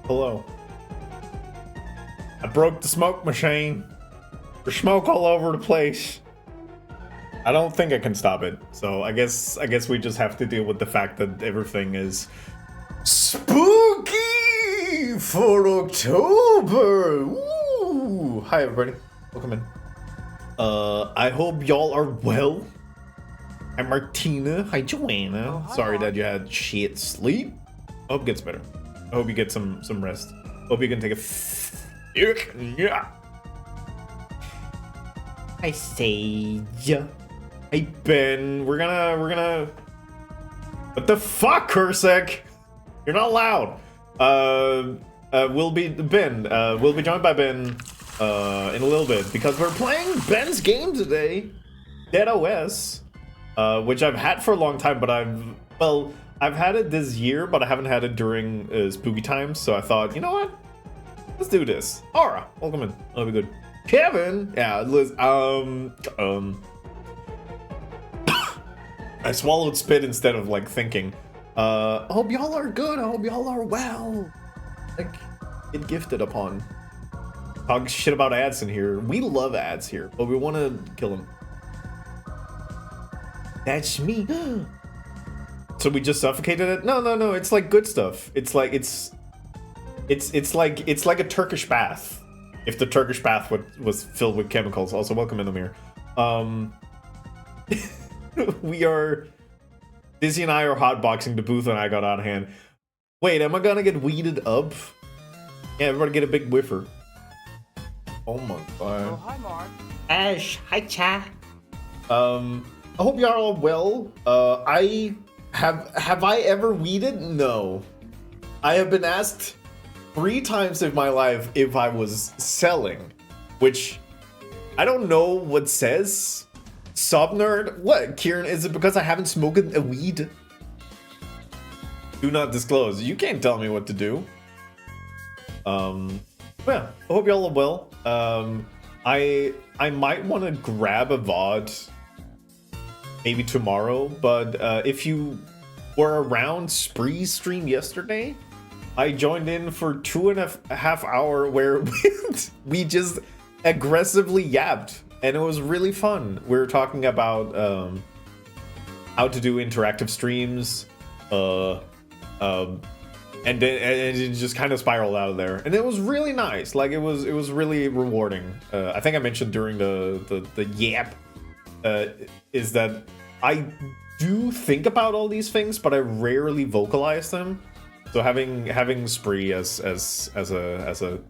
Hello. I broke the smoke machine. There's smoke all over the place. I don't think I can stop it. So I guess we just have to deal with the fact that everything is spooky for October. Woo! Hi everybody. Welcome in. I hope y'all are well. Hi Martina. Hi Joanna. Oh, hi, Sorry Mom. that you had shit sleep. I hope it gets better. I hope you get some rest. Hope you can take a yeah. Hi Sage. Hey Ben. We're gonna what the fuck, Kursek? You're not loud. We'll be joined by Ben in a little bit because we're playing Ben's game today, DeadOS, which I've had for a long time, but I've had it this year, but I haven't had it during spooky times. So I thought, you know what? Let's do this. Aura, welcome in. That'll be good. Kevin, yeah, Liz, I swallowed spit instead of like thinking. I hope y'all are good. I hope y'all are well. Like, get gifted upon. Talk shit about ads in here. We love ads here, but we want to kill them. That's me. So we just suffocated it? No. It's like good stuff. It's like it's like a Turkish bath. If the Turkish bath was filled with chemicals. Also, welcome in the mirror. We are. Dizzy and I are hotboxing. The booth and I got out of hand. Wait, am I gonna get weeded up? Yeah, everybody get a big whiffer. Oh my god. Oh, hi, Mark. Ash, hi, Cha. I hope y'all are all well. I have I ever weeded? No. I have been asked 3 times in my life if I was selling, which I don't know what says. Subnerd? What, Kieran? Is it because I haven't smoked a weed? Do not disclose. You can't tell me what to do. Yeah, I hope y'all are well. I might want to grab a VOD maybe tomorrow, but if you were around Spree's stream yesterday, I joined in for 2.5 hours where we just aggressively yapped, and it was really fun. We were talking about how to do interactive streams, and it just kind of spiraled out of there, and it was really nice. Like it was really rewarding. I think I mentioned during the yap is that I do think about all these things, but I rarely vocalize them. So having Spree as a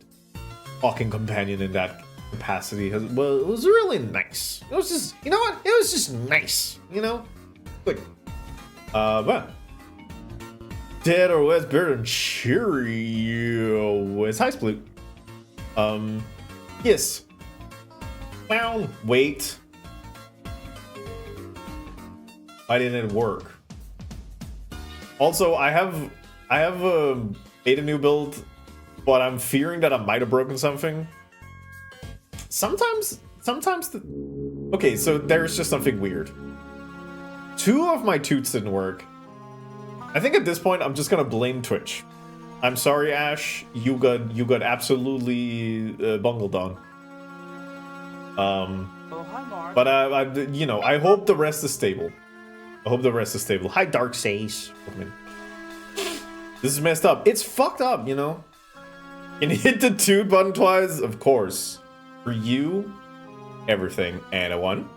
talking companion in that capacity it was really nice. It was just, you know what? It was just nice, you know? Good. But DeadOS better than Cheerio. It's High Split. Yes. Well, wait. Why didn't it work? Also, I have made a new build, but I'm fearing that I might have broken something. Sometimes okay, so there's just something weird. 2 of my toots didn't work. I think at this point I'm just gonna blame Twitch. I'm sorry, Ash. You got absolutely bungled on. Oh, hi, Mark. But you know, I hope the rest is stable. Hi, Dark Sage. This is messed up. It's fucked up, you know. Can you hit the toot button twice? Of course. For you, everything, and a 1.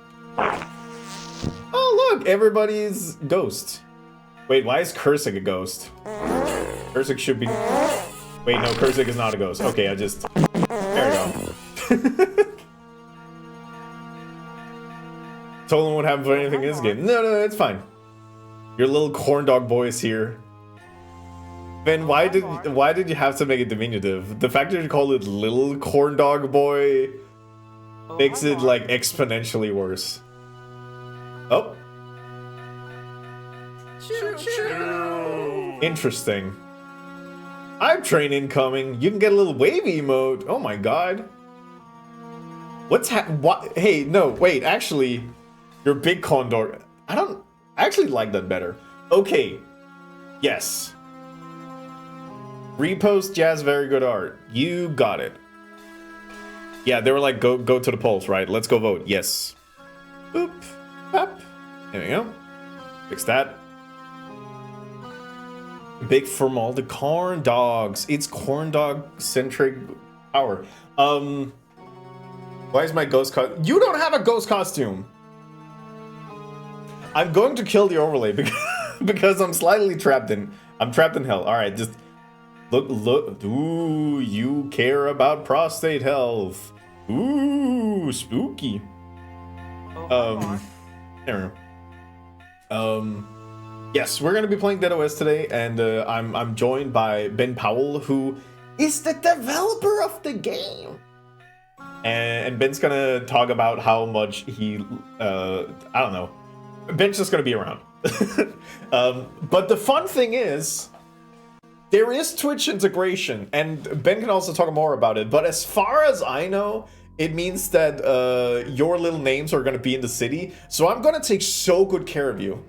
Oh look, everybody's ghost. Wait, why is Kursik a ghost? Kursik should be. Wait, no, Kursik is not a ghost. Okay, I just. There we go. Told him what happened for anything in this game. No, it's fine. Your little corn dog boy is here. Ben, why did you have to make it diminutive? The fact that you call it little corn dog boy makes it like exponentially worse. Oh. Interesting. I'm train incoming. You can get a little wavy emote. Oh my god. What? Hey, no, wait. Actually, your big condor. I actually like that better. Okay. Yes. Repost Jazz, very good art. You got it. Yeah, they were like, go to the polls, right? Let's go vote. Yes. Boop. Bop. There we go. Fix that. Big from all the corn dogs. It's corn dog centric power. Why is my ghost costume? You don't have a ghost costume. I'm going to kill the overlay because I'm slightly trapped in. I'm trapped in hell. All right, just look. Ooh, you care about prostate health. Ooh, spooky. There we go. Yes, we're gonna be playing DeadOS today, and I'm joined by Ben Powell, who is the developer of the game. And Ben's gonna talk about how much he, I don't know. Ben's just gonna be around. But the fun thing is, there is Twitch integration, and Ben can also talk more about it. But as far as I know, it means that your little names are gonna be in the city. So I'm gonna take so good care of you.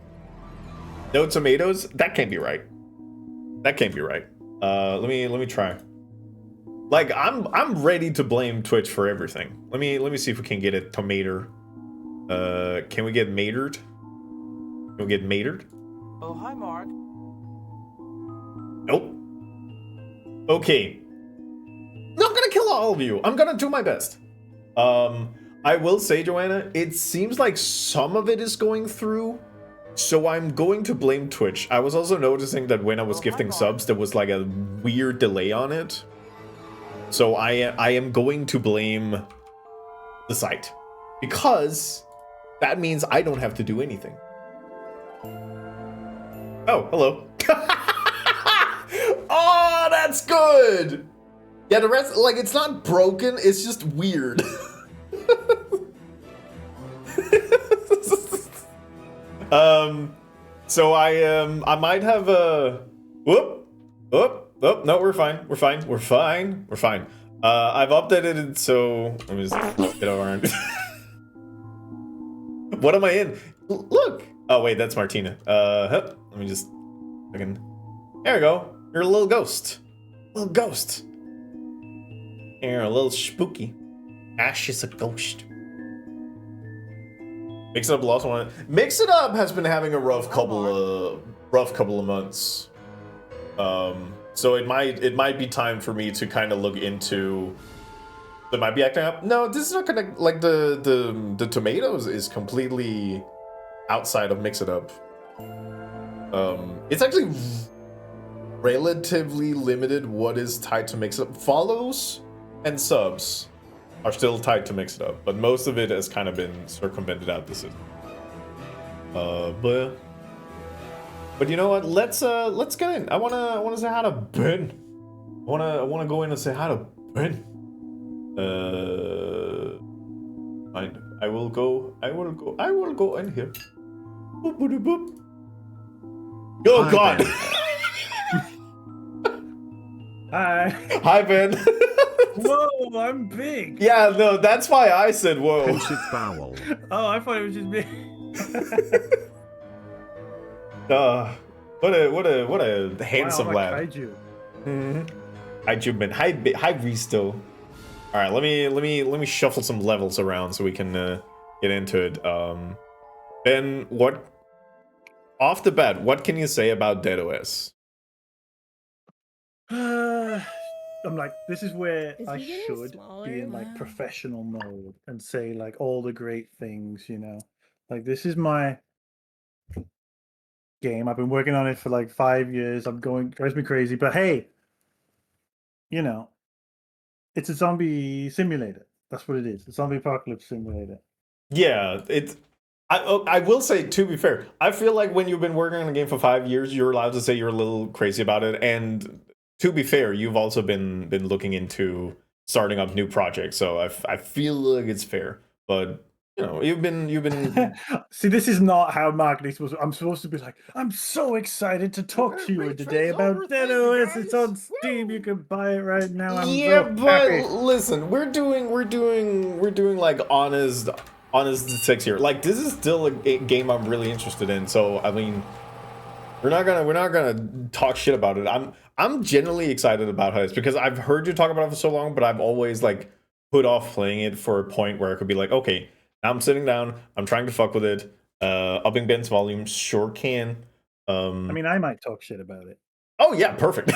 No tomatoes? That can't be right. That can't be right. Let me try. Like I'm ready to blame Twitch for everything. Let me see if we can get a tomato. Can we get matered? Can we get matered? Oh, hi, Mark. Nope. Okay. Not gonna kill all of you. I'm gonna do my best. I will say, Joanna, it seems like some of it is going through. So I'm going to blame Twitch. I was also noticing that when I was gifting subs, there was like a weird delay on it. So I am going to blame the site. Because that means I don't have to do anything. Oh, hello. Oh, that's good! Yeah, the rest, like, it's not broken, it's just weird. So I might have a whoop, no, we're fine. I've updated it, so let me just get over it. What am I in? Look. Oh wait, that's Martina. Let me just fucking. There we go. You're a little ghost. You're a little spooky. Ash is a ghost. Mix It Up lost one. Mix It Up has been having a rough couple of months. So it might be time for me to kind of look into. It might be acting up. No, this is not gonna like the tomatoes is completely outside of Mix It Up. It's actually relatively limited what is tied to Mix It Up. Follows and subs are still tied to Mix It Up, but most of it has kind of been circumvented out the system. But you know what? Let's get in. I wanna say hi to Ben. I wanna go in and say hi to Ben. Fine. I will go in here. Boop, boop, boop. Oh God. Hi. Hi, Ben. Whoa, I'm big. Yeah, no, that's why I said whoa. Pensive bowel. Oh, I thought it was just me. What a handsome wow, lad. Kaiju. Hi, Jubin. Hi, Risto. All right, let me shuffle some levels around so we can get into it. Ben, what off the bat? What can you say about DeadOS? I'm like, this is where Is I he getting should smaller? be in like Wow. professional mode and say like all the great things, you know. Like this is my game. I've been working on it for like 5 years. Drives me crazy, but hey, you know, it's a zombie simulator. That's what it is. A zombie apocalypse simulator. Yeah, I will say, to be fair, I feel like when you've been working on a game for 5 years, you're allowed to say you're a little crazy about it. And to be fair, you've also been looking into starting up new projects, so I feel like it's fair. But you know, you've been. See, this is not how marketing's supposed to. I'm supposed to be like, I'm so excited to talk to you today about DeadOS. It's on Steam. You can buy it right now. I'm Yeah, so but happy. listen, we're doing like honest sex here. Like this is still a game I'm really interested in. So I mean, we're not gonna talk shit about it. I'm genuinely excited about this because I've heard you talk about it for so long, but I've always like put off playing it for a point where I could be like, okay, now I'm sitting down, I'm trying to fuck with it. Upping Ben's volume sure can. I mean, I might talk shit about it. Oh yeah, perfect.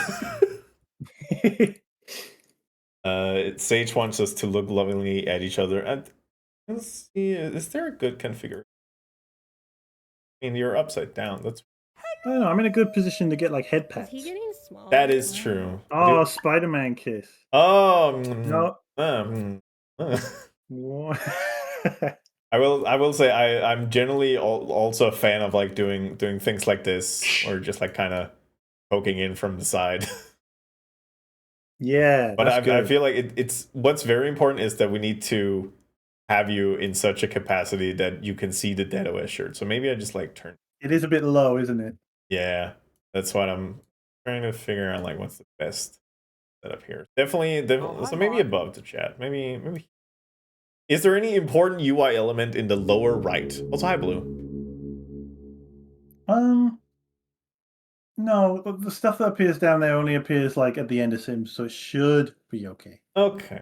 Sage wants us to look lovingly at each other. And let's see, is there a good configuration? I mean, you're upside down. That's I don't know. I'm in a good position to get like head Is pats. he getting small? that is true. Oh, Spider-Man kiss. Oh No. What? I will say I'm generally also a fan of like doing things like this, or just like kind of poking in from the side. Yeah, But that's I good. feel like it's what's very important is that we need to have you in such a capacity that you can see the DeadOS shirt. So maybe I just like turn. It is a bit low, isn't it? Yeah, that's what I'm trying to figure out. Like, what's the best setup here? Definitely. So maybe above the chat. Maybe. Is there any important UI element in the lower right? Also, hi, Blue. No, the stuff that appears down there only appears like at the end of Sims, so it should be okay. Okay.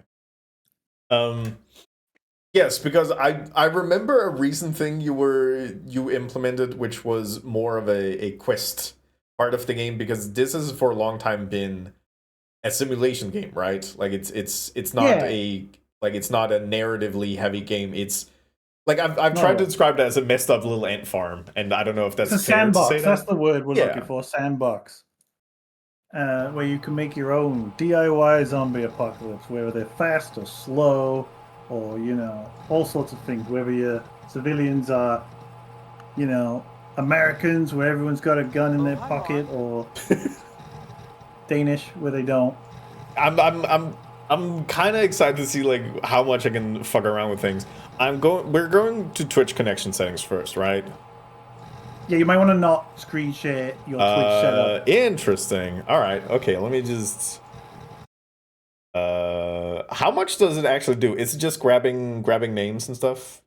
Yes, because I remember a recent thing you implemented, which was more of a quest part of the game, because this has for a long time been a simulation game, right? Like it's not it's not a narratively heavy game. It's like I've tried to describe it as a messed up little ant farm, and I don't know if that's it's a fair sandbox. to say That's that. the word we're looking for. Sandbox. Where you can make your own DIY zombie apocalypse, whether they're fast or slow, or all sorts of things. Whether your civilians are, Americans, where everyone's got a gun in their pocket, or Danish, where they don't. I'm kind of excited to see like how much I can fuck around with things. We're going to Twitch connection settings first, right? Yeah, you might want to not screen share your Twitch setup. Interesting. All right. Okay. Let me just. How much does it actually do? Is it just grabbing names and stuff?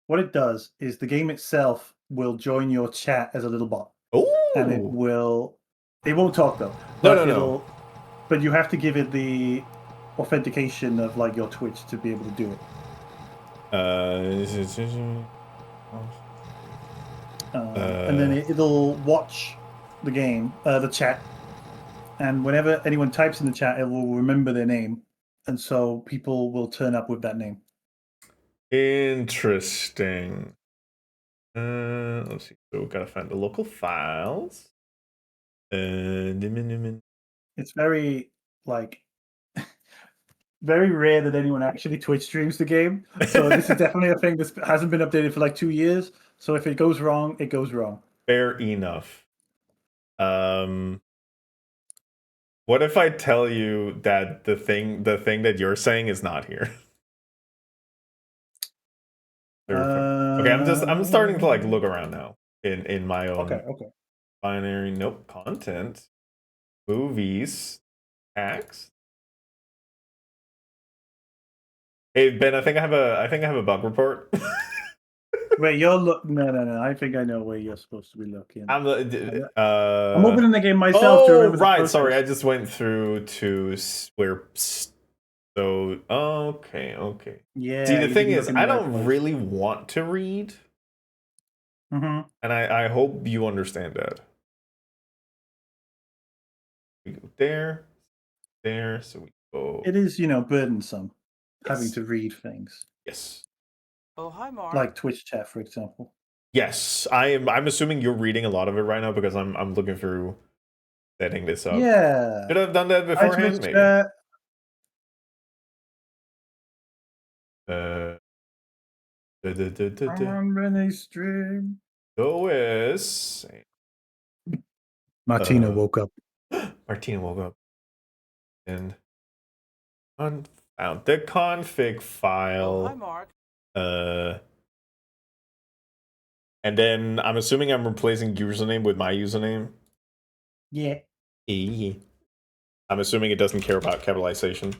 What it does is the game itself will join your chat as a little bot. Oh. And it won't talk though. No. But you have to give it the authentication of like your Twitch to be able to do it. And then it'll watch the game, the chat, and whenever anyone types in the chat, it will remember their name, and so people will turn up with that name. Interesting. Let's see. So we gotta find the local files. It's very very rare that anyone actually Twitch streams the game. So this is definitely a thing that hasn't been updated for like 2 years. So if it goes wrong, it goes wrong. Fair enough. What if I tell you that the thing that you're saying is not here? Okay, I'm starting to like look around now in my own binary. Nope. Content, movies, tax. Hey Ben, I think I have a bug report. Wait, no. I think I know where you're supposed to be looking. I'm opening the game myself to remember the process. Sorry, I just went through to where. So okay. Yeah. See, the thing is, I don't really want to read. Mm-hmm. And I hope you understand that. We go there, so we go. It is, burdensome having to read things. Yes. Oh, hi, Mark. Like Twitch chat, for example. Yes, I'm assuming you're reading a lot of it right now because I'm looking through setting this up. Yeah. Should have done that beforehand, maybe. On many stream. DeadOS. Martina woke up. Martina woke up. And found the config file. Oh, hi, Mark. And then I'm assuming I'm replacing username with my username. Yeah. I'm assuming it doesn't care about capitalization.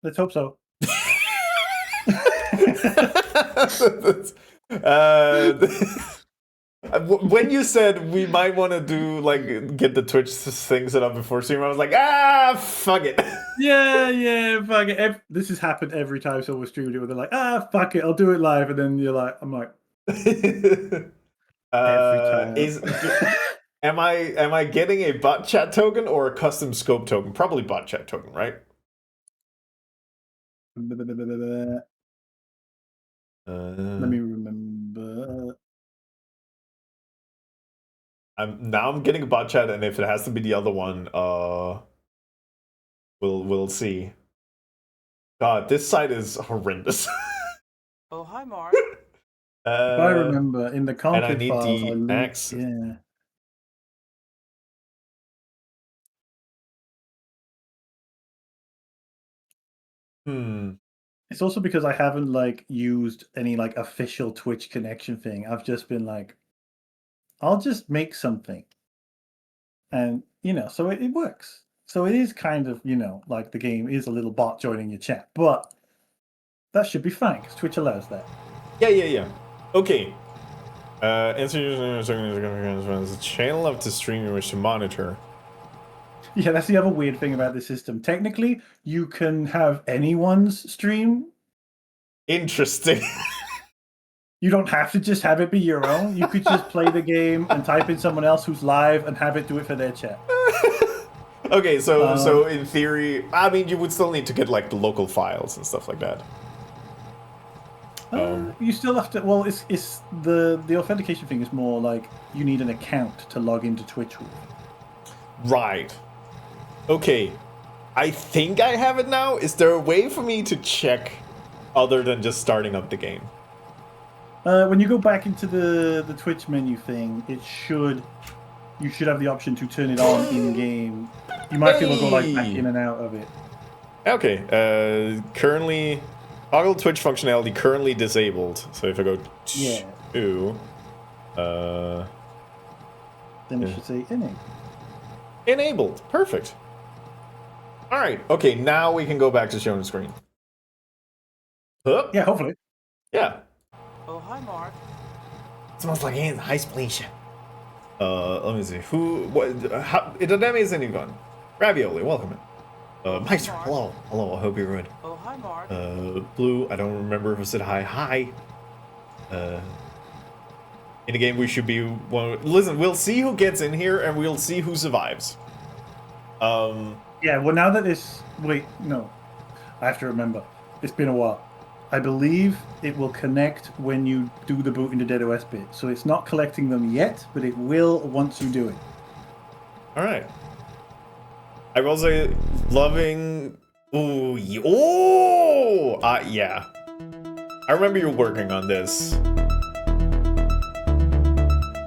Let's hope so. When you said we might want to do like get the Twitch thing set up before stream, I was like, fuck it. Yeah, fuck it. This has happened every time someone's streamed it where they're like, fuck it, I'll do it live. And then you're like, I'm like, every time. Am I getting a bot chat token or a custom scope token? Probably bot chat token, right? Let me remember. I'm getting a bot chat, and if it has to be the other one, we'll see. God, this site is horrendous. Oh, hi, Mark. If I remember, in the config and I need files, the access. Yeah. It's also because I haven't like used any like official Twitch connection thing. I've just been like, I'll just make something, and so it works. So it is kind of like the game is a little bot joining your chat, but that should be fine because Twitch allows that. Yeah. Okay. Answer the channel of the stream you wish to monitor. Yeah, that's the other weird thing about the system. Technically, you can have anyone's stream. Interesting. You don't have to just have it be your own. You could just play the game and type in someone else who's live and have it do it for their chat. Okay, so in theory, I mean, you would still need to get like the local files and stuff like that. You still have to. Well, it's the authentication thing is more like you need an account to log into Twitch with. Right. Okay. I think I have it now. Is there a way for me to check other than just starting up the game? When you go back into the Twitch menu thing, you should have the option to turn it on in game. You might be able to go like back in and out of it. Okay. Currently, toggle Twitch functionality currently disabled. So if I go to, then it should say enable. Enabled. Perfect. All right. Okay. Now we can go back to showing the screen. Huh? Yeah, hopefully. Yeah. Oh, hi, Mark. It smells like hands. High splash. Let me see. How? The name is anyone? Ravioli. Welcome in. Meister. Hello. Hello. I hope you're good. Oh, hi, Mark. Blue. I don't remember if I said hi. Hi. In the game, we should be listen, we'll see who gets in here, and we'll see who survives. Yeah, well, now that this... Wait, no. I have to remember. It's been a while. I believe it will connect when you do the boot into DeadOS bit. So it's not collecting them yet, but it will once you do it. All right. I will say, loving... Ooh, yeah. I remember you working on this.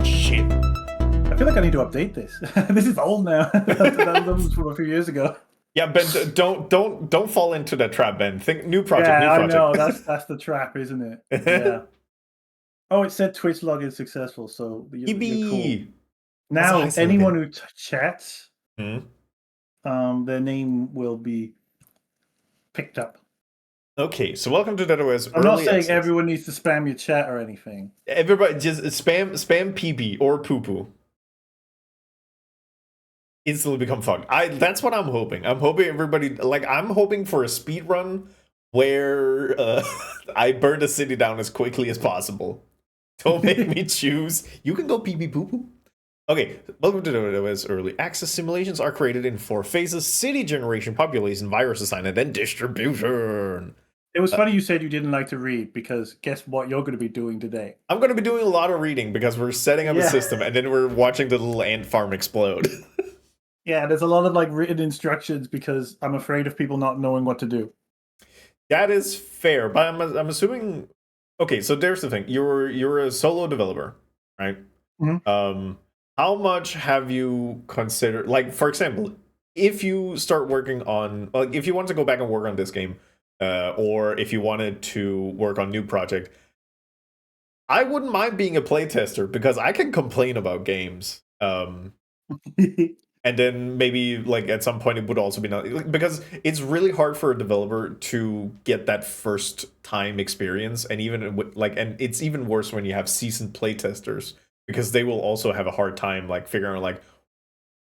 Shit. I feel like I need to update this. This is old now. That was from a few years ago. Yeah, Ben, don't fall into that trap, Ben. Think new project, yeah, new project. I know. That's the trap, isn't it? Yeah. Oh, it said Twitch login successful, so you're cool. Now, anyone who chats, their name will be picked up. Okay, so welcome to DeadOS. I'm not saying everyone needs to spam your chat or anything. Everybody just spam pee-pee or poo-poo. Instantly become fucked. That's what I'm hoping. I'm hoping everybody, like, I'm hoping for a speed run where I burn the city down as quickly as possible. Don't make me choose. You can go pee-pee poo-poo. Okay, welcome to DeadOS. Early access simulations are created in 4 phases: city generation, population, virus assignment, and distribution. It was funny you said you didn't like to read, because guess what you're going to be doing today? I'm going to be doing a lot of reading because we're setting up a system and then we're watching the little ant farm explode. Yeah, there's a lot of like written instructions because I'm afraid of people not knowing what to do. That is fair, but I'm assuming. Okay, so there's the thing. You're a solo developer, right? Mm-hmm. How much have you considered? Like, for example, if you start working on, like, if you want to go back and work on this game, or if you wanted to work on new project, I wouldn't mind being a playtester because I can complain about games. And then maybe like at some point it would also be not, because it's really hard for a developer to get that first time experience, and even like, and it's even worse when you have seasoned playtesters because they will also have a hard time like figuring out like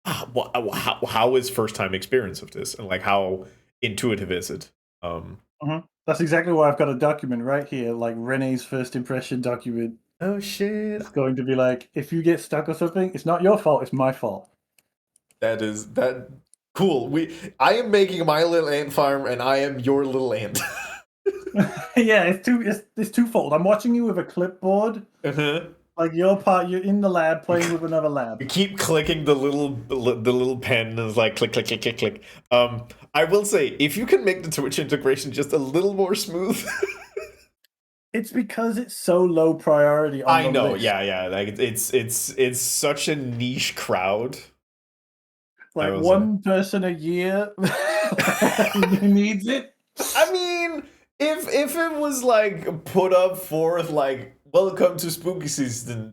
how is first time experience of this and like how intuitive is it. That's exactly why I've got a document right here, like Renee's first impression document. Oh shit. It's going to be like, if you get stuck or something, it's not your fault, it's my fault. That cool. I am making my little ant farm and I am your little ant. Yeah, it's twofold. I'm watching you with a clipboard. Like you're in the lab playing with another lab. You keep clicking the little pen and it's like click click click click click. I will say if you can make the Twitch integration just a little more smooth. It's because it's so low priority on I the know, list. yeah. Like it's such a niche crowd. Like one person a year who needs it. I mean, if it was like put up forth like welcome to spooky season,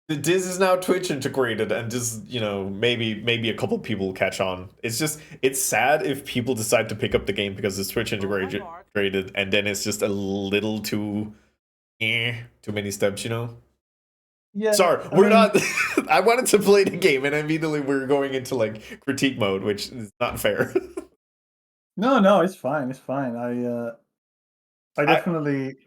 this is now Twitch integrated, and just maybe a couple people will catch on. It's sad if people decide to pick up the game because it's Twitch integrated, and then it's just a little too many steps, Yeah. Sorry, not. I wanted to play the game, and immediately we're going into like critique mode, which is not fair. No, it's fine. It's fine. I definitely.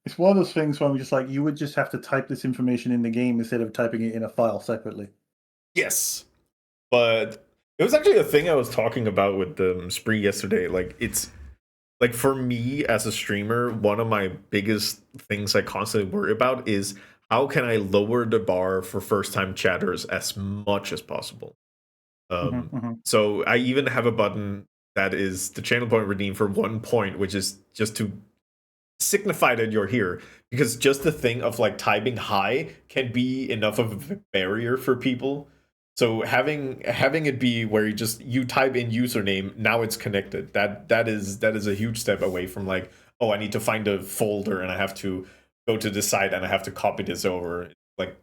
It's one of those things where I'm just like, you would just have to type this information in the game instead of typing it in a file separately. Yes, but it was actually a thing I was talking about with the Spree yesterday. Like it's like for me as a streamer, one of my biggest things I constantly worry about is how can I lower the bar for first time chatters as much as possible. So I even have a button that is the channel point redeem for 1 point, which is just to signify that you're here, because just the thing of like typing hi can be enough of a barrier for people. So having it be where you type in username, now it's connected. That is a huge step away from like, oh, I need to find a folder and I have to go to this site and I have to copy this over. Like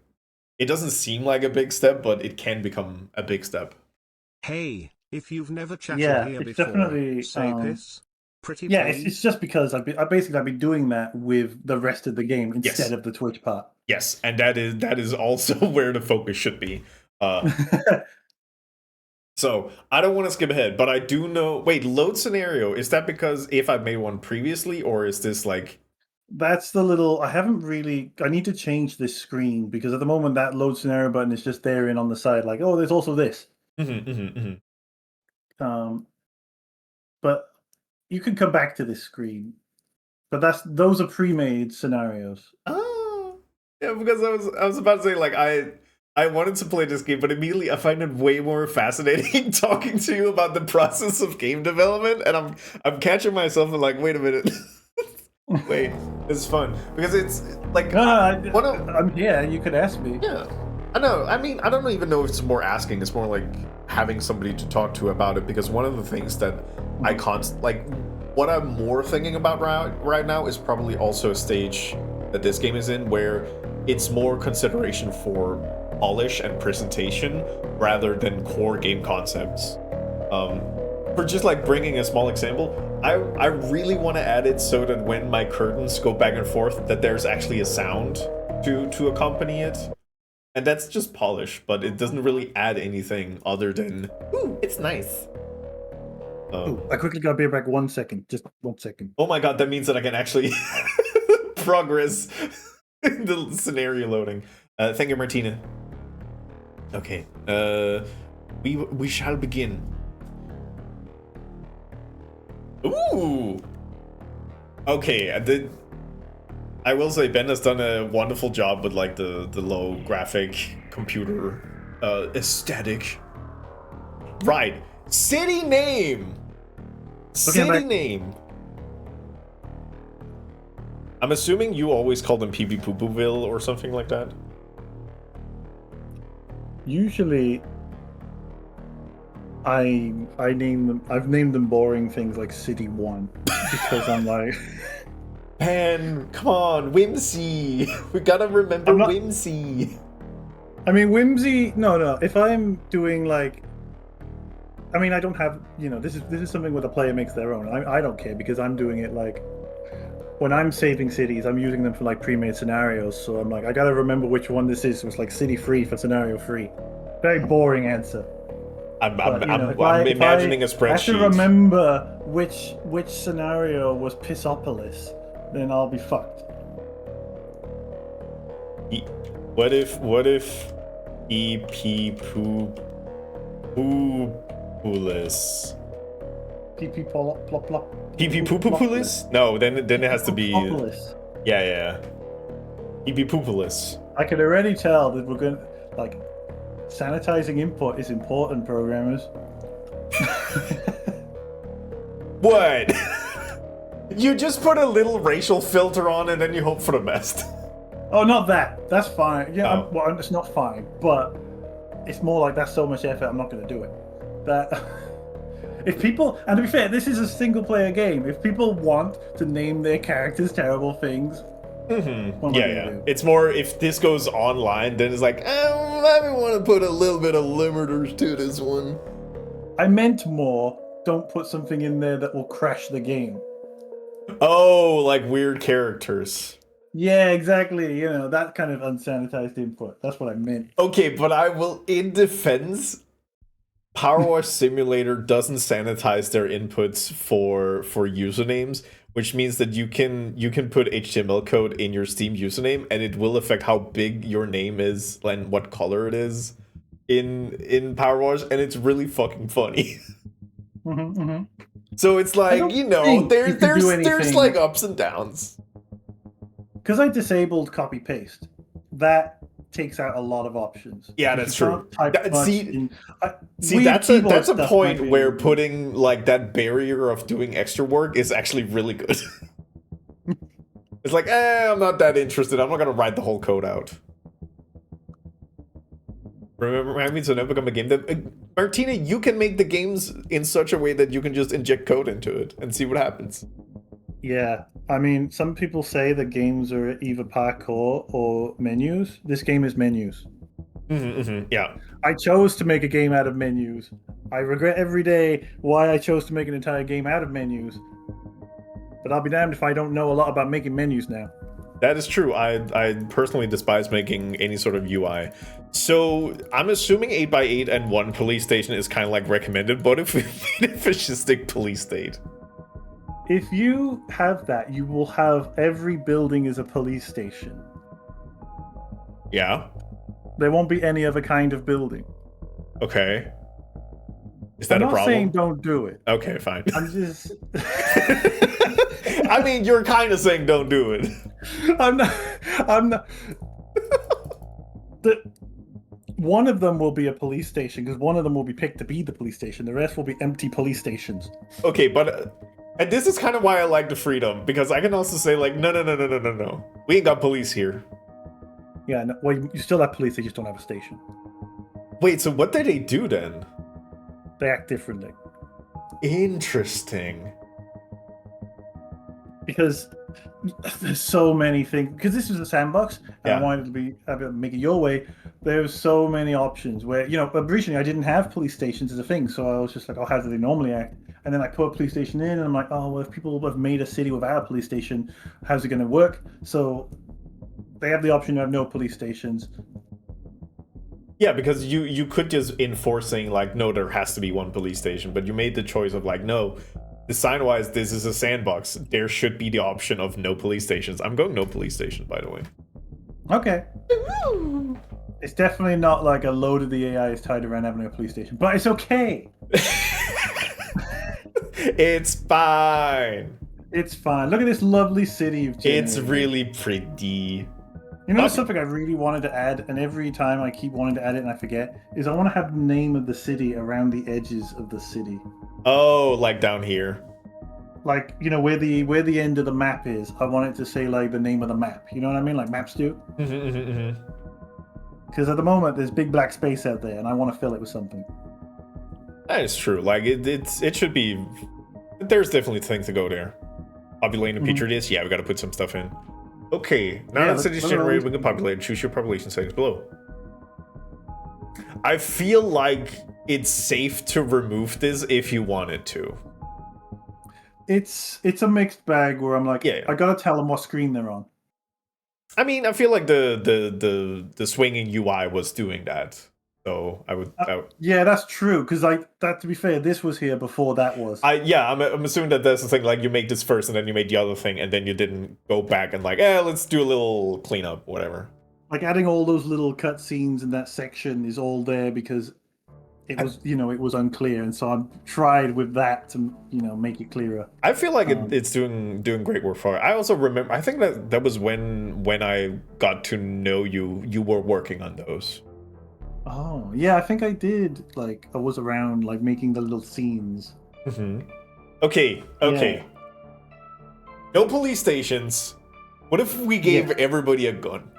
it doesn't seem like a big step, but it can become a big step. Hey, if you've never chatted here it's before, definitely say piss. Pretty yeah, please. it's just because I'd be doing that with the rest of the game instead of the Twitch part. Yes, and that is also where the focus should be. So I don't want to skip ahead, but I do know. Wait, load scenario, is that because if I made one previously, or is this like? That's the little. I need to change this screen because at the moment that load scenario button is just there and on the side, like, oh, there's also this. But you can come back to this screen. But those are pre-made scenarios. Oh, yeah, because I was about to say like I wanted to play this game, but immediately I find it way more fascinating talking to you about the process of game development, and I'm catching myself and like, wait a minute. Wait, it's fun because it's like I'm here. You could ask me. Yeah, I know. I mean, I don't even know if it's more asking. It's more like having somebody to talk to about it, because one of the things that what I'm more thinking about right now is probably also a stage that this game is in where it's more consideration for polish and presentation rather than core game concepts. For just like bringing a small example, I really want to add it so that when my curtains go back and forth, that there's actually a sound to accompany it. And that's just polish, but it doesn't really add anything other than, ooh, it's nice. I quickly gotta be back 1 second. Just 1 second. Oh my god, that means that I can actually progress in the scenario loading. Thank you, Martina. Okay, we shall begin. Ooh! Okay, I will say Ben has done a wonderful job with like the low graphic computer aesthetic. Right. City name! City name! I'm assuming you always call them PB Poo-Pooville or something like that? Usually, I've named them boring things like City 1 because I'm like... Ben, come on, Whimsy! We gotta remember Whimsy! I mean, Whimsy... No. If I'm doing like... I mean, I don't have... this is something where the player makes their own. I don't care because I'm doing it like... when I'm saving cities, I'm using them for like pre-made scenarios. So I'm like, I gotta remember which one this is. So it's like city free for scenario free. Very boring answer. But you know, I'm imagining a if I have to spreadsheet. remember which scenario was Pissopolis, then I'll be fucked. What if EP Poopulis? PP plop plop plop. PP Poopulis? No, then it has to be. Pissopolis. Yeah. EP Poopulis. I can already tell that we're going like sanitizing input is important, programmers. What? You just put a little racial filter on and then you hope for the best. Oh, not that. That's fine. Yeah, Oh. well, it's not fine, but it's more like that's so much effort. I'm not going to do it. That if people, and to be fair, this is a single-player game. If people want to name their characters terrible things, what am I gonna do? It's more if this goes online, then it's like, I want to put a little bit of limiters to this one. I meant more. Don't put something in there that will crash the game. Oh, like weird characters. Yeah, exactly. You know, that kind of unsanitized input. That's what I meant. Okay, but I will, in defense, Power Wash Simulator doesn't sanitize their inputs for usernames, which means that you can put HTML code in your Steam username, and it will affect how big your name is and what color it is in Power Wash, and it's really fucking funny. So it's like, you know, there's like ups and downs. Because I disabled copy paste, that takes out a lot of options. Yeah, You that's true. can't type See, weird that's keyboard a stuff point might be- where putting like that barrier of doing extra work is actually really good. It's like, I'm not that interested. I'm not gonna write the whole code out. Remind me to never become a game that Martina, you can make the games in such a way that you can just inject code into it and see what happens. Yeah, I mean, some people say that games are either parkour or menus. This game is menus. Yeah. I chose to make a game out of menus. I regret every day why I chose to make an entire game out of menus. But I'll be damned if I don't know a lot about making menus now. That is true. I personally despise making any sort of UI. So I'm assuming 8x8 and one police station is kind of like recommended, but if we made a fascistic police state. If you have that, you will have every building as a police station. Yeah. There won't be any other kind of building. Okay. Is that I'm a not problem? saying don't do it. Okay, fine. I'm just... I mean, you're kind of saying don't do it. I'm not... One of them will be a police station, because one of them will be picked to be the police station. The rest will be empty police stations. Okay, but... and this is kind of why I like the freedom, because I can also say, like, no. We ain't got police here. Yeah, no, well, you still have police, they just don't have a station. Wait, so what do they do then? They act differently. Interesting. Because there's so many things. Because this is a sandbox, and I wanted to be able to make it your way. There's so many options where, you know, originally I didn't have police stations as a thing, so I was just like, oh, how do they normally act? And then I put a police station in, and I'm like, oh, well, if people have made a city without a police station, how's it going to work? So they have the option to have no police stations. Yeah, because you could just enforce saying, like, no, there has to be one police station, but you made the choice of, like, no, design-wise, this is a sandbox. There should be the option of no police stations. I'm going no police station, by the way. Okay. It's definitely not like a load of the AI is tied around having a police station, but it's okay. It's fine. It's fine. Look at this lovely city you've generated. It's really pretty. You know, something I really wanted to add, and every time I keep wanting to add it and I forget, is I want to have the name of the city around the edges of the city. Oh, like down here. Like, you know, where the end of the map is, I want it to say, like, the name of the map. You know what I mean? Like maps do. Because at the moment, there's big black space out there, and I want to fill it with something. That is true. Like, it should be... There's definitely things to go there. Populating a Petri dish? Yeah, we gotta put some stuff in. Okay, now that the city's generated, we can populate. Choose your population settings below. I feel like it's safe to remove this if you wanted to. It's a mixed bag where I'm like, Yeah. I gotta tell them what screen they're on. I mean, I feel like the swinging UI was doing that. So I would. Yeah, that's true. Because to be fair, this was here before that was. I'm assuming that that's the thing. Like you make this first, and then you made the other thing, and then you didn't go back and like, let's do a little cleanup, whatever. Like adding all those little cutscenes in that section is all there because it was, it was unclear, and so I tried with that to, make it clearer. I feel like it's doing great work for it. I also remember. I think that was when I got to know you. You were working on those. Oh yeah, I think I did. Like I was around, like making the little scenes. Mm-hmm. Okay. Yeah. No police stations. What if we gave everybody a gun?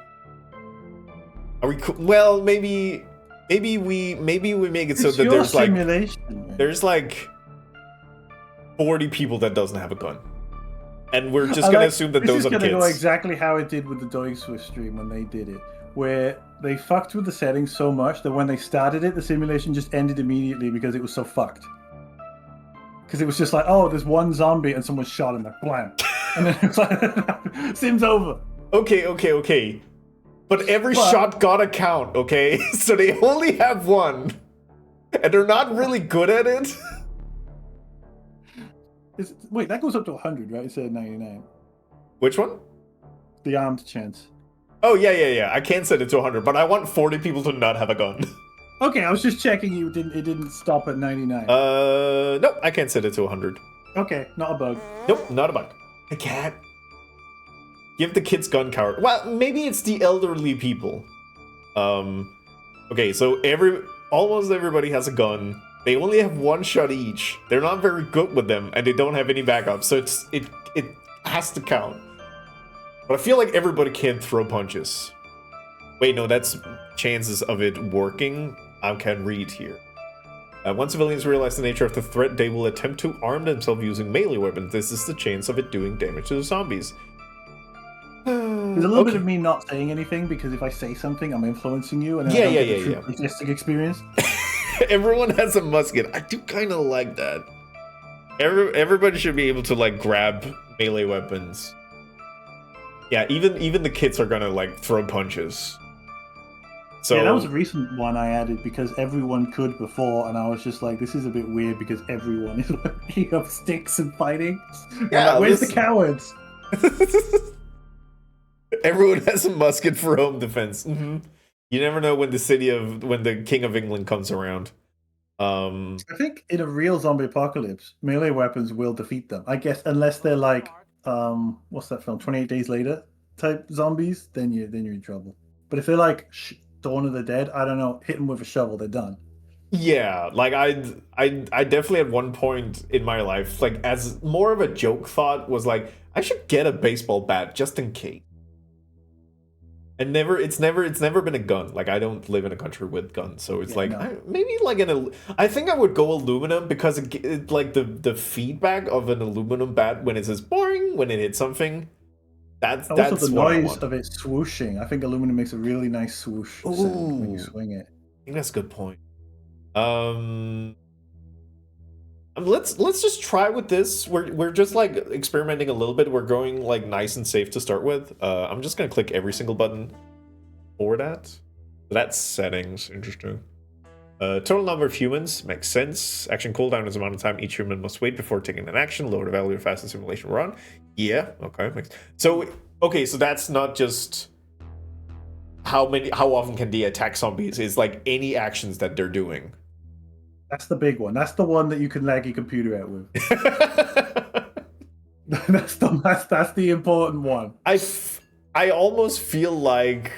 Are we cool? Well, maybe we make it so that there's simulation, there's like 40 people that doesn't have a gun, and we're just gonna assume that those are kids. This is gonna go exactly how it did with the Doig Swift stream when they did it, where they fucked with the settings so much that when they started it, the simulation just ended immediately because it was so fucked. Because it was just like, oh, there's one zombie and someone shot him, like blam, and then it's like, sim's over. Okay. But every shot got a count, okay? So they only have one. And they're not really good at it. Wait, that goes up to 100, right? Instead of 99. Which one? The armed chance. Oh, yeah. I can't set it to 100, but I want 40 people to not have a gun. Okay, I was just checking it didn't stop at 99. Nope, I can't set it to 100. Okay, not a bug. Nope, not a bug. I can't. Give the kids gun card. Well, maybe it's the elderly people. Okay, so almost everybody has a gun. They only have one shot each. They're not very good with them, and they don't have any backup. So it has to count. But I feel like everybody can throw punches. Wait, no, that's chances of it working. I can read here. Once civilians realize the nature of the threat, they will attempt to arm themselves using melee weapons. This is the chance of it doing damage to the zombies. There's a little bit of me not saying anything because if I say something, I'm influencing you, and then I don't get the true playtesting experience. Everyone has a musket. I do kind of like that. Everybody should be able to like grab melee weapons. Yeah, even the kids are gonna like throw punches. So yeah, that was a recent one I added because everyone could before, and I was just like, this is a bit weird because everyone is picking up sticks and fighting. Yeah, like, where's the cowards? Everyone has a musket for home defense. Mm-hmm. You never know when the King of England comes around. I think in a real zombie apocalypse, melee weapons will defeat them. I guess unless they're like, what's that film? 28 Days Later type zombies, then you're in trouble. But if they're like Dawn of the Dead, I don't know, hit them with a shovel, they're done. Yeah, like I definitely at one point in my life, like as more of a joke thought, was like I should get a baseball bat just in case. And it's never been a gun. Like I don't live in a country with guns, so it's maybe like I think I would go aluminum because it like the feedback of an aluminum bat when it says boring when it hits something. That's the noise of it swooshing. I think aluminum makes a really nice swoosh sound when you swing it. I think that's a good point. Let's just try with this. We're just like experimenting a little bit. We're going like nice and safe to start with. I'm just gonna click every single button for that. That's settings. Interesting. Total number of humans makes sense. Action cooldown is the amount of time each human must wait before taking an action. Lower the value of fastest simulation run. Yeah. Okay. So that's not just how often can they attack zombies. It's like any actions that they're doing. That's the big one. That's the one that you can lag your computer out with. that's the important one. I almost feel like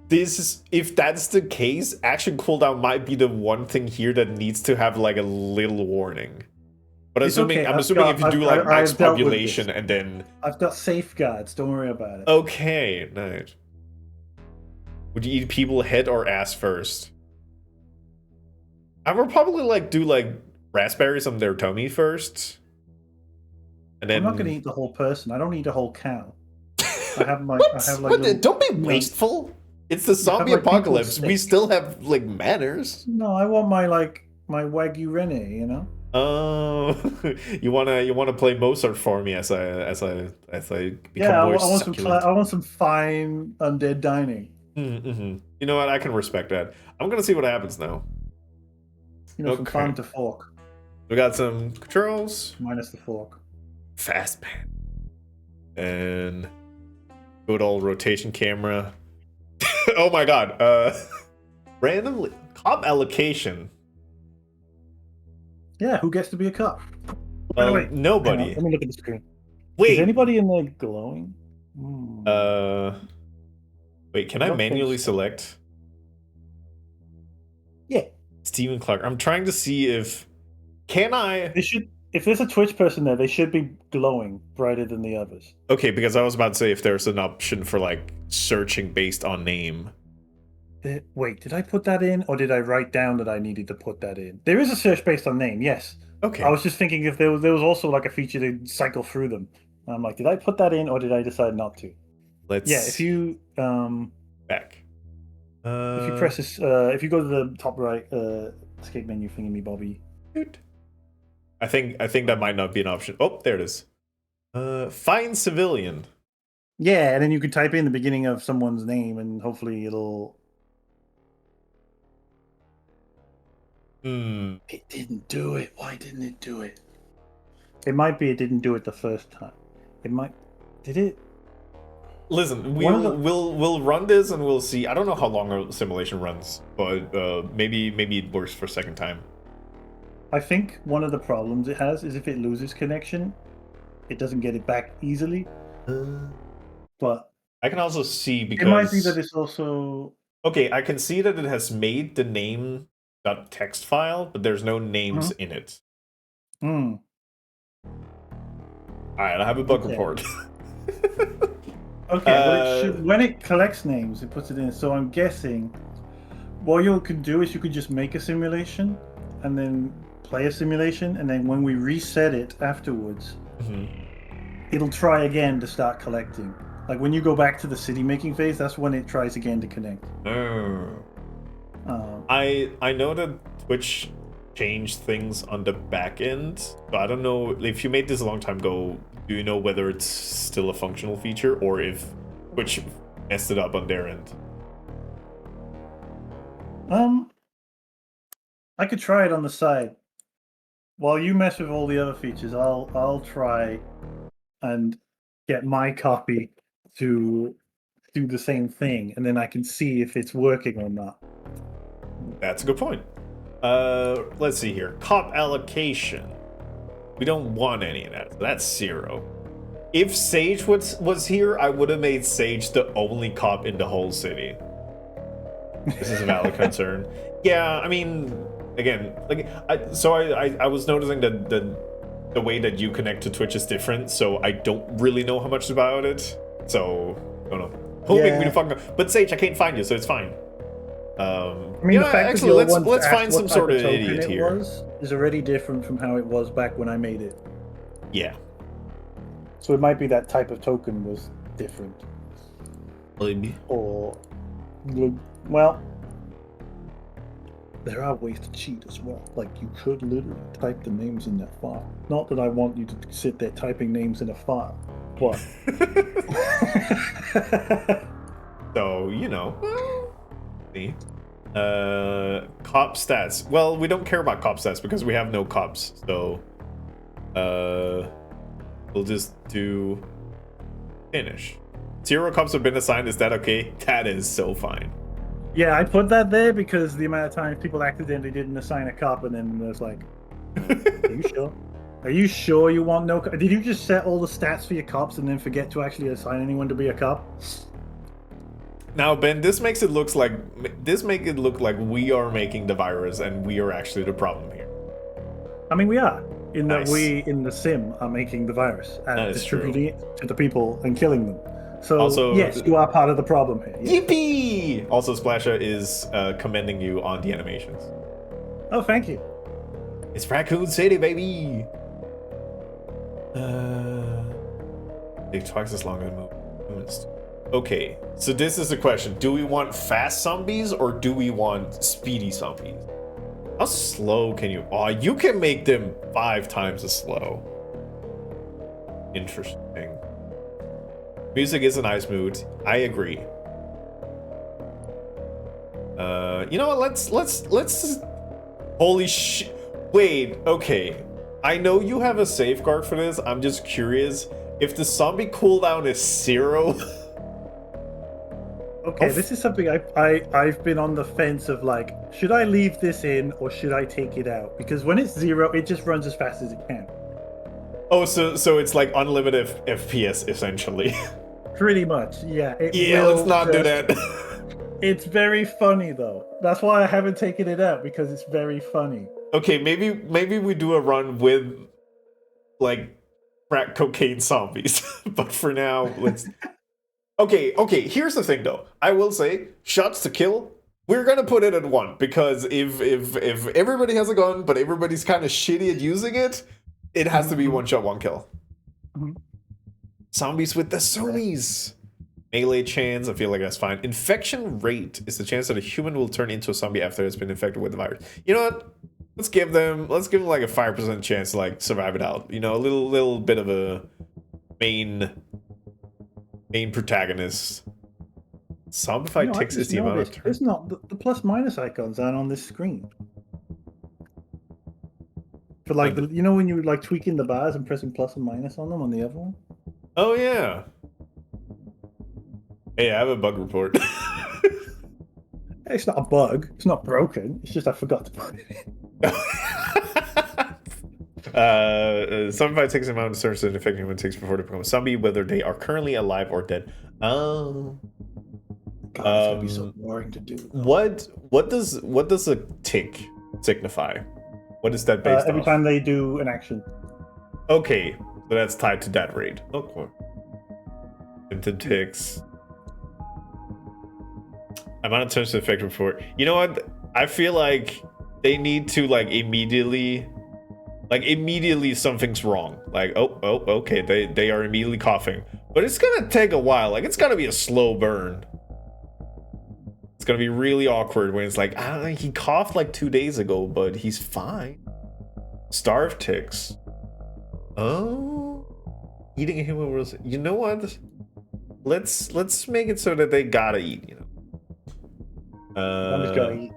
if that's the case, action cooldown might be the one thing here that needs to have like a little warning. But I'm assuming if you do like max population and then I've got safeguards. Don't worry about it. Okay, nice. Would you eat people head or ass first? I would probably like do like raspberries on their tummy first, and then I'm not going to eat the whole person. I don't eat a whole cow. I have don't be wasteful. It's the zombie apocalypse. We still have like manners. No, I want my Wagyu Rene. You know. you wanna play Mozart for me as I become Yeah, more I want some succulent. I want some fine undead dining. Mm-hmm. You know what? I can respect that. I'm gonna see what happens now. You know, from Okay. farm to fork, We got some controls, minus the fork. fast pan, and good old rotation camera. Oh my god. Randomly cop allocation. Yeah, who gets to be a cop? By the way, hang on, Nobody. let me look at the screen. Wait. Is anybody in there glowing? Hmm. Wait. Can I don't think manually so. select Yeah, Stephen Clark? I'm trying to see if can I. they should. If there's a Twitch person there, they should be glowing brighter than the others. Okay, because I was about to say if there's an option for like searching based on name. Wait, did I put that in, or did I write down that I needed to put that in? There is a search based on name, yes. Okay. I was just thinking if there was also like a feature to cycle through them. I'm like, did I put that in, or did I decide not to? Let's. Yeah, if you back. if you press this, if you go to the top right escape menu thingy, Bobby. I think that might not be an option. Oh, there it is. Find civilian. Yeah, and then you can type in the beginning of someone's name, and hopefully it'll. It didn't do it. Why didn't it do it? It might be it didn't do it the first time. It might. Did it? Listen, we'll run this and we'll see. I don't know how long a simulation runs, but maybe it works for second time. I think one of the problems it has is if it loses connection, it doesn't get it back easily. But I can also see because it might be that it's also. Okay, I can see that it has made the name.txt file, but there's no names in it. Hmm. Alright, I have a bug report. Okay, well, when it collects names, it puts it in. So I'm guessing what you could do is you could just make a simulation and then play a simulation, and then when we reset it afterwards, it'll try again to start collecting. Like when you go back to the city making phase, that's when it tries again to connect. I know that Twitch changed things on the back end, but I don't know if you made this a long time ago. Do you know whether it's still a functional feature or if Twitch messed it up on their end? I could try it on the side. While you mess with all the other features, I'll try and get my copy to do the same thing, and then I can see if it's working or not. That's a good point. Let's see here. Cop allocation. We don't want any of that. So that's 0. If Sage was here, I would have made Sage the only cop in the whole city. This is a valid concern. Yeah, I mean, again, like, I was noticing that the way that you connect to Twitch is different, so I don't really know how much about it. So, I don't know. Hoping me to fucking. But Sage, I can't find you, so it's fine. I mean, the fact actually, let's find some sort of idiot here. Is already different from how it was back when I made it. Yeah. So it might be that type of token was different. Maybe. Or, well, there are ways to cheat as well. Like you could literally type the names in that file. Not that I want you to sit there typing names in a file, but. So, you know. See. Cop stats. Well, we don't care about cop stats because we have no cops. So, we'll just do finish. 0 cops have been assigned. Is that okay? That is so fine. Yeah, I put that there because the amount of times people accidentally didn't assign a cop, and then there's like, are you sure? Are you sure you want no? Did you just set all the stats for your cops and then forget to actually assign anyone to be a cop? Now, Ben, this makes it look like we are making the virus and we are actually the problem here. I mean, we are. In that Nice. we in the sim are making the virus and That is distributing it to the people and killing them. So Also, yes, you are part of the problem here. Yeah. Yippee! Also, Splasha is commending you on the animations. Oh, thank you. It's Raccoon City, baby. Take twice as long as movements. Okay, so this is the question: do we want fast zombies or do we want speedy zombies? How slow can you? Oh, you can make them 5 times as slow. Interesting. Music is a nice mood. I agree. You know what? Let's. Holy shit! Wait. Okay. I know you have a safeguard for this. I'm just curious if the zombie cooldown is 0. Okay, this is something I've been on the fence of like, should I leave this in or should I take it out? Because when it's 0, it just runs as fast as it can. Oh, so it's like unlimited FPS essentially. Pretty much, yeah. Yeah, let's not do that. It's very funny though. That's why I haven't taken it out, because it's very funny. Okay, maybe we do a run with like crack cocaine zombies. But for now, let's. Okay. Here's the thing, though. I will say, shots to kill. We're gonna put it at 1 because if everybody has a gun, but everybody's kind of shitty at using it, it has to be 1 shot, 1 kill. Zombies with the zombies. Melee chance, I feel like that's fine. Infection rate is the chance that a human will turn into a zombie after it's been infected with the virus. You know what? Let's give them like a 5% chance to like survive it out. You know, a little bit of a main protagonist. Zombify ticks is the amount of turn. It's not the plus minus icons aren't on this screen. For like you know when you like tweaking the bars and pressing plus and minus on them on the other one? Oh yeah. Hey, I have a bug report. It's not a bug. It's not broken. It's just I forgot to put it in. Zombify takes the amount of services and affecting human takes before they become a zombie, whether they are currently alive or dead. Oh. God, it's gonna be so boring to do. What does a tick signify? What is that based every off? time they do an action. Okay, so that's tied to that rate. Okay. Into ticks. Amount of turns to affect before. You know what? I feel like they need to like immediately something's wrong. Like, oh, okay, they are immediately coughing. But it's gonna take a while. Like, it's gonna be a slow burn. It's gonna be really awkward when it's like, he coughed like 2 days ago, but he's fine. Starve ticks. Oh, eating a human was. You know what? Let's make it so that they gotta eat. You know. Zombies gotta eat.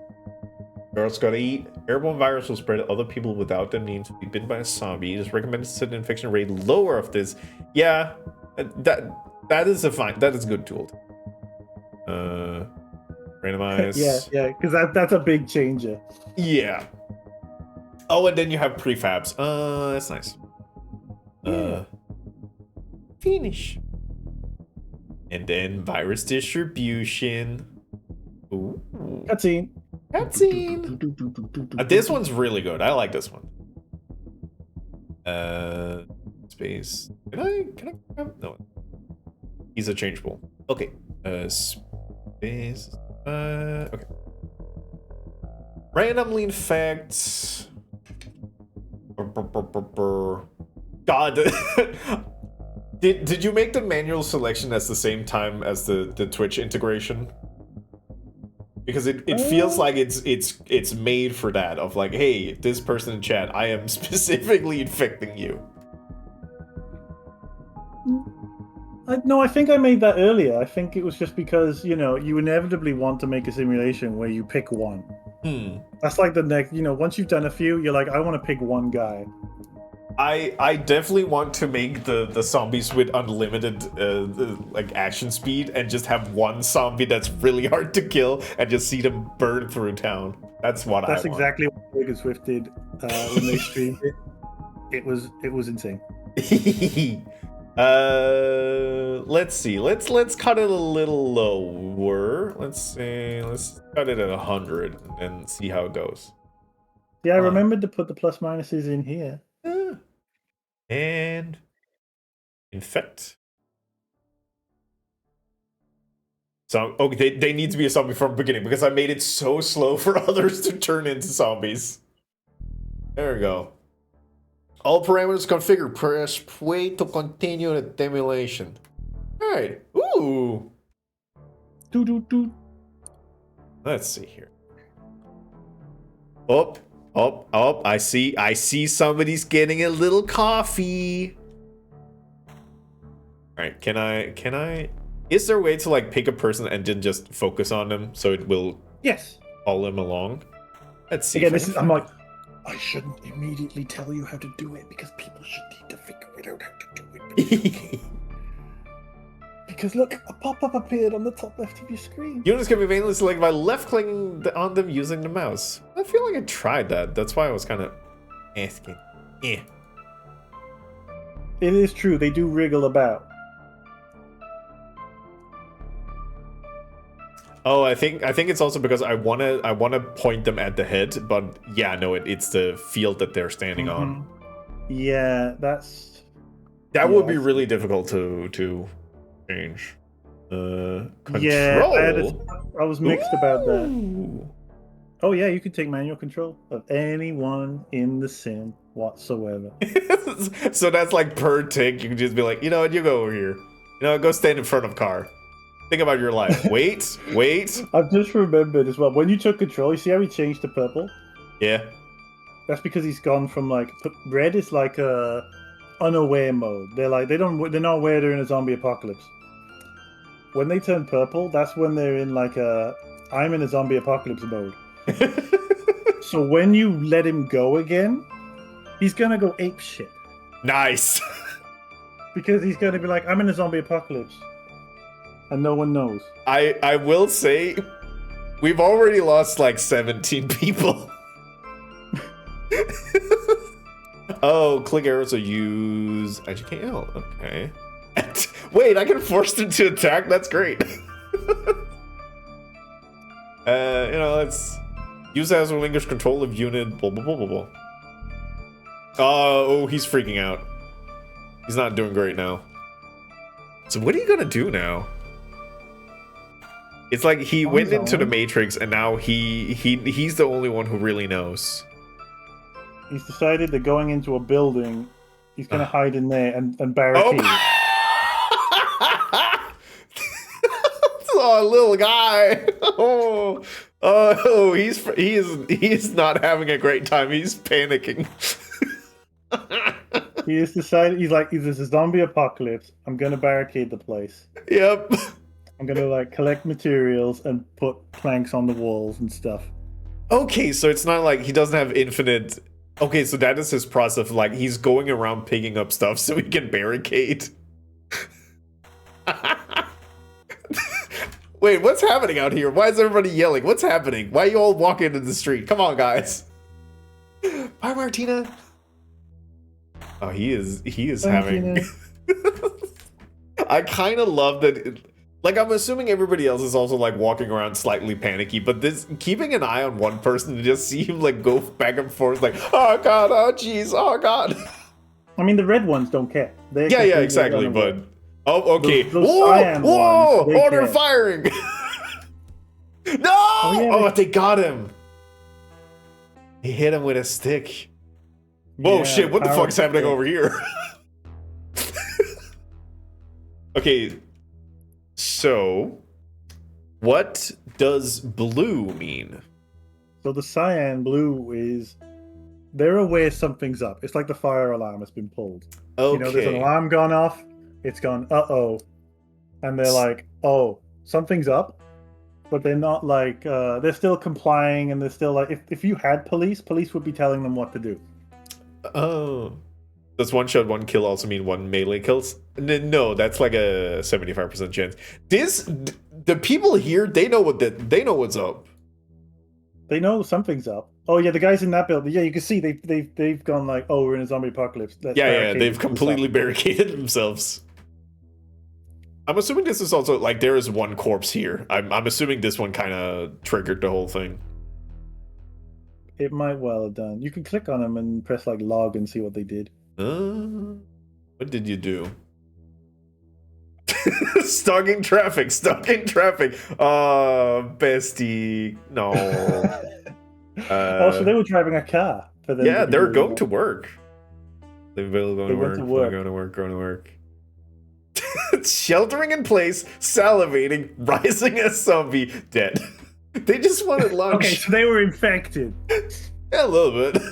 Girls gotta eat. Airborne virus will spread to other people without them needing to be bitten by a zombie. It is recommended to set the infection rate lower of this. Yeah, that is a good tool. Randomize. Yeah, because that's a big changer. Yeah. Oh, and then you have prefabs. That's nice. Finish. And then virus distribution. Ooh. Cutscene. This one's really good. I like this one. Space. Can I grab? No. He's a changeable. Okay. Space. Okay. Randomly infect. God. Did you make the manual selection at the same time as the Twitch integration? Because it feels like it's made for that, of like, hey, this person in chat, I am specifically infecting you. No, I think I made that earlier. I think it was just because, you know, you inevitably want to make a simulation where you pick one. That's like the next, you know, once you've done a few, you're like, I want to pick one guy. I definitely want to make the zombies with unlimited like action speed and just have one zombie that's really hard to kill and just see them burn through town. That's what I want. That's exactly what Big and Swift did when they streamed it. It was insane. Let's see. Let's cut it a little lower. Let's cut it at 100 and see how it goes. Yeah, I remembered to put the plus minuses in here. Yeah. And infect. So okay, they need to be a zombie from the beginning because I made it so slow for others to turn into zombies. There we go. All parameters configured. Press play to continue the demolition. All right. Ooh. Do. Let's see here. Oh, Oh, I see somebody's getting a little coffee. All right, can I, is there a way to like pick a person and then just focus on them so it will Yes. follow them along? Let's see. Again, I'm like, I shouldn't immediately tell you how to do it because people should need to figure it out how to do it. Because look, a pop-up appeared on the top left of your screen. Units can be mainly selected by left-clicking on them using the mouse. I feel like I tried that. That's why I was kind of asking. Yeah. It is true, they do wriggle about. Oh, I think it's also because I wanna point them at the head, but yeah, no, it's the field that they're standing on. Yeah, that would be really difficult to change. Control. Yeah, I was mixed about that. Oh yeah, you can take manual control of anyone in the sim whatsoever. So that's like per tick, you can just be like, you know what, you go over here. You know, go stand in front of car. Think about your life. Wait. I've just remembered as well, when you took control, you see how he changed to purple? Yeah. That's because he's gone from like, red is like a unaware mode. They're like, they're not aware they're in a zombie apocalypse. When they turn purple, that's when they're in like I'm in a zombie apocalypse mode. So when you let him go again, he's gonna go ape shit. Nice. Because he's gonna be like, I'm in a zombie apocalypse. And no one knows. I will say, we've already lost like 17 people. Oh, click arrows or use educate. Oh, okay. Wait, I can force them to attack? That's great. Let's use as relinquish control of unit. Blah, blah, blah, blah, blah. Oh, he's freaking out. He's not doing great now. So what are you gonna do now? It's like he went into the Matrix and now he's the only one who really knows. He's decided that going into a building, he's going to hide in there and barricade. Oh, little guy. Oh, he's not having a great time. He's panicking. He has decided, he's like, there's a zombie apocalypse. I'm going to barricade the place. Yep. I'm going to like collect materials and put planks on the walls and stuff. Okay, so it's not like he doesn't have infinite. Okay, so that is his process. Like he's going around picking up stuff so he can barricade. Wait, what's happening out here? Why is everybody yelling? What's happening? Why are you all walking into the street? Come on, guys. Bye, Martina. Oh, he is Bye, having. I kind of love that. Like, I'm assuming everybody else is also, like, walking around slightly panicky, but this, keeping an eye on one person to just see him, like, go back and forth, like, oh, God, oh, jeez, oh, God. I mean, the red ones don't care. Yeah, exactly, but... Oh, okay. Those Whoa! Ones, Order care. firing! No! Oh, they got him. He hit him with a stick. Whoa, shit, what the fuck is happening over here? Okay. So, what does blue mean? So the cyan blue is, they're aware something's up. It's like the fire alarm has been pulled. Okay. You know, there's an alarm gone off. It's gone, uh-oh. And they're like, oh, something's up. But they're not like, they're still complying and they're still like, if you had police would be telling them what to do. Oh. Does one shot, one kill also mean one melee kills? No, that's like a 75% chance. The people here, they know what's up. They know something's up. Oh yeah, the guys in that building. Yeah, you can see they've gone like, oh, we're in a zombie apocalypse. Yeah, they've completely barricaded themselves. I'm assuming this is also like there is one corpse here. I'm assuming this one kind of triggered the whole thing. It might well have done. You can click on them and press like log and see what they did. What did you do? Stalking traffic. Bestie. No. So they were driving a car for them. Yeah, they're going to work. They're going to work. Sheltering in place, salivating, rising as zombie, dead. They just wanted lunch. Okay, so they were infected. Yeah, a little bit.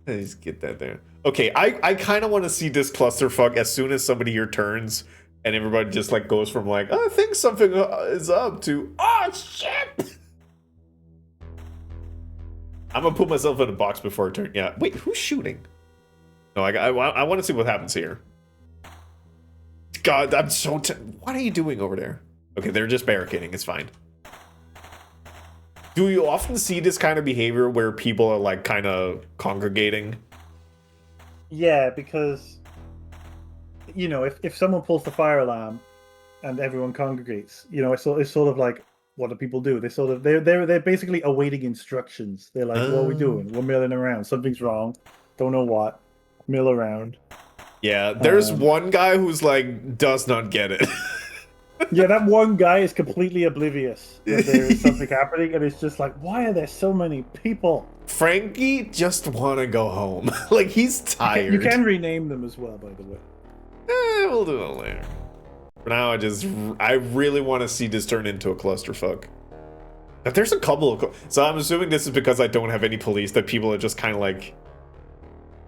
Let's get that there. Okay, I kind of want to see this clusterfuck as soon as somebody here turns and everybody just like goes from like, oh, I think something is up to, oh shit. I'm gonna put myself in a box before I turn. Yeah, wait, who's shooting? No, I want to see what happens here. God, I'm so. What are you doing over there? Okay, they're just barricading. It's fine. Do you often see this kind of behavior where people are like kind of congregating? Yeah, because you know, if someone pulls the fire alarm and everyone congregates, you know, it's sort of like, what do people do? They're basically awaiting instructions. They're like, what are we doing? We're milling around. Something's wrong. Don't know what. Mill around. Yeah, there's one guy who's like does not get it. Yeah, that one guy is completely oblivious that there is something happening, and it's just like, why are there so many people? Frankie just want to go home. Like, he's tired. You can rename them as well, by the way. We'll do it later. For now, I really want to see this turn into a clusterfuck. But there's a couple of... So I'm assuming this is because I don't have any police, that people are just kind of like...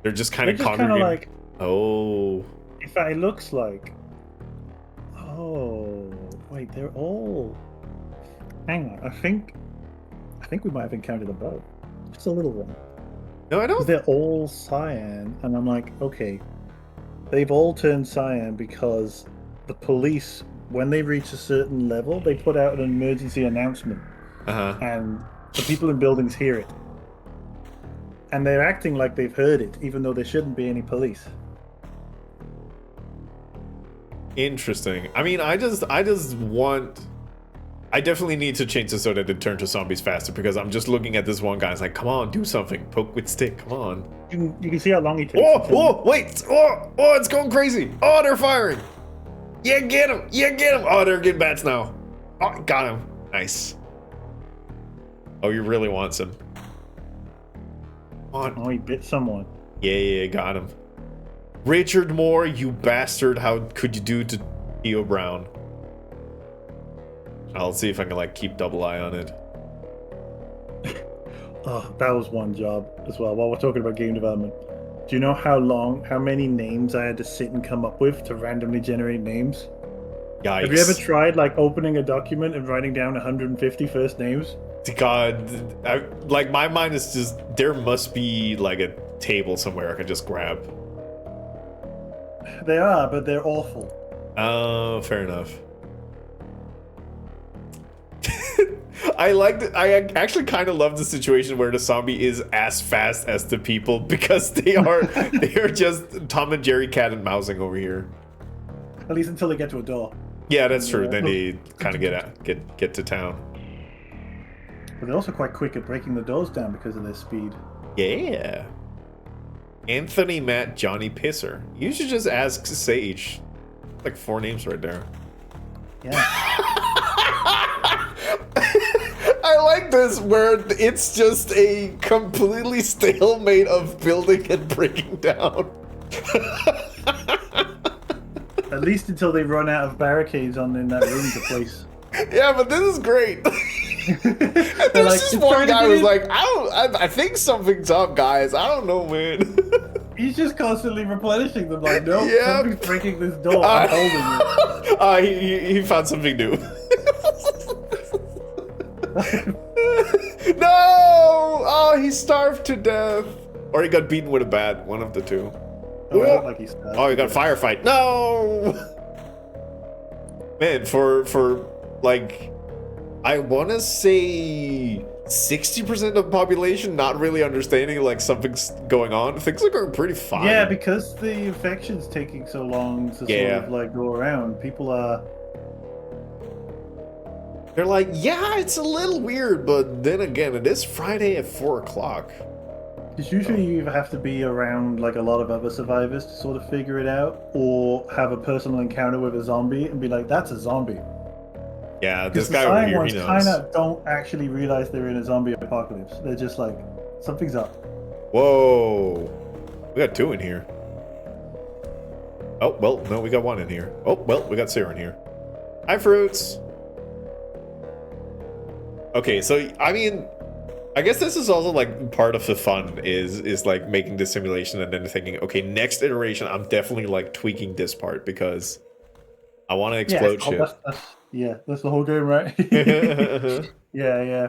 They're just kind of congregating. Like, oh. In fact, it looks like... Oh, wait, they're all... Hang on, I think we might have encountered a bug. Just a little one. No, I don't. They're all cyan, and I'm like, okay, they've all turned cyan because the police, when they reach a certain level, they put out an emergency announcement, and the people in buildings hear it, and they're acting like they've heard it, even though there shouldn't be any police. Interesting. I mean, I definitely need to change this so that it turns to zombies faster, because I'm just looking at this one guy. It's like, come on, do something. Poke with stick. Come on. You can see how long he takes. Oh, wait. Oh, it's going crazy. Oh, they're firing. Yeah, get him. Yeah, get him. Oh, they're getting bats now. Oh, got him. Nice. Oh, he really wants him. Come on. Oh, he bit someone. Yeah, got him. Richard Moore, you bastard. How could you do to Theo Brown? I'll see if I can like keep double eye on it. Oh, that was one job as well. While we're talking about game development, do you know how many names I had to sit and come up with to randomly generate names? Yikes. Have you ever tried like opening a document and writing down 150 first names? God, like my mind is just, there must be like a table somewhere I can just grab. They are, but they're awful. Oh, fair enough. I actually kind of love the situation where the zombie is as fast as the people, because they are just Tom and Jerry cat and mousing over here. At least until they get to a door. Yeah, that's true. Then they kind of get to town. But they're also quite quick at breaking the doors down because of their speed. Yeah. Anthony, Matt, Johnny, Pisser. You should just ask Sage. Like 4 names right there. Yeah. I like this where it's just a completely stalemate of building and breaking down. At least until they run out of barricades in that room to place. Yeah, but this is great. There's like, just one guy who's like, I think something's up, guys. I don't know, man. He's just constantly replenishing them. Like, no, something's breaking this door. I'm holding it. He found something new. No! Oh, he starved to death. Or he got beaten with a bat. One of the two. Oh, like he got a firefight. No! Man, for like, I want to say 60% of the population not really understanding like something's going on. Things are going pretty fine. Yeah, because the infection's taking so long to sort of like go around. People are... They're like, yeah, it's a little weird, but then again, it is Friday at 4 o'clock. Because usually you either have to be around like a lot of other survivors to sort of figure it out, or have a personal encounter with a zombie and be like, that's a zombie. Yeah, this guy over here, he knows. Kind of don't actually realize they're in a zombie apocalypse. They're just like, something's up. Whoa. We got 2 in here. Oh, well, no, we got 1 in here. Oh, well, we got 0 in here. Hi, Fruits. Okay, so I mean, I guess this is also like part of the fun is like making the simulation and then thinking, okay, next iteration, I'm definitely like tweaking this part because I want to explode shit. That's the whole game, right? Yeah.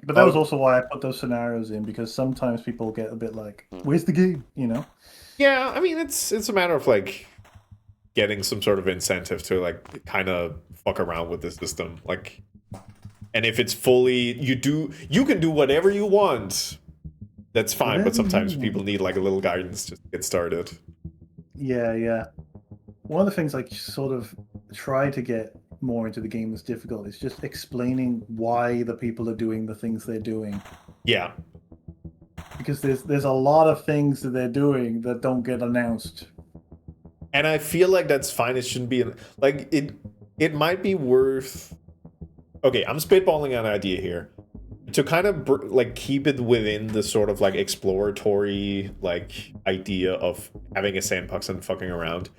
But that was Oh. also why I put those scenarios in, because sometimes people get a bit like, "Where's the game?" You know? Yeah, I mean, it's a matter of like getting some sort of incentive to like kind of fuck around with the system, like, and if it's fully you can do whatever you want. That's fine, but Whatever you sometimes want. people need like a little guidance just to get started. Yeah. One of the things I sort of try to get more into the game that's difficult is just explaining why the people are doing the things they're doing. Yeah. Because there's a lot of things that they're doing that don't get announced. And I feel like that's fine. It shouldn't be like it might be worth. Okay, I'm spitballing an idea here to kind of like keep it within the sort of like exploratory like idea of having a sandbox and fucking around.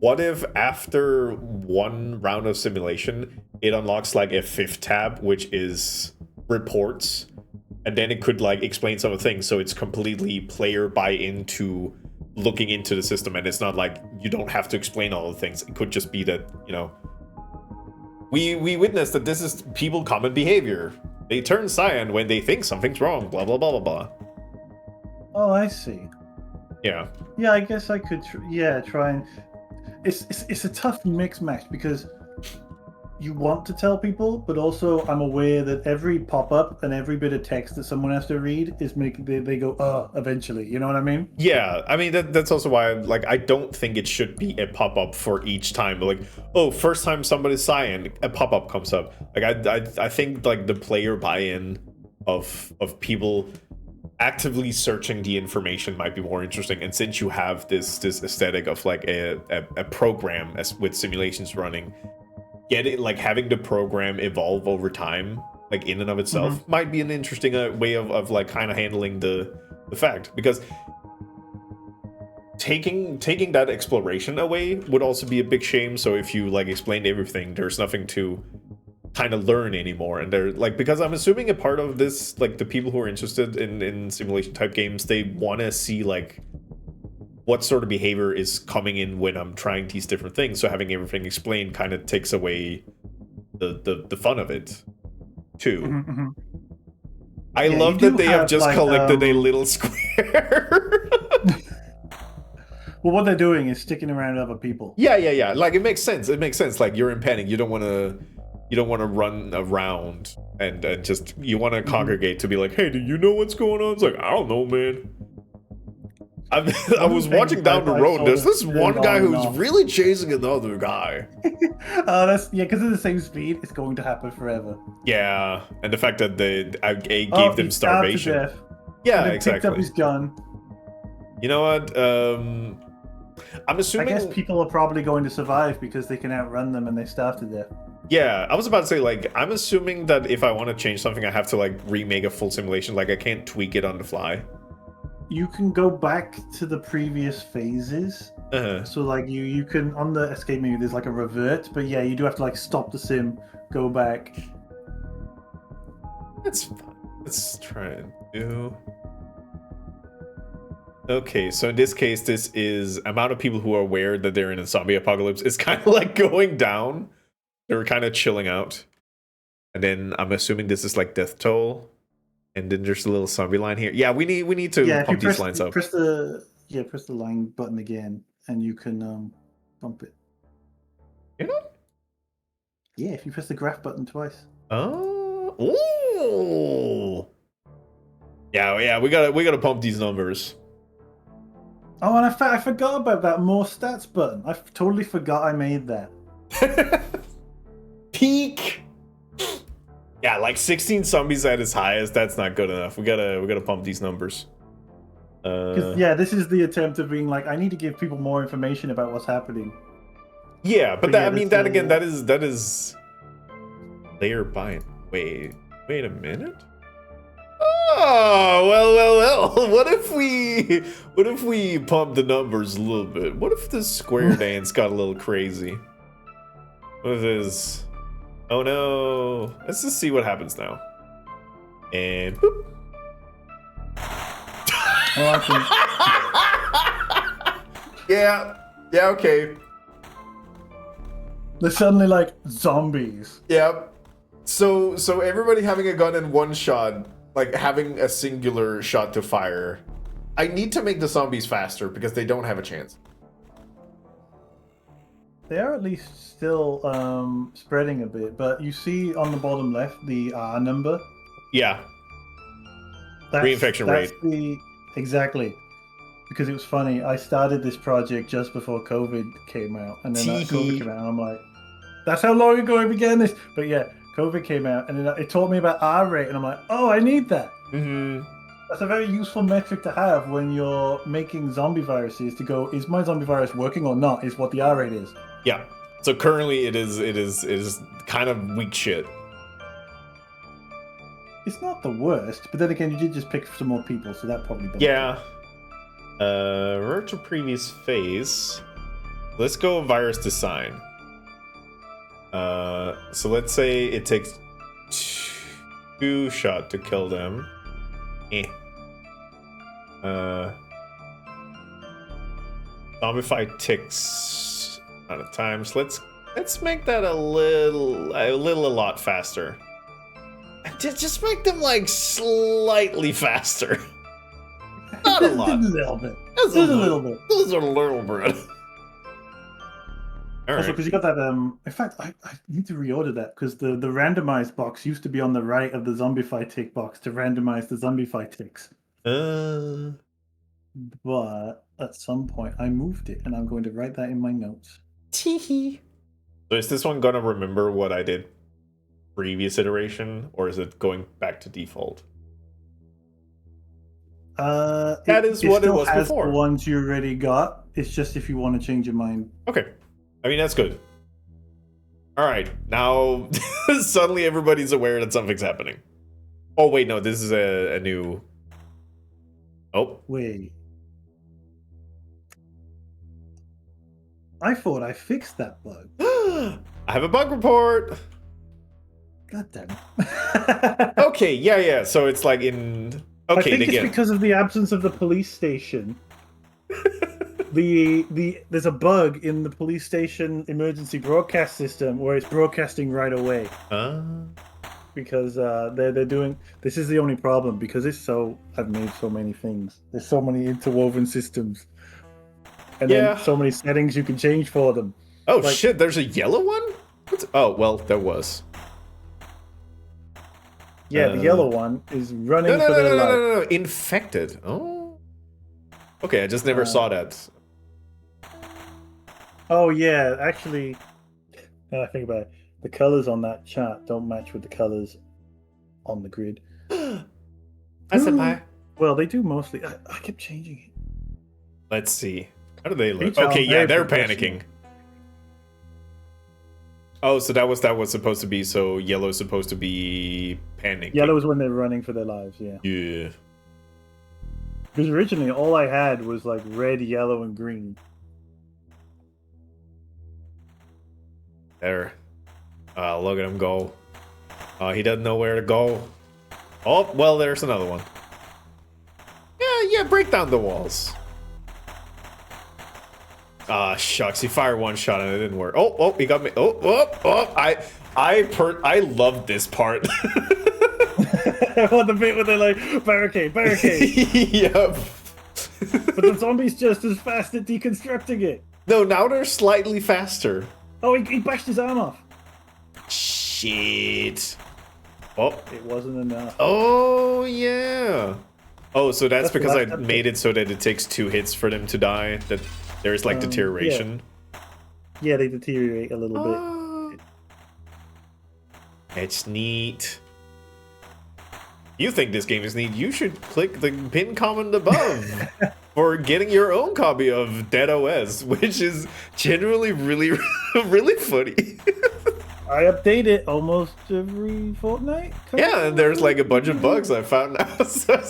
What if after one round of simulation, it unlocks like a fifth tab, which is reports, and then it could like explain some of the things, so it's completely player buy-in to looking into the system, and it's not like you don't have to explain all the things. It could just be that, you know, we witnessed that this is people common behavior. They turn cyan when they think something's wrong, blah blah blah blah blah. Oh, I see. Yeah. Yeah, I guess I could. Try and. It's a tough mix match because you want to tell people, but also I'm aware that every pop-up and every bit of text that someone has to read is making they go eventually. You know what I mean? Yeah, I mean that's also why I don't think it should be a pop-up for each time. Like, oh, first time somebody's cyan, a pop-up comes up. Like I think like the player buy-in of people actively searching the information might be more interesting. And since you have this aesthetic of like a program as with simulations running, like having the program evolve over time, like in and of itself, might be an interesting way of like kind of handling the fact, because taking that exploration away would also be a big shame. So if you like explained everything, there's nothing to kind of learn anymore. And they're like, because I'm assuming a part of this, like the people who are interested in simulation type games, they want to see like what sort of behavior is coming in when I'm trying these different things. So having everything explained kind of takes away the fun of it too. I love that they have just like, collected a little square. Well, what they're doing is sticking around other people. Yeah. Like it makes sense. Like you're in panic. You don't want to run around and just, you want to congregate to be like, hey, do you know what's going on? It's like, I don't know, man. I was watching down the road. There's this one guy who's really chasing another guy. That's because of the same speed. It's going to happen forever. Yeah, and the fact that I gave them starvation. Yeah, exactly. Picked up his gun. You know what? I'm assuming. I guess people are probably going to survive because they can outrun them and they starve to death. Yeah, I was about to say, like, I'm assuming that if I want to change something, I have to like remake a full simulation. Like, I can't tweak it on the fly. You can go back to the previous phases. So like you can, on the escape menu there's like a revert, but yeah, you do have to like stop the sim, go back. That's fine. Let's try and do. Okay, so in this case, this is amount of people who are aware that they're in a zombie apocalypse is kind of like going down. They're kind of chilling out. And then I'm assuming this is like death toll. And then there's a little zombie line here. Yeah, we need to pump these lines up. Press the line button again, and you can bump it. You know? Yeah, if you press the graph button twice. Oh, ooh. Yeah, we gotta pump these numbers. Oh, and I forgot about that more stats button. I totally forgot I made that. Peak. Yeah, like 16 zombies at its highest. That's not good enough. We gotta pump these numbers. Yeah, this is the attempt of being like, I need to give people more information about what's happening. Yeah, but that, I mean, that again, that is layer by. Wait a minute. Oh, well. What if we pump the numbers a little bit? What if the square dance got a little crazy? What is this? Oh no. Let's just see what happens now. And boop. Well, Yeah. Yeah, okay. they're suddenly like zombies. Yep. So everybody having a gun in one shot, like having a singular shot to fire. I need to make the zombies faster because they don't have a chance. They are at least still spreading a bit, but you see on the bottom left the R number. Yeah. Reinfection rate. Exactly. Because it was funny, I started this project just before COVID came out, and then that COVID came out, and I'm like, that's how long ago I began this. But yeah, COVID came out, and then it taught me about R rate, and I'm like, oh, I need that. Mm-hmm. That's a very useful metric to have when you're making zombie viruses, to go, is my zombie virus working or not, is what the R rate is. Yeah. So currently it is kind of weak shit. It's not the worst, but then again, you did just pick some more people, so that probably doesn't. Yeah. Revert to previous phase. Let's go virus design. So let's say it takes 2 shots to kill them. Zombify ticks out of times. Let's make that a lot faster. Just make them like slightly faster. Not a lot. Just a little bit. Just a little bit. Those are a little bit. All Also, right. because you got that. In fact, I need to reorder that because the randomized box used to be on the right of the zombify tick box to randomize the zombify ticks. But at some point, I moved it, and I'm going to write that in my notes. Teehee. So is this one gonna remember what I did previous iteration, or is it going back to default? That is what it was before. The ones you already got. It's just if you want to change your mind. Okay. I mean, that's good. All right. Now, suddenly everybody's aware that something's happening. Oh, wait, no. This is a new... Oh. Wait. I thought I fixed that bug. I have a bug report. God damn it. Okay, yeah. So it's like in... Okay, I think it's again. because of the absence of the police station. There's a bug in the police station emergency broadcast system where it's broadcasting right away. Because they're doing... This is the only problem, because I've made so many things. There's so many interwoven systems. And then so many settings you can change for them. Oh, like, shit, there's a yellow one? Oh, well, there was. Yeah, the yellow one is running for their life. No. Infected. Oh. Okay, I just never saw that. Oh, yeah, actually, now I think about it, the colors on that chart don't match with the colors on the grid. I said bye. Well, they do mostly. I kept changing it. Let's see. How do they look? Okay, yeah, they're panicking. Oh, so that was supposed to be, so yellow's supposed to be panicking. Yellow is when they're running for their lives, yeah. Yeah. Because originally all I had was like red, yellow, and green. There. Look at him go. He doesn't know where to go. Oh, well, there's another one. Yeah, break down the walls. Ah, shucks. He fired one shot and it didn't work. Oh, he got me. Oh. I love this part. What, the bit where they're like, barricade. Yep. But the zombie's just as fast at deconstructing it. No, now they're slightly faster. Oh, he bashed his arm off. Shit. Oh. It wasn't enough. Oh, yeah. Oh, so that's because I made it so that it takes 2 hits for them to die? That there's like deterioration? Yeah, they deteriorate a little bit. It's neat. You think this game is neat? You should click the pin comment above for getting your own copy of DeadOS, which is generally really, really funny. I update it almost every fortnight. Yeah, and there's like a bunch of bugs I found out. So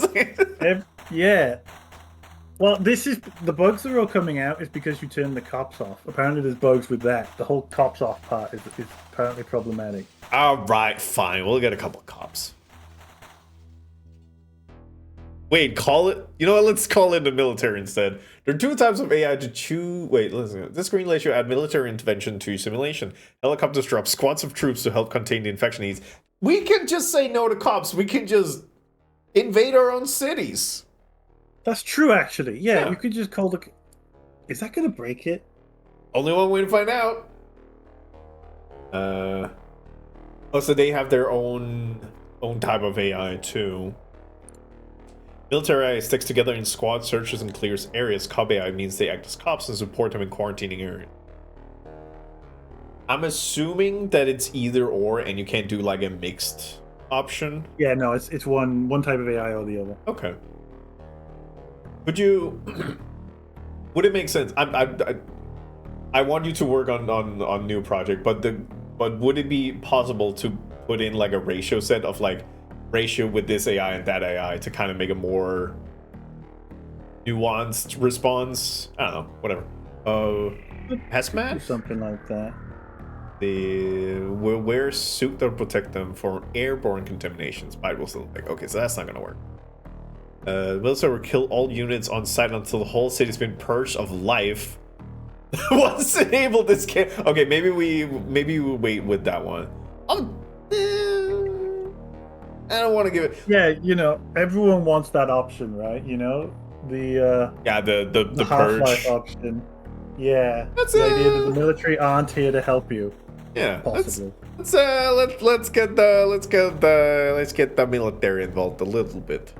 yeah. Well, this is the bugs that are all coming out is because you turn the cops off. Apparently, there's bugs with that. The whole cops off part is apparently problematic. All right, fine. We'll get a couple of cops. Wait, call it. You know what? Let's call it the military instead. There are 2 types of AI to choose. Wait, listen. This screen lets you add military intervention to simulation. Helicopters drop squads of troops to help contain the infection needs. We can just say no to cops. We can just invade our own cities. That's true, actually. Yeah, Yeah. you could just call the. Is that going to break it? Only one way to find out. Oh, so they have their own type of AI too. Military AI sticks together in squad, searches and clears areas. Cop AI means they act as cops and support them in quarantining areas. I'm assuming that it's either or, and you can't do like a mixed option. Yeah, no, it's one type of AI or the other. Okay. Would you? Would it make sense? I want you to work on new project, but would it be possible to put in like a ratio set of like ratio with this AI and that AI to kind of make a more nuanced response? I don't know, whatever. Hazmat? Something like that. They will wear suit that will protect them from airborne contaminations. Bite will still like, okay, so that's not gonna work. Military will kill all units on site until the whole city's been purged of life. Once enabled, this can. Okay, maybe we wait with that one. I don't want to give it. Yeah, you know, everyone wants that option, right? You know, the the Half-Life purge option. Yeah, That's the idea that the military aren't here to help you. Yeah, Possibly. let's get the military involved a little bit.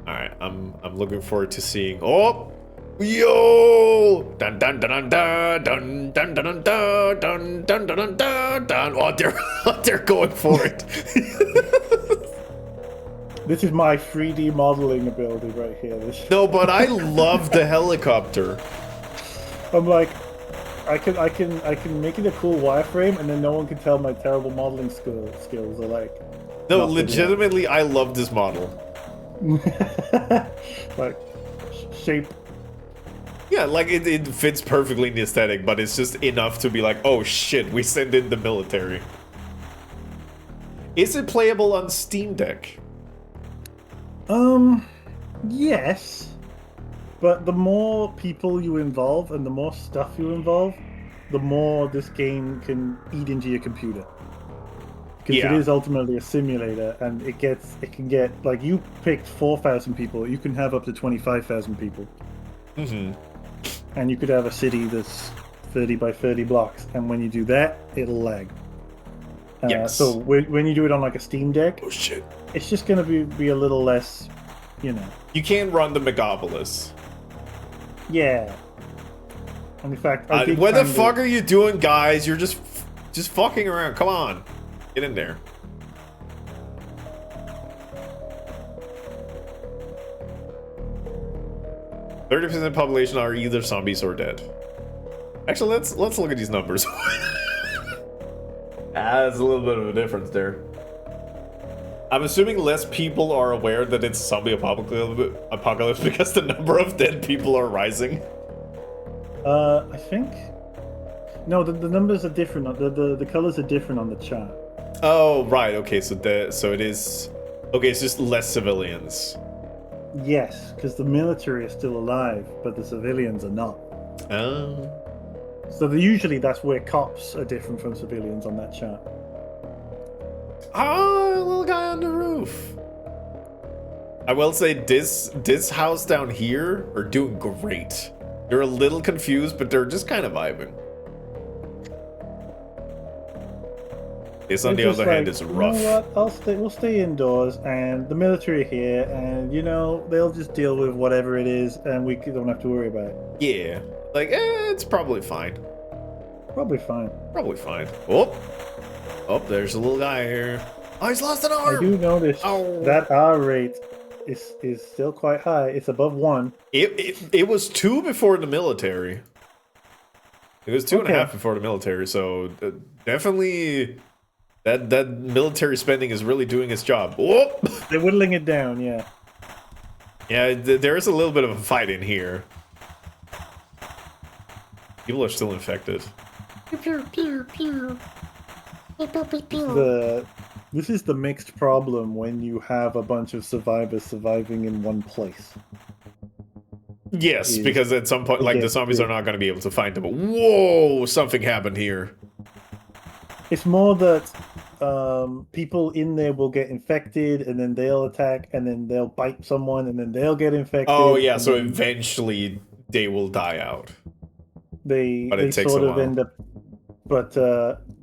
All right, I'm looking forward to seeing. Oh, yo! Dun dun dun dun dun dun dun dun dun dun dun dun dun dun. Oh, they're going for it. This is my 3D modeling ability right here. No, but I love the helicopter. I'm like, I can make it a cool wireframe, and then no one can tell my terrible modeling skills are like. No, nothing legitimately, I love this model. like shape. Yeah, like it fits perfectly in the aesthetic, but it's just enough to be like, oh shit, we send in the military. Is it playable on Steam Deck? Yes, but the more people you involve and the more stuff you involve, the more this game can eat into your computer. Because it is ultimately a simulator, and it can get like, you picked 4,000 people, you can have up to 25,000 people. Mm-hmm. And you could have a city that's 30 by 30 blocks, and when you do that, it'll lag. Yes. So when you do it on like a Steam Deck, Oh shit. it's just gonna be a little less, you know. You can't run the Megapolis. Yeah. And in fact, What the fuck are you doing, guys? You're just fucking around. Come on. Get in there. "30% of the population are either zombies or dead." Actually, let's look at these numbers. There's a little bit of a difference there. I'm assuming less people are aware that it's zombie apocalypse because the number of dead people are rising. I think. No, the numbers are different. The colors are different on the chart. Oh, right. Okay, so it is. Okay, it's just less civilians. Yes, because the military is still alive, but the civilians are not. Oh. So usually that's where cops are different from civilians on that chart. Oh, little guy on the roof. I will say this house down here are doing great. They're a little confused, but they're just kind of vibing. This, on the other hand, is rough. You know what? We'll stay indoors, and the military are here, and you know they'll just deal with whatever it is, and we don't have to worry about it. Yeah, like it's probably fine. Probably fine. Probably fine. Oh, there's a little guy here. Oh, he's lost an arm. I do notice Oh. that R rate is still quite high. It's above 1. It was 2 before the military. It was 2.5 Okay. before the military, so definitely that military spending is really doing its job. Whoop! They're whittling it down, yeah. Yeah, there is a little bit of a fight in here. People are still infected. This is the mixed problem when you have a bunch of survivors surviving in one place. Yes, because at some point, like, the zombies are not going to be able to find them. Whoa, something happened here. It's more that people in there will get infected, and then they'll attack, and then they'll bite someone, and then they'll get infected. Oh, yeah, so eventually they will die out. But it takes sort a of while. end up... But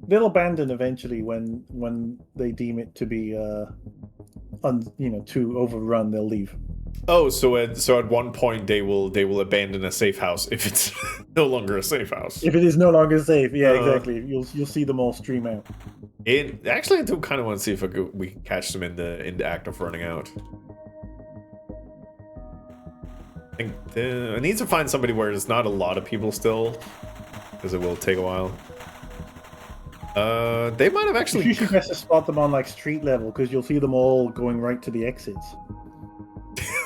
they'll abandon eventually when they deem it to be, too overrun, they'll leave. Oh, so at one point they will abandon a safe house if it's no longer a safe house. If it is no longer safe, yeah, exactly. You'll see them all stream out. Actually, I do kind of want to see if we can catch them in the act of running out. I think I need to find somebody where there's not a lot of people still, because it will take a while. They might have actually. You should best to spot them on like street level, because you'll see them all going right to the exits.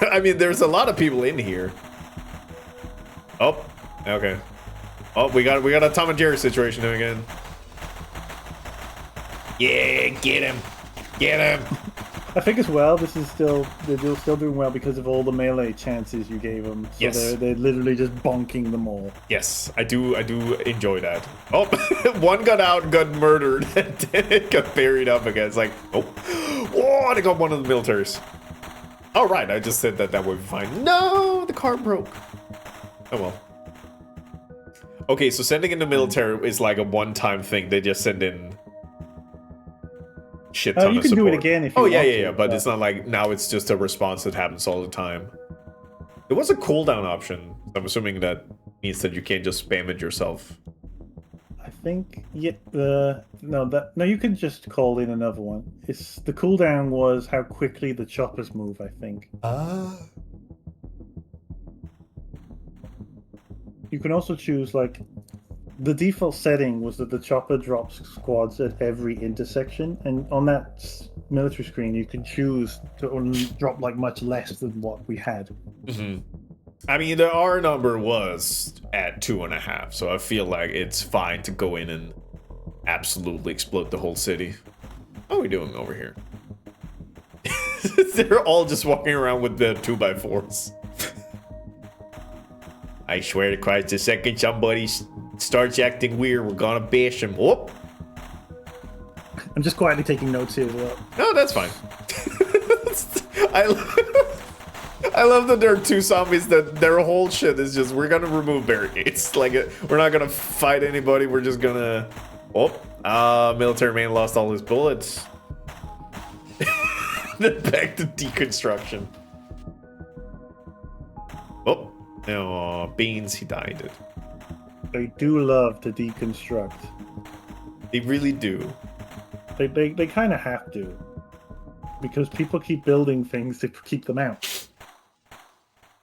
I mean, there's a lot of people in here. Oh, okay. Oh, we got a Tom and Jerry situation again. Yeah, get him, get him. I think as well, they're still doing well because of all the melee chances you gave them. So yes, they're literally just bonking them all. Yes, I do enjoy that. Oh, one got out, got murdered, and then it got buried up again. It's like, oh, oh, they got one of the militaries. All right, I just said that would be fine. No, the car broke. Oh well. Okay, so sending in the military is like a one-time thing. They just send in shit ton of support. You can do it again if you want yeah, but it's not like now it's just a response that happens all the time. There was a cooldown option. I'm assuming that means that you can't just spam it yourself. I think no, you can just call in another one. It's the cooldown was how quickly the choppers move, I think. You can also choose like the default setting was that the chopper drops squads at every intersection, and on that military screen you can choose to drop like much less than what we had. Mm-hmm. I mean, the R number was at 2.5, so I feel like it's fine to go in and absolutely explode the whole city. How are we doing over here? They're all just walking around with the 2x4s. I swear to Christ, the second somebody starts acting weird, we're gonna bash him. Whoop! I'm just quietly taking notes here as well. No, that's fine. I love that there are two zombies that their whole shit is just, we're gonna remove barricades. Like, we're not gonna fight anybody, we're just gonna... Oh, military man lost all his bullets. Then back to deconstruction. Oh, no, Beans, he died. They do love to deconstruct. They really do. They kind of have to. Because people keep building things to keep them out.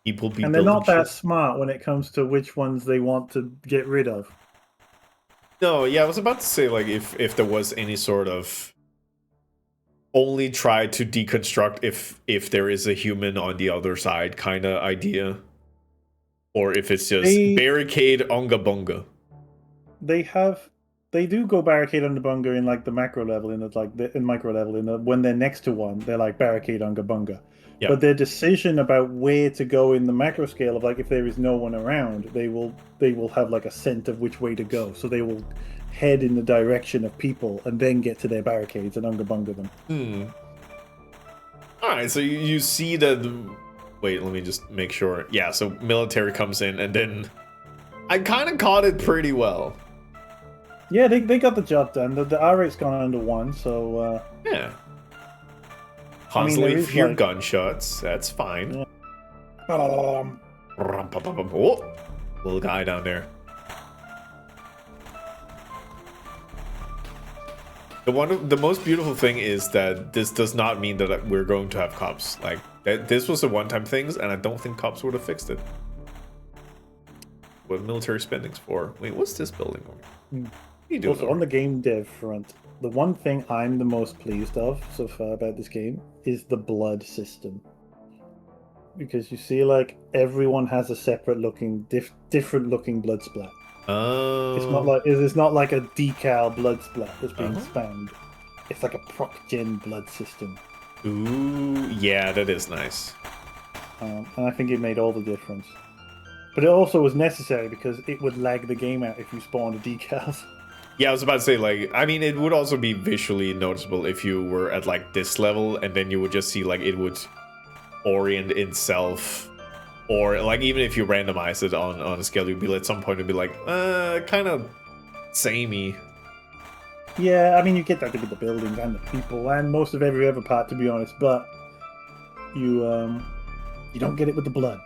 And they're not that smart when it comes to which ones they want to get rid of. No, yeah, I was about to say, like, if there was any sort of only try to deconstruct if there is a human on the other side kind of idea. Or if it's just barricade onga bunga. They do go barricade on the bunga in like the macro level, in micro level, when they're next to one, they're like barricade onga bunga. Yep. But their decision about where to go in the macro scale of like if there is no one around, they will have like a scent of which way to go. So they will head in the direction of people and then get to their barricades and onga bunga them. Alright, so you see that. Wait, let me just make sure. Yeah, so military comes in and then I kind of caught it pretty well. Yeah, they got the job done. The R rate's gone under 1, so yeah. Constantly hear gunshots. That's fine. Yeah. Oh, little guy down there. The most beautiful thing is that this does not mean that we're going to have cops. Like this was a one-time thing, and I don't think cops would have fixed it. What military spending's for? Wait, what's this building? What are you doing? Also, on the game dev front, the one thing I'm the most pleased of so far about this game is the blood system. because you see, like, everyone has a separate looking, different looking blood splat. Oh. It's not like a decal blood splat that's being Uh-huh. spammed. It's like a proc gen blood system, Ooh, yeah, that is nice. and I think it made all the difference. But it also was necessary because it would lag the game out if you spawned decals. Yeah, I was about to say, like, I mean, it would also be visually noticeable if you were at, like, this level, and then you would just see, like, it would orient itself. Or, like, even if you randomize it on a scale, you'd be, at some point, it'd be like, kind of samey. Yeah, I mean, you get that with the buildings and the people and most of every other part, to be honest. But you don't get it with the blood.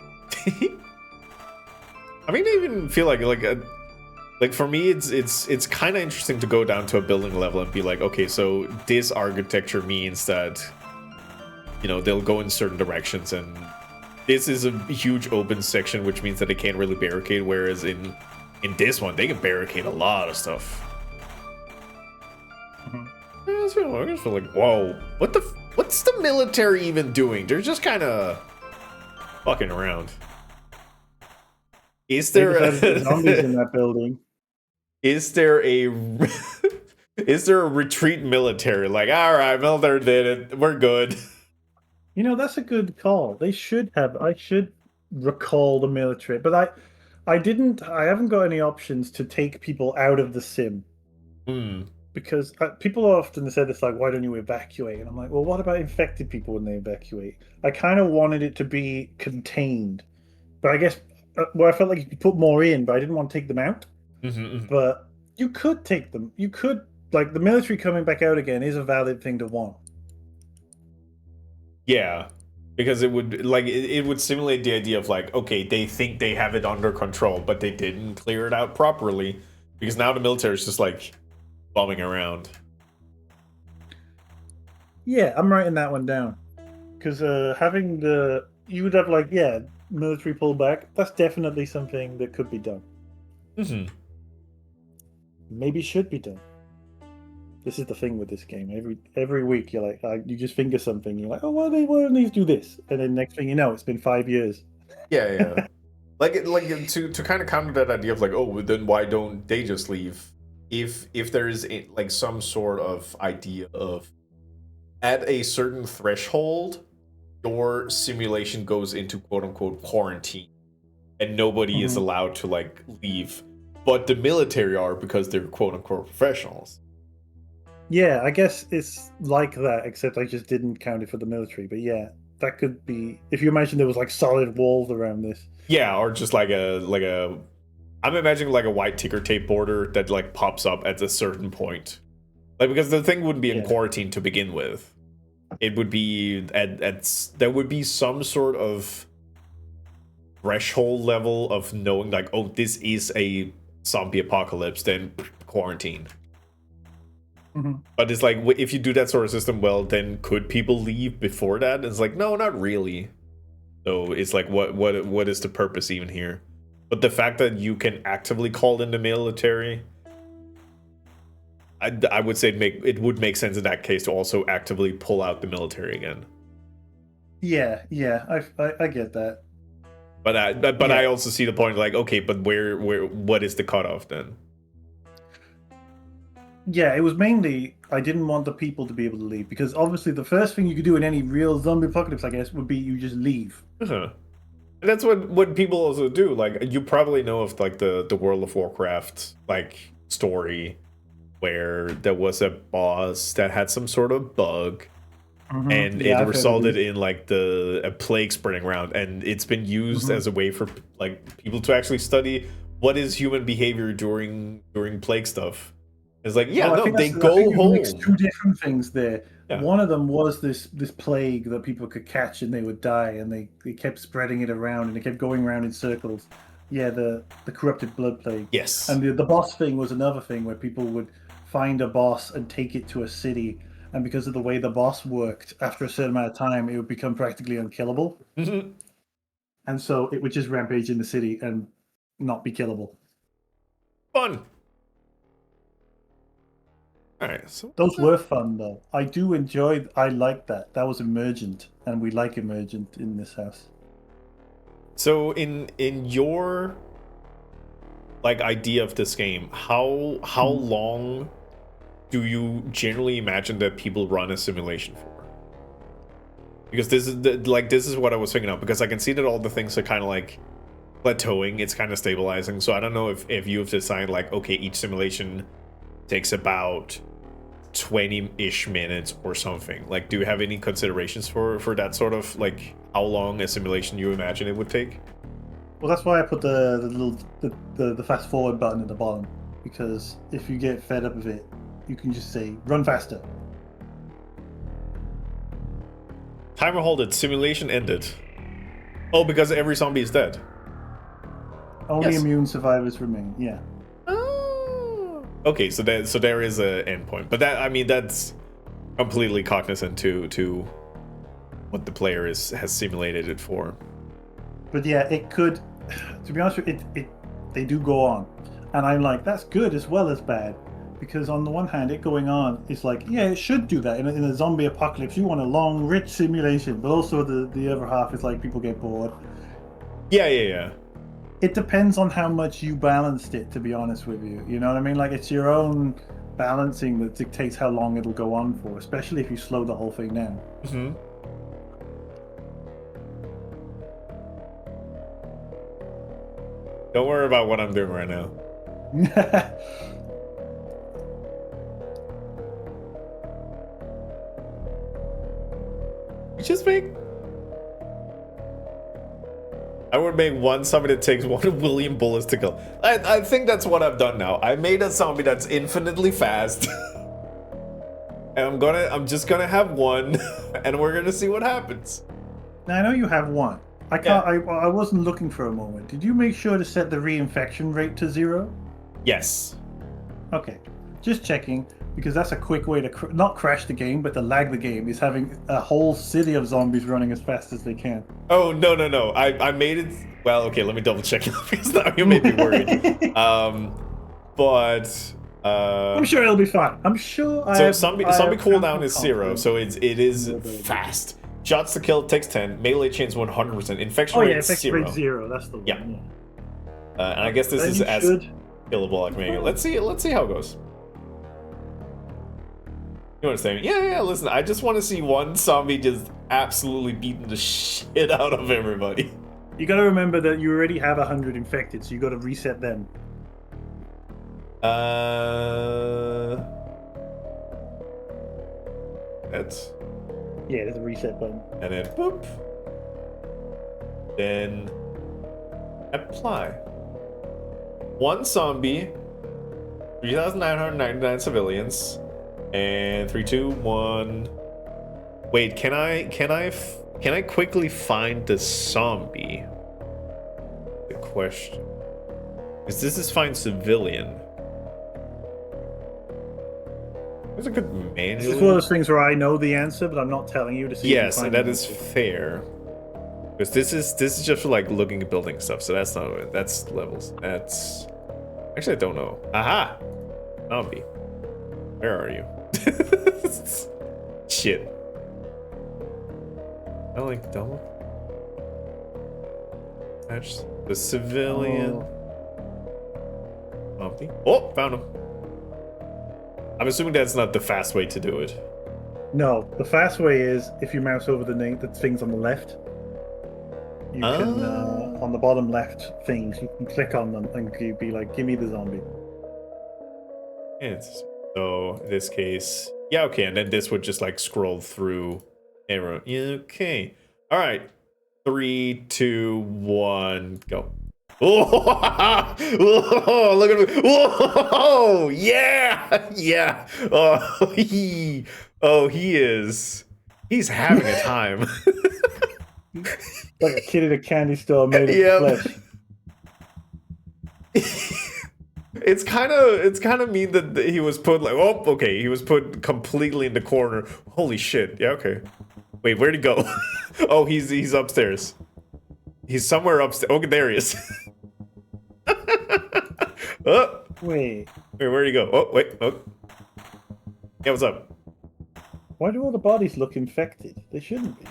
I mean, I even feel like for me, it's kind of interesting to go down to a building level and be like, okay, so this architecture means that, you know, they'll go in certain directions, and this is a huge open section, which means that they can't really barricade. Whereas in this one, they can barricade a lot of stuff. I just feel like, whoa, what's the military even doing? They're just kind of fucking around. Is They there decided to put zombies in that building? Is there a is there a retreat military? Like, all right, military did it. We're good. You know, that's a good call. They should have. I should recall the military, but I didn't. I haven't got any options to take people out of the sim Hmm. because people often said it's like, why don't you evacuate? And I'm like, well, what about infected people when they evacuate? I kind of wanted it to be contained, but I guess I felt like you could put more in, but I didn't want to take them out. Mm-hmm. But you could take them. You could, like, the military coming back out again is a valid thing to want. Yeah, because it would it would simulate the idea of like, okay, they think they have it under control, but they didn't clear it out properly because now the military is just like bumming around. Yeah, I'm writing that one down because having you would have, like, yeah, military pullback. That's definitely something that could be done. Mm-hmm. Maybe should be done. This is the thing with this game. Every week you're like, you just finger something. You're like, oh, why don't they do this? And then next thing you know, it's been 5 years. Yeah, yeah. like to kind of counter that idea of like, oh, then why don't they just leave? If there is like some sort of idea of at a certain threshold, your simulation goes into quote unquote quarantine, and nobody is allowed to like leave, but the military are because they're quote unquote professionals. Yeah, I guess it's like that, except I just didn't count it for the military. But yeah, that could be if you imagine there was like solid walls around this. Yeah, or just like a I'm imagining like a white ticker tape border that like pops up at a certain point. Like, because the thing wouldn't be in quarantine to begin with. It would be there would be some sort of threshold level of knowing like, oh, this is a zombie apocalypse, then quarantine. But it's like, if you do that sort of system well, then could people leave before that? And it's like, no, not really. So it's like, what is the purpose even here? But the fact that you can actively call in the military, I would say it would make sense in that case to also actively pull out the military again. Yeah, I get that. But I also see the point, like, okay, but what is the cutoff then? Yeah, it was mainly I didn't want the people to be able to leave because obviously the first thing you could do in any real zombie apocalypse, I guess, would be you just leave. Uh-huh. And that's what people also do. Like, you probably know of like the World of Warcraft like story where there was a boss that had some sort of bug, and it resulted in like a plague spreading around, and it's been used as a way for like people to actually study what is human behavior during plague stuff. It's like, yeah, no, they go home. Two different things there. Yeah. One of them was this plague that people could catch and they would die, and they kept spreading it around, and it kept going around in circles. Yeah, the corrupted blood plague. Yes. And the boss thing was another thing where people would find a boss and take it to a city, and because of the way the boss worked, after a certain amount of time, it would become practically unkillable. And so it would just rampage in the city and not be killable. Fun. All right, so those were fun though. I like that. That was emergent, and we like emergent in this house. So in your like idea of this game, how long do you generally imagine that people run a simulation for? Because this is this is what I was thinking of, because I can see that all the things are kind of like plateauing, it's kind of stabilizing. So I don't know if you've decided like, okay, each simulation takes about 20-ish minutes or something. Like, do you have any considerations for that sort of like how long a simulation you imagine it would take? Well, that's why I put the fast forward button at the bottom, because if you get fed up of it, you can just say run faster. Timer halted, simulation ended. Oh, because every zombie is dead. Only Yes. immune survivors remain. Yeah. Oh. Okay, so there is a endpoint, but that, I mean, that's completely cognizant to what the player has simulated it for. But yeah, it could. To be honest with you, they do go on, and I'm like, that's good as well as bad, because on the one hand, it going on is like, yeah, it should do that in a zombie apocalypse. You want a long, rich simulation, but also the other half is like people get bored. Yeah. It depends on how much you balanced it, to be honest with you. You know what I mean? Like, it's your own balancing that dictates how long it'll go on for, especially if you slow the whole thing down. Mm-hmm. Don't worry about what I'm doing right now. You just make... I would make one zombie that takes 1 million bullets to kill. I think that's what I've done now. I made a zombie that's infinitely fast. And I'm just gonna have one, and we're gonna see what happens. Now, I know you have one. I can't. I wasn't looking for a moment. Did you make sure to set the reinfection rate to 0? Yes. Okay, just checking, because that's a quick way to not crash the game, but to lag the game, is having a whole city of zombies running as fast as they can. Oh, no. I made it... Well, okay, let me double check because now you made me worried. But... I'm sure it'll be fine. I'm sure. So zombie cooldown is 0, so it is fast. Shots to kill takes 10, melee chains 100%, infection rate is 0. Infection rate 0. That's the one. Yeah. And I guess this is as killable like me. Let's see how it goes. You understand? Yeah. Listen, I just want to see one zombie just absolutely beating the shit out of everybody. You got to remember that you already have 100 infected, so you got to reset them. That's... Yeah, there's a reset button. And then boop. Then apply. One zombie, 3,999 civilians, and 3, 2, 1. Wait, can I quickly find the zombie? The question. Because this is find civilian. There's a good manual. This is one of those things where I know the answer, but I'm not telling you to see. Yes, and that is fair. Because this is just for like looking at building stuff, so that's not that's levels. That's actually I don't know. Aha! Zombie. Where are you? Shit. I like double. That's the civilian. Zombie. Oh, found him. I'm assuming that's not the fast way to do it. No, the fast way is if you mouse over the things on the left. You can, on the bottom left things, you can click on them and you'd be like, give me the zombie. So, in this case, yeah, okay, and then this would just like scroll through arrow. Yeah, okay. All right. 3, 2, 1, go. Oh, look at me. Whoa, yeah. Oh, he is. He's having a time. Like a kid in a candy store made of flesh. It's kind of mean that he was put like, oh, okay, he was put completely in the corner. Holy shit. Yeah, okay. Wait, where'd he go? Oh, he's upstairs. He's somewhere upstairs. Okay, there he is. Oh. Wait, where'd he go? Oh, wait. Oh. Yeah, what's up? why do all the bodies look infected? They shouldn't be.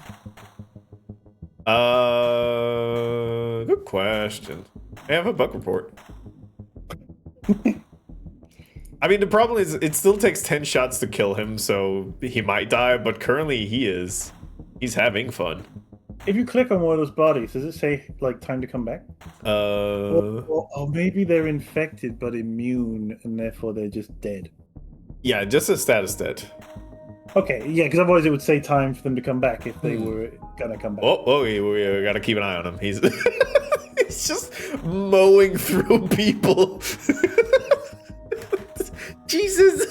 Good question. I have a bug report. I mean, the problem is it still takes 10 shots to kill him, so he might die, but currently he's having fun. If you click on one of those bodies, does it say, like, time to come back? Or maybe they're infected but immune, and therefore they're just dead. Yeah, just a status dead. Okay, yeah, because otherwise it would say time for them to come back if they were gonna come back. Oh, we gotta keep an eye on him. He's he's just mowing through people. Jesus.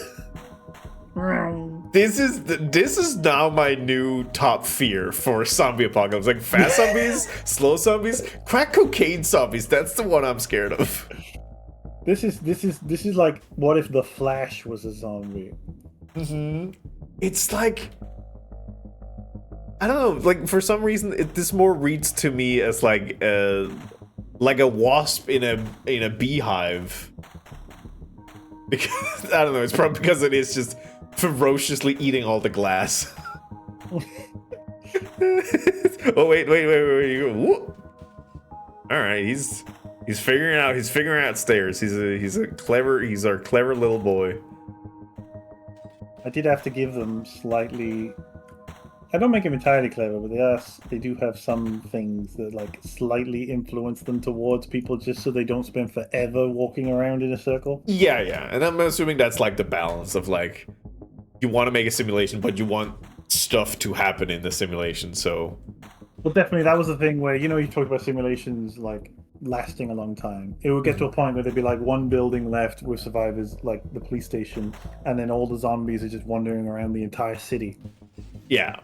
This is now my new top fear for zombie apocalypse. Like fast zombies, slow zombies, crack cocaine zombies. That's the one I'm scared of. This is like, what if the Flash was a zombie? It's like, I don't know. Like for some reason, this more reads to me as like a wasp in a beehive. Because I don't know. It's probably because it is just ferociously eating all the glass. Oh wait. All right, he's figuring out stairs. He's our clever little boy. I did have to give them slightly. I don't make them entirely clever, but they do have some things that like slightly influence them towards people, just so they don't spend forever walking around in a circle. Yeah, and I'm assuming that's like the balance of like, you want to make a simulation, but you want stuff to happen in the simulation. So, well, definitely that was the thing where, you know, you talked about simulations like lasting a long time. It would get to a point where there'd be like one building left with survivors, like the police station, and then all the zombies are just wandering around the entire city. Yeah.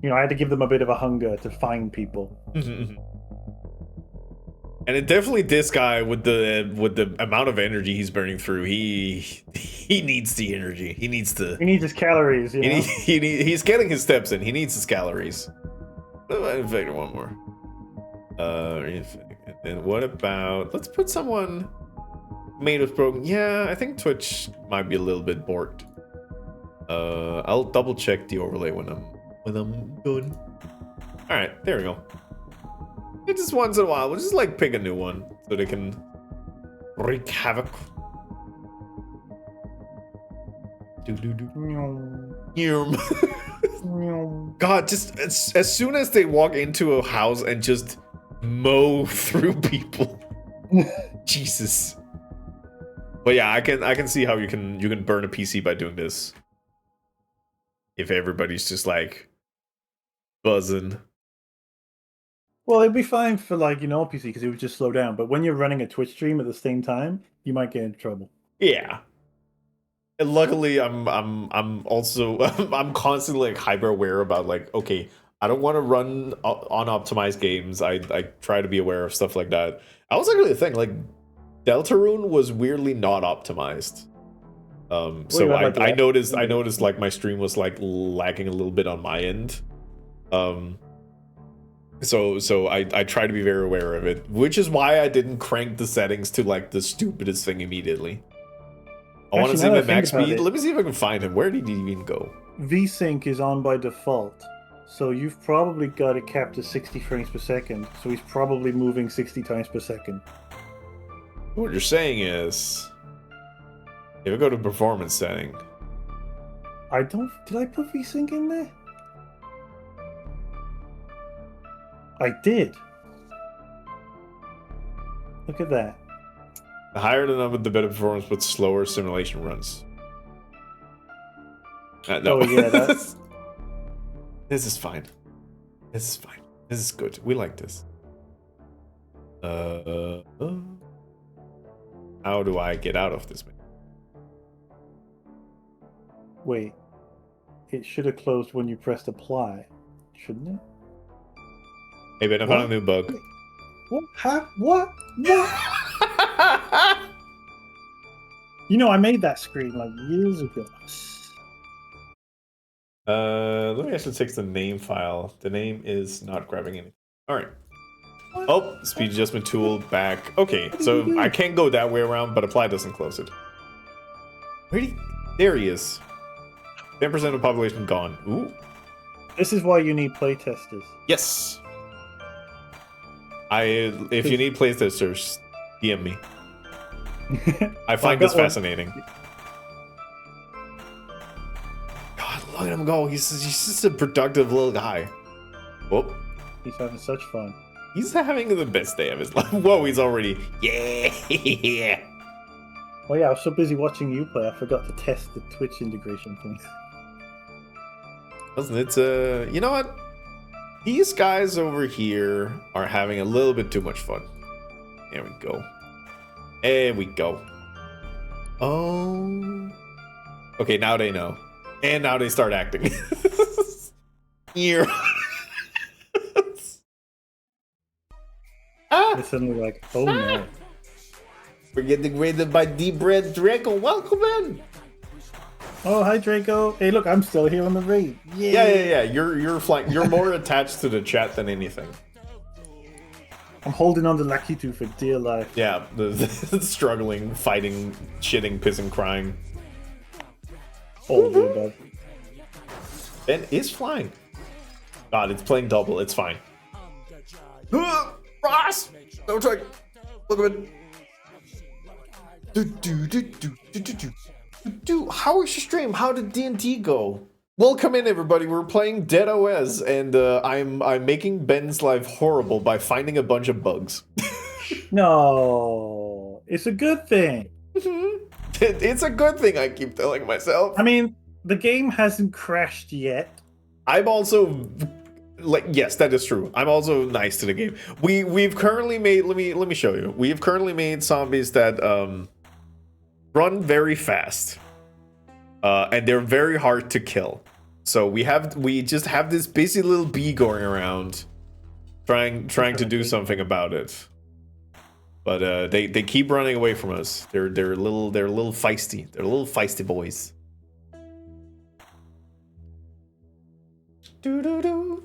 You know, I had to give them a bit of a hunger to find people. And it definitely, this guy with the amount of energy he's burning through, he needs the energy. He needs his calories. You know? He's getting his steps in. He needs his calories. In fact, one more. And what about, let's put someone made of broken. Yeah, I think Twitch might be a little bit borked. I'll double check the overlay when I'm done. All right, there we go. It just once in a while, we'll just like pick a new one so they can wreak havoc. God, just as soon as they walk into a house and just mow through people. Jesus. But yeah, I can see how you can burn a PC by doing this. If everybody's just like buzzing. Well, it'd be fine for like, you know, PC because it would just slow down. But when you're running a Twitch stream at the same time, you might get into trouble. Yeah. And luckily, I'm also I'm constantly like hyper aware about like, okay, I don't want to run unoptimized games. I try to be aware of stuff like that. I was actually thinking like Deltarune was weirdly not optimized. So I noticed like my stream was like lagging a little bit on my end. So I try to be very aware of it, which is why I didn't crank the settings to like the stupidest thing immediately. I want to see my max speed. Let me see if I can find him. Where did he even go? VSync is on by default, so you've probably got it capped to 60 frames per second. So he's probably moving 60 times per second. What you're saying is, if I go to performance setting, did I put VSync in there? I did. Look at that. the higher the number, the better performance, but slower simulation runs. No. Oh yeah, that's. This is fine. This is fine. This is good. We like this. How do I get out of this? Wait. It should have closed when you pressed apply, shouldn't it? Hey, Ben, I found a new bug. What? Huh? What? You know, I made that screen like years ago. Let me actually take the name file. The name is not grabbing anything. All right. Oh, speed adjustment tool back. Okay, so I can't go that way around, but apply doesn't close it. Where did he? There he is. 10% of the population gone. Ooh. This is why you need playtesters. Yes. If you need playtesters, DM me. I find this fascinating. God, look at him go. He's just a productive little guy. Whoop. He's having such fun. He's having the best day of his life. Whoa, he's already... Yeah. Oh yeah, I was so busy watching you play, I forgot to test the Twitch integration thing. Listen, it's you know what? These guys over here are having a little bit too much fun. There we go. There we go. Oh. Okay, now they know. And now they start acting. Here. They're suddenly like, oh no. We're getting raided by D-Bread Draco. Welcome in. Oh, hi Draco. Hey, look, I'm still here on the raid. Yeah. You're flying. You're more attached to the chat than anything. I'm holding on to Lakitu for dear life. Yeah, the struggling, fighting, shitting, pissing, crying. All the above. Ben is flying. God, it's playing double. It's fine. Ross! Don't try. Look at it. How was your stream? How did D&D go? Welcome in, everybody. We're playing DeadOS, and I'm making Ben's life horrible by finding a bunch of bugs. No, it's a good thing. It's a good thing, I keep telling myself. I mean, the game hasn't crashed yet. I'm also like, yes, that is true. I'm also nice to the game. We've currently made, let me show you. We've currently made zombies that run very fast. And they're very hard to kill. So we just have this busy little bee going around trying to do something about it. But they keep running away from us. They're a little feisty. They're little feisty boys. Doo-doo-doo.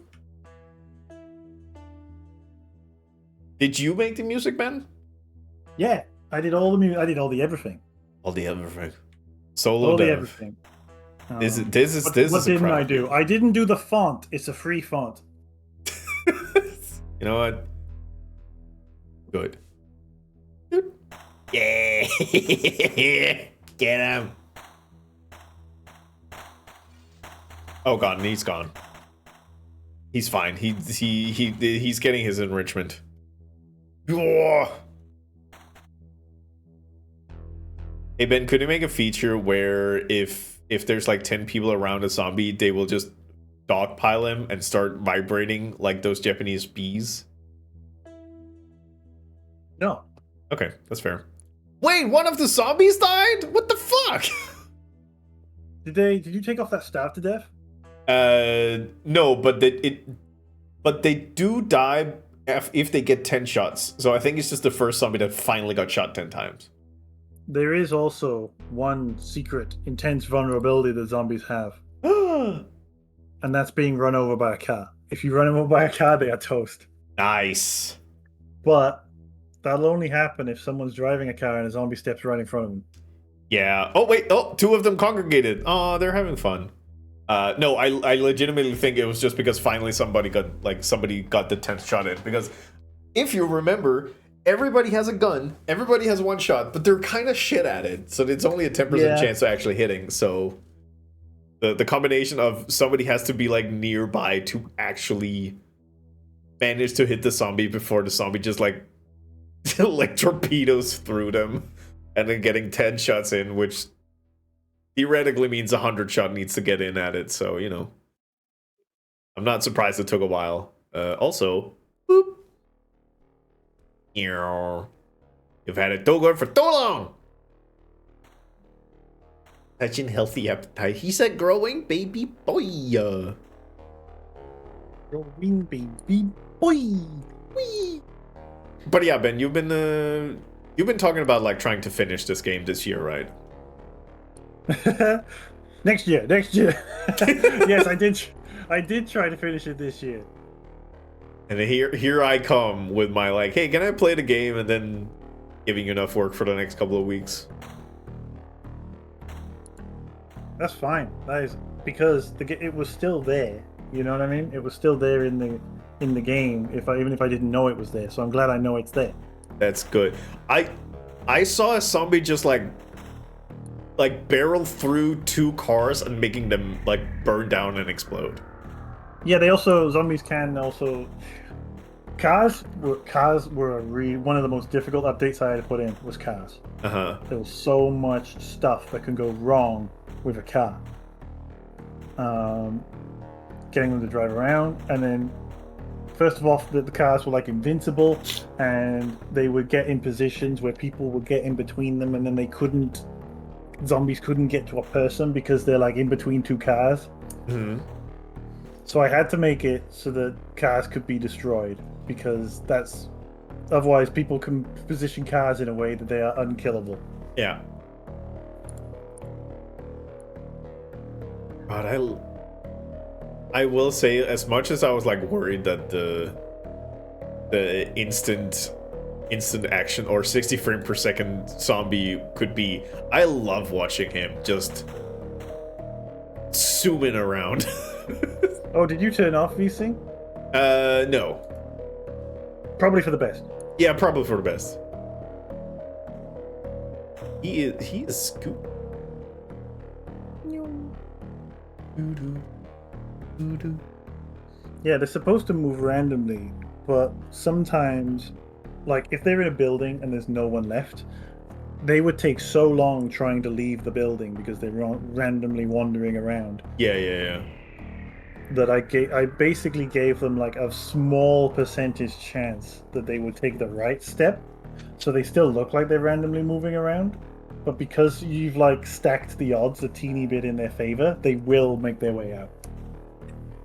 Did you make the music, Ben? Yeah, I did all the music. I did all the everything. All the everything. Solo All the dev. everything. This is What a didn't crowd. I do? I didn't do the font. It's a free font. You know what? Good. Yeah. Get him. Oh god, and he's gone. He's fine. He's getting his enrichment. Oh. Hey Ben, could you make a feature where if there's like 10 people around a zombie, they will just dogpile him and start vibrating like those Japanese bees? No. Okay, that's fair. Wait, one of the zombies died? What the fuck? Did you take off that staff to death? No, but they do die if they get 10 shots. So I think it's just the first zombie that finally got shot 10 times. There is also one secret, intense vulnerability that zombies have. And that's being run over by a car. If you run them over by a car, they are toast. Nice. But that'll only happen if someone's driving a car and a zombie steps right in front of them. Yeah. Oh, wait. Oh, two of them congregated. Oh, they're having fun. No, I legitimately think it was just because finally somebody got the 10th shot in. Because if you remember, everybody has a gun, everybody has one shot, but they're kind of shit at it. So it's only a 10% chance of actually hitting. So the combination of somebody has to be like nearby to actually manage to hit the zombie before the zombie just like torpedoes through them, and then getting 10 shots in, which theoretically means 100 shot needs to get in at it. So, you know, I'm not surprised it took a while. Also, boop. You've had it too good for too long. Touching healthy appetite. He said growing baby boy. Growing baby boy. Whee. But yeah, Ben, you've been talking about like trying to finish this game this year, right? Next year. Yes, I did try to finish it this year. And then here I come with my like, hey, can I play the game, and then giving you enough work for the next couple of weeks. That's fine. That is because it was still there. You know what I mean? It was still there in the game, even if I didn't know it was there. So I'm glad I know it's there. That's good. I saw a zombie just like barrel through 2 cars and making them like burn down and explode. Yeah, zombies can also. Cars were one of the most difficult updates I had to put in was cars. There was so much stuff that can go wrong with a car. Getting them to drive around, and then first of all, the cars were like invincible, and they would get in positions where people would get in between them, and then zombies couldn't get to a person because they're like in between 2 cars. So I had to make it so that cars could be destroyed, because otherwise people can position cars in a way that they are unkillable. Yeah. God, I will say, as much as I was like worried that the instant action or 60 frame per second zombie could be, I love watching him just zooming around. Oh, did you turn off VC? No. Probably for the best. Yeah, probably for the best. He is scoop. Yeah, they're supposed to move randomly, but sometimes, like if they're in a building and there's no one left, they would take so long trying to leave the building because they're randomly wandering around. Yeah. That I basically gave them like a small percentage chance that they would take the right step, so they still look like they're randomly moving around. But because you've like stacked the odds a teeny bit in their favor, they will make their way out.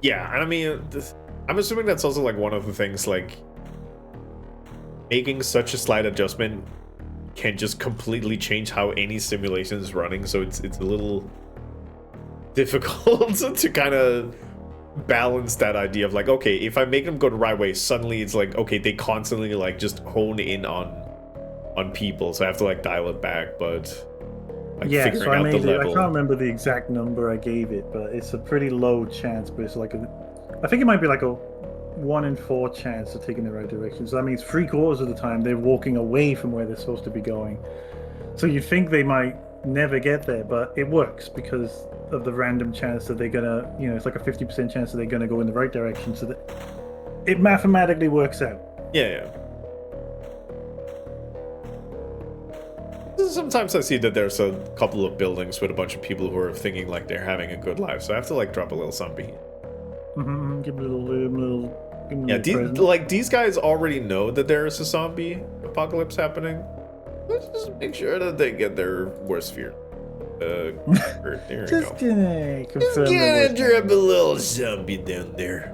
Yeah, and I mean, I'm assuming that's also like one of the things, like making such a slight adjustment can just completely change how any simulation is running. So it's a little difficult to kind of balance that idea of like, okay, if I make them go the right way, suddenly it's like, okay, they constantly like just hone in on people, so I have to like dial it back. But like yeah, figuring so I out made the it. I level. can't remember the exact number I gave it, but it's a pretty low chance. But it's like I think it might be like a 1 in 4 chance of taking the right direction. So that means 3/4 of the time they're walking away from where they're supposed to be going. So you think they might never get there, but it works because of the random chance that they're gonna, it's like a 50% chance that they're gonna go in the right direction. So that it mathematically works out. Yeah. Sometimes I see that there's a couple of buildings with a bunch of people who are thinking like they're having a good life, so I have to like drop a little zombie. Give them a little like these guys already know that there is a zombie apocalypse happening. Let's just make sure that they get their worst fear. There we just go. Gonna confirm. Just gonna drop a little zombie down there.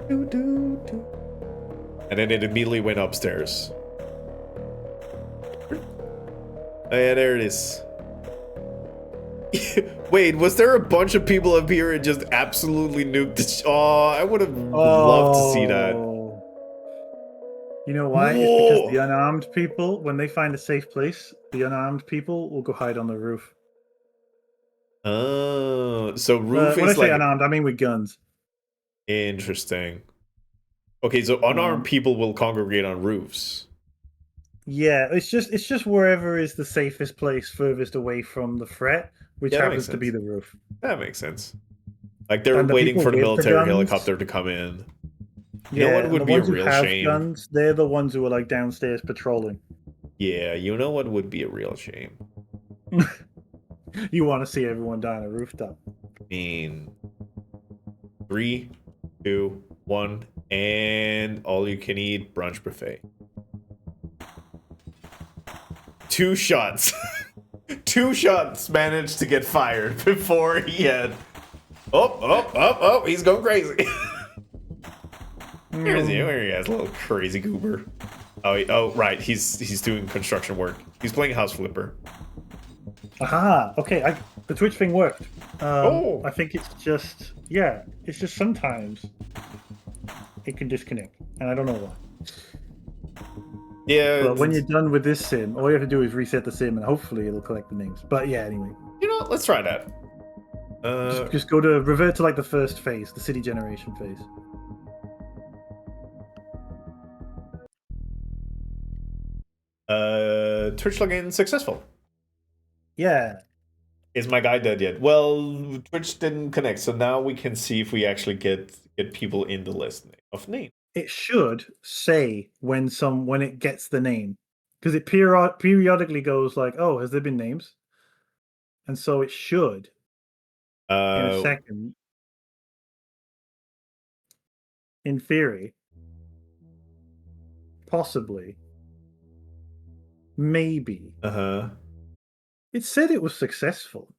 And then it immediately went upstairs. Oh yeah, there it is. Wait, was there a bunch of people up here and just absolutely nuked the Oh, I would have loved to see that. You know why? Whoa. It's because the unarmed people, when they find a safe place, the unarmed people will go hide on the roof. Oh, so roof when I is say like unarmed, I mean with guns. Interesting. Okay, so unarmed people will congregate on roofs. Yeah, it's just wherever is the safest place furthest away from the threat, which happens to be the roof. That makes sense. Like they're waiting for the military helicopter to come in. You know what would be a real shame? Guns, they're the ones who are like downstairs patrolling. Yeah, you know what would be a real shame? You want to see everyone die on a rooftop. I mean, 3, 2, 1, and all you can eat brunch buffet. 2 shots. 2 shots managed to get fired before he had. Oh, he's going crazy. Where is he? Where he is? Little crazy goober. Oh, right. He's doing construction work. He's playing House Flipper. Aha. Okay. The Twitch thing worked. Oh. I think it's just sometimes it can disconnect, and I don't know why. Yeah. But when you're done with this sim, all you have to do is reset the sim, and hopefully it'll collect the names. But yeah, anyway. You know, let's try that. Just go to revert to like the first phase, the city generation phase. Twitch login successful. Yeah, Is my guy dead yet? Well, Twitch didn't connect, so now we can see if we actually get people in the list of names. it should say when it gets the name, because it periodically goes like, "Oh, has there been names?" And so it should in a second, in theory, possibly, maybe. Uh-huh. It said it was successful.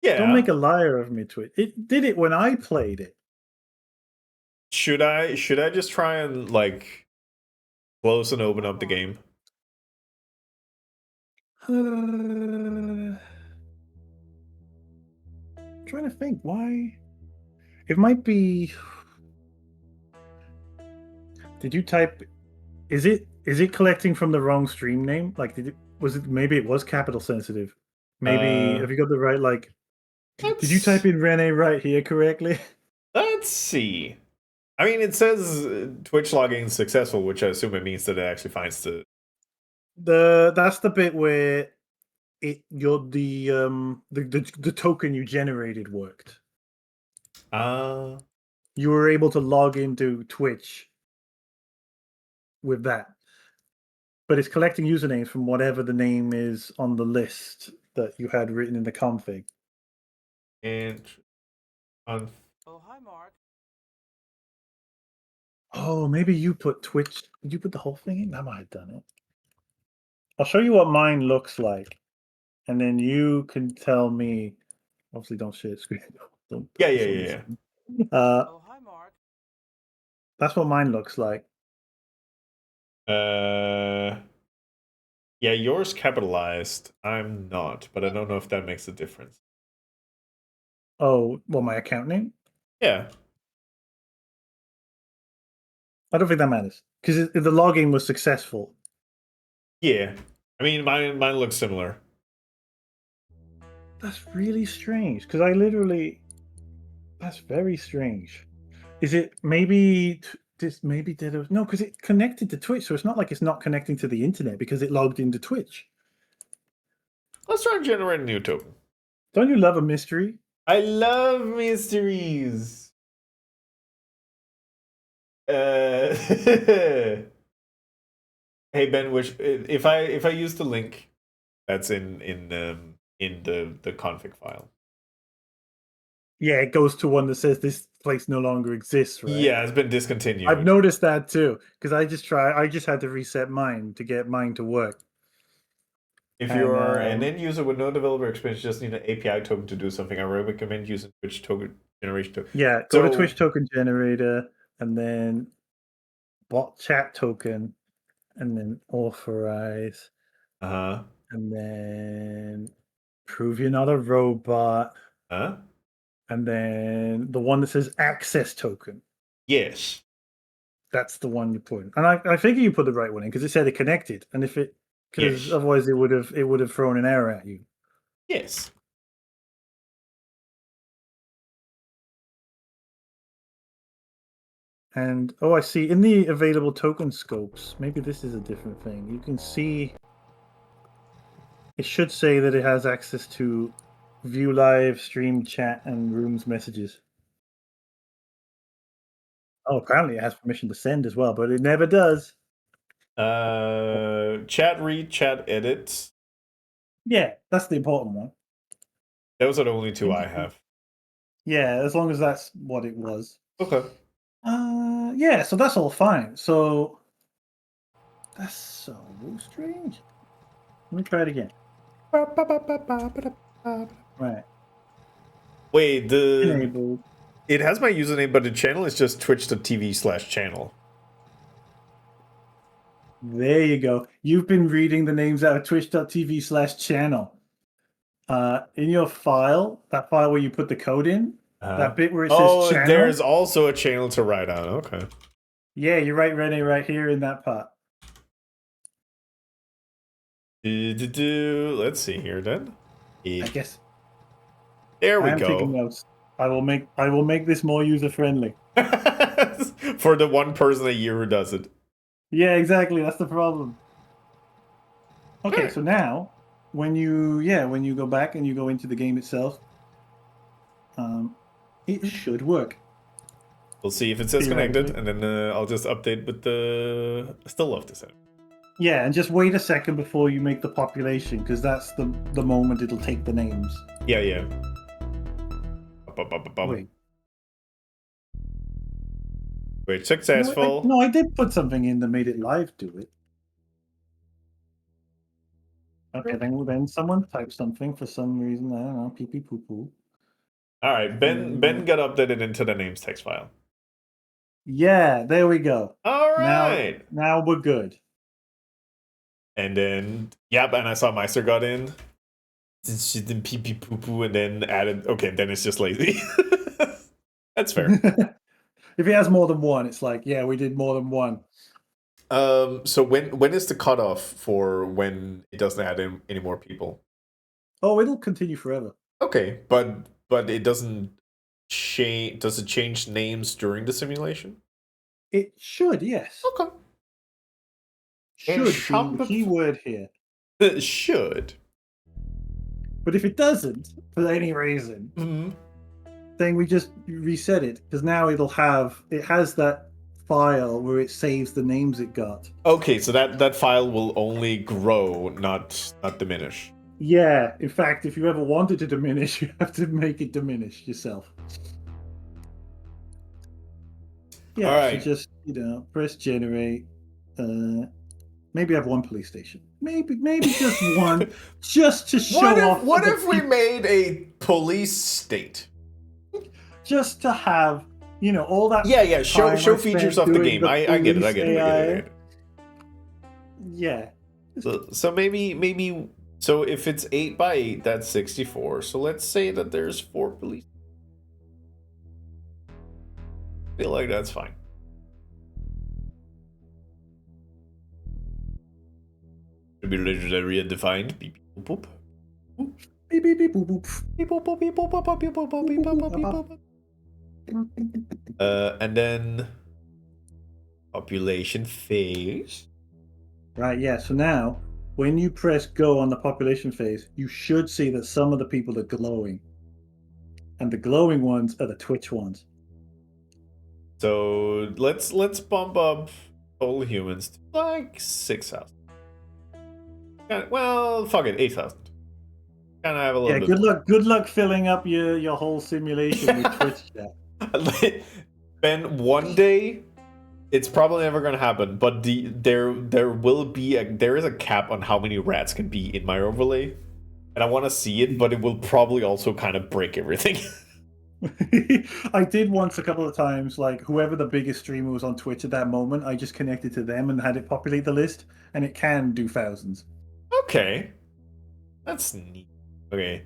Yeah. Don't make a liar of me, Twitch. It did it when I played it. Should I just try and like close and open up the game? Trying to think why. It might be. Did you type? Is it collecting from the wrong stream name? Like, maybe it was capital sensitive. Maybe have you got the right like? Did you type in Rene right here correctly? Let's see. I mean, it says Twitch login successful, which I assume it means that it actually finds That's the bit where the token you generated worked. You were able to log into Twitch with that. But it's collecting usernames from whatever the name is on the list that you had written in the config. And on. Oh, hi, Mark. Oh, maybe you put Twitch. Did you put the whole thing in? I might have done it. I'll show you what mine looks like, and then you can tell me. Obviously, don't share the screen. Don't put Yeah. this on the screen. Oh, hi, Mark. That's what mine looks like. Yeah, yours capitalized. I'm not, but I don't know if that makes a difference. Oh, well, my account name? Yeah. I don't think that matters because the login was successful. Yeah. I mean, mine looks similar. That's really strange because that's very strange. Is it maybe maybe DeadOS? No, because it connected to Twitch, so it's not like it's not connecting to the internet because it logged into Twitch. Let's try and generate a new token. Don't you love a mystery? I love mysteries. Hey Ben, if I use the link that's in the config file. Yeah, it goes to one that says this place no longer exists, right? Yeah, it's been discontinued. I've noticed that too because I just had to reset mine to get mine to work. If you're an end user with no developer experience, you just need an API token to do something. I recommend using Twitch token generation token. Yeah, go to Twitch token generator and then bot chat token and then authorize. And then prove you're not a robot. And then the one that says access token. Yes. That's the one you put in. And I figure you put the right one in because it said it connected. And because otherwise it would have thrown an error at you. Yes. And I see in the available token scopes, maybe this is a different thing. You can see it should say that it has access to view live, stream, chat, and rooms messages. Oh, apparently it has permission to send as well, but it never does. Chat read, chat edit. Yeah, that's the important one. Those are the only two I have. Yeah, as long as that's what it was. Okay. Yeah, so that's all fine. So that's so strange. Let me try it again. Right. Wait, Enabled. It has my username, but the channel is just twitch.tv/channel. There you go. You've been reading the names out of twitch.tv/channel. In your file, that file where you put the code in, that bit where it says channel. There's also a channel to write on. Okay. Yeah, you're right, Rene, right here in that part. Let's see here then. I guess. There I we am taking go. notes. I will make this more user friendly. For the one person a year who does it. Yeah, exactly. That's the problem. Okay, Alright. so now when you go back and you go into the game itself, it should work. We'll see if it says connected, Theoretically. and then I'll just update with the. I still love this. Yeah, and just wait a second before you make the population, because that's the moment it'll take the names. Yeah, yeah. Wait. Wait, successful. No, I did put something in that made it live do it. Okay, then someone typed something for some reason. I don't know. Pee pee poo poo. All right, Ben got updated into the names text file. Yeah, there we go. All right. Now we're good. And then, yep, and I saw Meister got in. She did pee pee poo poo and then added. Okay, then it's just lazy. That's fair. If it has more than one, it's like, yeah, we did more than one. So when is the cutoff for when it doesn't add in any more people? Oh, it'll continue forever. Okay, but it doesn't change. Does it change names during the simulation? It should, yes. Okay. Should be the keyword here. It should. But if it doesn't, for any reason, then we just reset it, because now it has that file where it saves the names it got. Okay, so that file will only grow, not diminish. Yeah, in fact, if you ever wanted to diminish, you have to make it diminish yourself. Yeah, all right. so just, press generate. Maybe have one police station. Maybe just one, just to show off. What if we made a police state? Just to have, all that. Yeah. Show features of the game. I get it. Yeah. So maybe. So if it's 8x8, that's 64. So let's say that there's 4 police. I feel like that's fine. Should be legendary and defined. Beep beep boop boop. Beep beep beep boop boop. Beep boop boop beep boop boop boop beep boop boop beep boop boop beep boop. And then population phase. Right. Yeah. So now, when you press go on the population phase, you should see that some of the people are glowing, and the glowing ones are the Twitch ones. So let's bump up total humans to like 6,000. Well, fuck it, 8,000. Kind of have a little bit. Good luck filling up your whole simulation with Twitch chat. Ben, one day it's probably never going to happen, but there is a cap on how many rats can be in my overlay, and I want to see it, but it will probably also kind of break everything. I did once a couple of times, like whoever the biggest streamer was on Twitch at that moment, I just connected to them and had it populate the list, and it can do thousands. Okay, that's neat. Okay,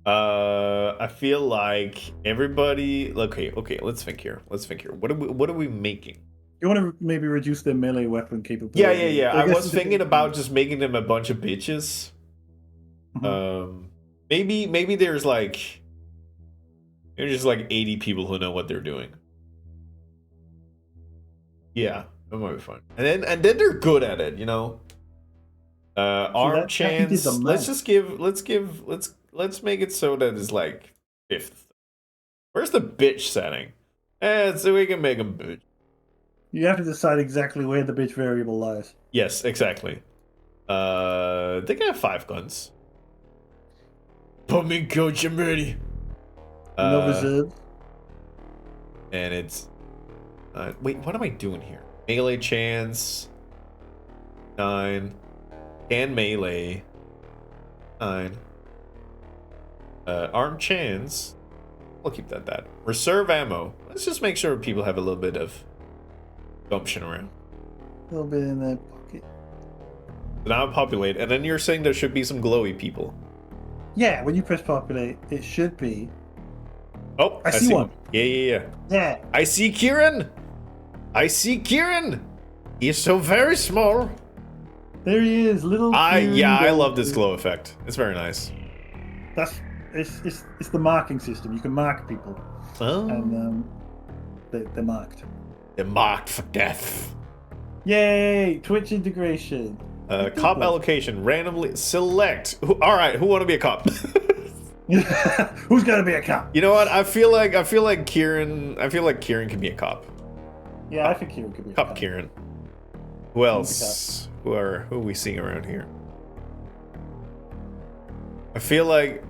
I feel like everybody. Okay. Let's think here. What are we making? You want to maybe reduce their melee weapon capability? Yeah. I was thinking about just making them a bunch of bitches. Maybe there's like. There's just like 80 people who know what they're doing. Yeah, that might be fun. And then they're good at it, Arm chance. Let's make it so that it's like 5th. Where's the bitch setting? So we can make them bitch. You have to decide exactly where the bitch variable lies. Yes, exactly. They can have 5 guns. Put me in, coach, I'm ready. No reserves. And it's wait, what am I doing here? Melee chance 9 and melee 9. Arm chance, I'll keep that. Reserve ammo, let's just make sure people have a little bit of gumption around. A little bit in their pocket. So now populate, and then you're saying there should be some glowy people. Yeah, when you press populate, it should be. Oh, I see one. Yeah. I see Kieran. He's so very small. There he is, little. I love this glow effect. It's very nice. it's the marking system. You can mark people, Oh. and they're marked. They're marked for death. Yay! Twitch integration. Cop allocation. Randomly select. All right, who want to be a cop? Who's gonna be a cop? You know what? I feel like Kieran can be a cop. Yeah, I think Kieran could be a Cop cop. Kieran. Who else? Who are we seeing around here? I feel like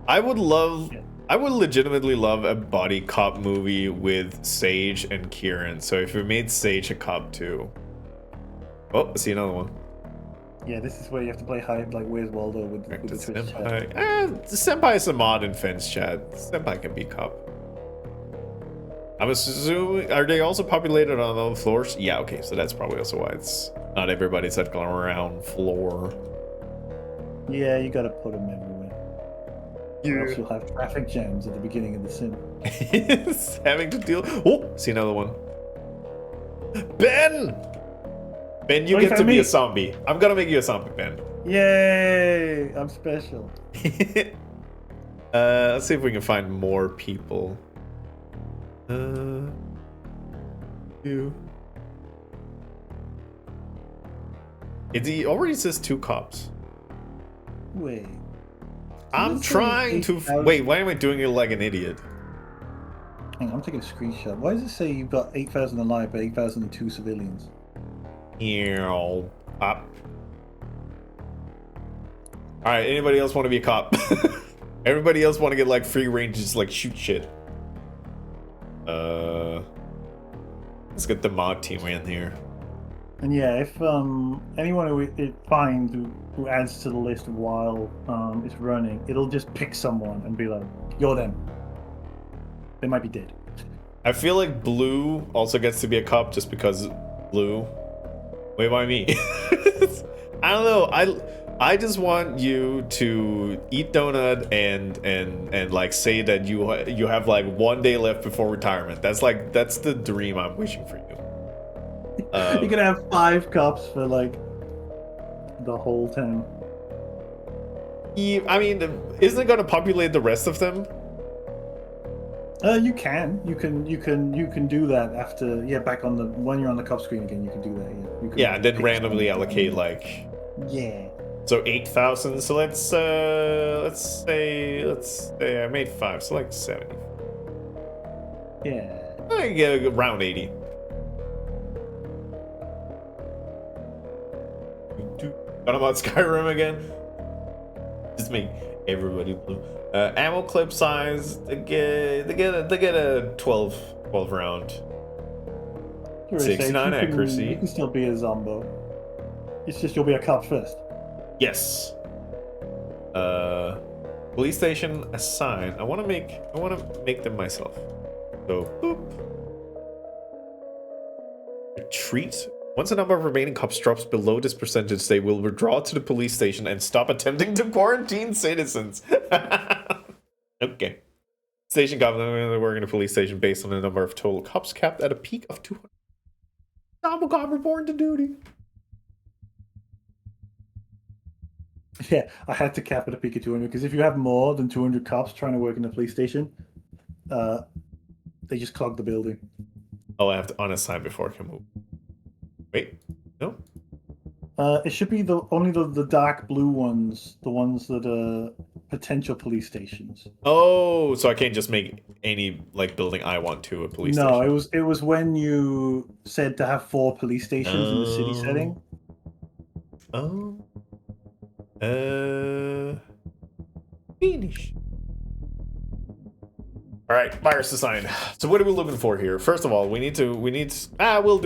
I would legitimately love a body cop movie with Sage and Kieran. So if we made Sage a cop too. Oh, I see another one. Yeah, this is where you have to play hide, like Where's Waldo with the Twitch chat. Senpai is a mod in Fence chat. Senpai can be cop. I'm assuming, are they also populated on all the floors? Yeah, okay, so that's probably also why it's not everybody's at ground floor. Yeah, you gotta put them everywhere. Or else you'll have traffic jams at the beginning of the sim. It's having to deal. Oh, see another one. Ben! Ben, you get to be a zombie. I'm gonna make you a zombie, Ben. Yay! I'm special. Let's see if we can find more people. You. It already says 2 cops. Wait. I'm trying to. Wait, why am I doing it like an idiot? Hang on, I'm taking a screenshot. Why does it say you've got 8,000 alive but 8,002 civilians? Cop. Alright, anybody else want to be a cop? Everybody else want to get like free range, just like shoot shit. Let's get the mod team in here. And yeah, if anyone who it finds who adds to the list while it's running, it'll just pick someone and be like, "You're them." They might be dead. I feel like Blue also gets to be a cop just because Blue. Wait, why me? I don't know. I just want you to eat donut and like say that you have like 1 day left before retirement. That's the dream I'm wishing for you. You're gonna have 5 cops for like the whole town. Yeah, I mean, isn't it gonna populate the rest of them? You can do that after back on the when you're on the cop screen again. You can do that. Yeah. You can Yeah, and then randomly allocate like. Yeah. So 8,000. So let's say I made 5. So like 70. Yeah. I get around 80. Got about Skyrim again. Just make everybody blue. Ammo clip size. They get a 12 round. 69 accuracy. You can still be a zombo. It's just you'll be a cop first. Yes. Police station assign. I want to make them myself. So boop. Retreat. Once the number of remaining cops drops below this percentage, they will withdraw to the police station and stop attempting to quarantine citizens. Okay. Station cop. They work in a police station based on the number of total cops capped at a peak of 200. Double cop reporting to duty. Yeah, I had to cap it at a peak of 200 because if you have more than 200 cops trying to work in a police station, they just clog the building. Oh, I have to unassign before I can move. Wait, no. It should be only the dark blue ones, the ones that are potential police stations. Oh, so I can't just make any like building I want to a police station. No, it was when you said to have 4 police stations in the city setting. Finish. All right, virus assigned. So what are we looking for here? First of all, we'll do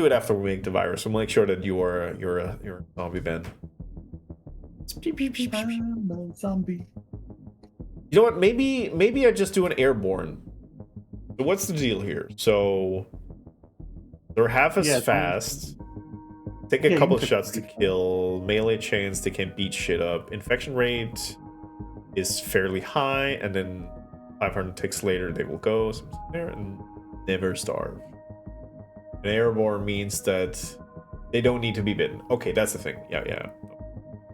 it after we make the virus. We'll make sure that you're a zombie, Ben. Zombie. You know what? Maybe I just do an airborne. So what's the deal here? So they're half as fast. Take a couple of shots to kill. Melee chains, they can beat shit up. Infection rate is fairly high, and then 500 ticks later they will go there and never starve. An airborne means that they don't need to be bitten. Okay, that's the thing. Yeah.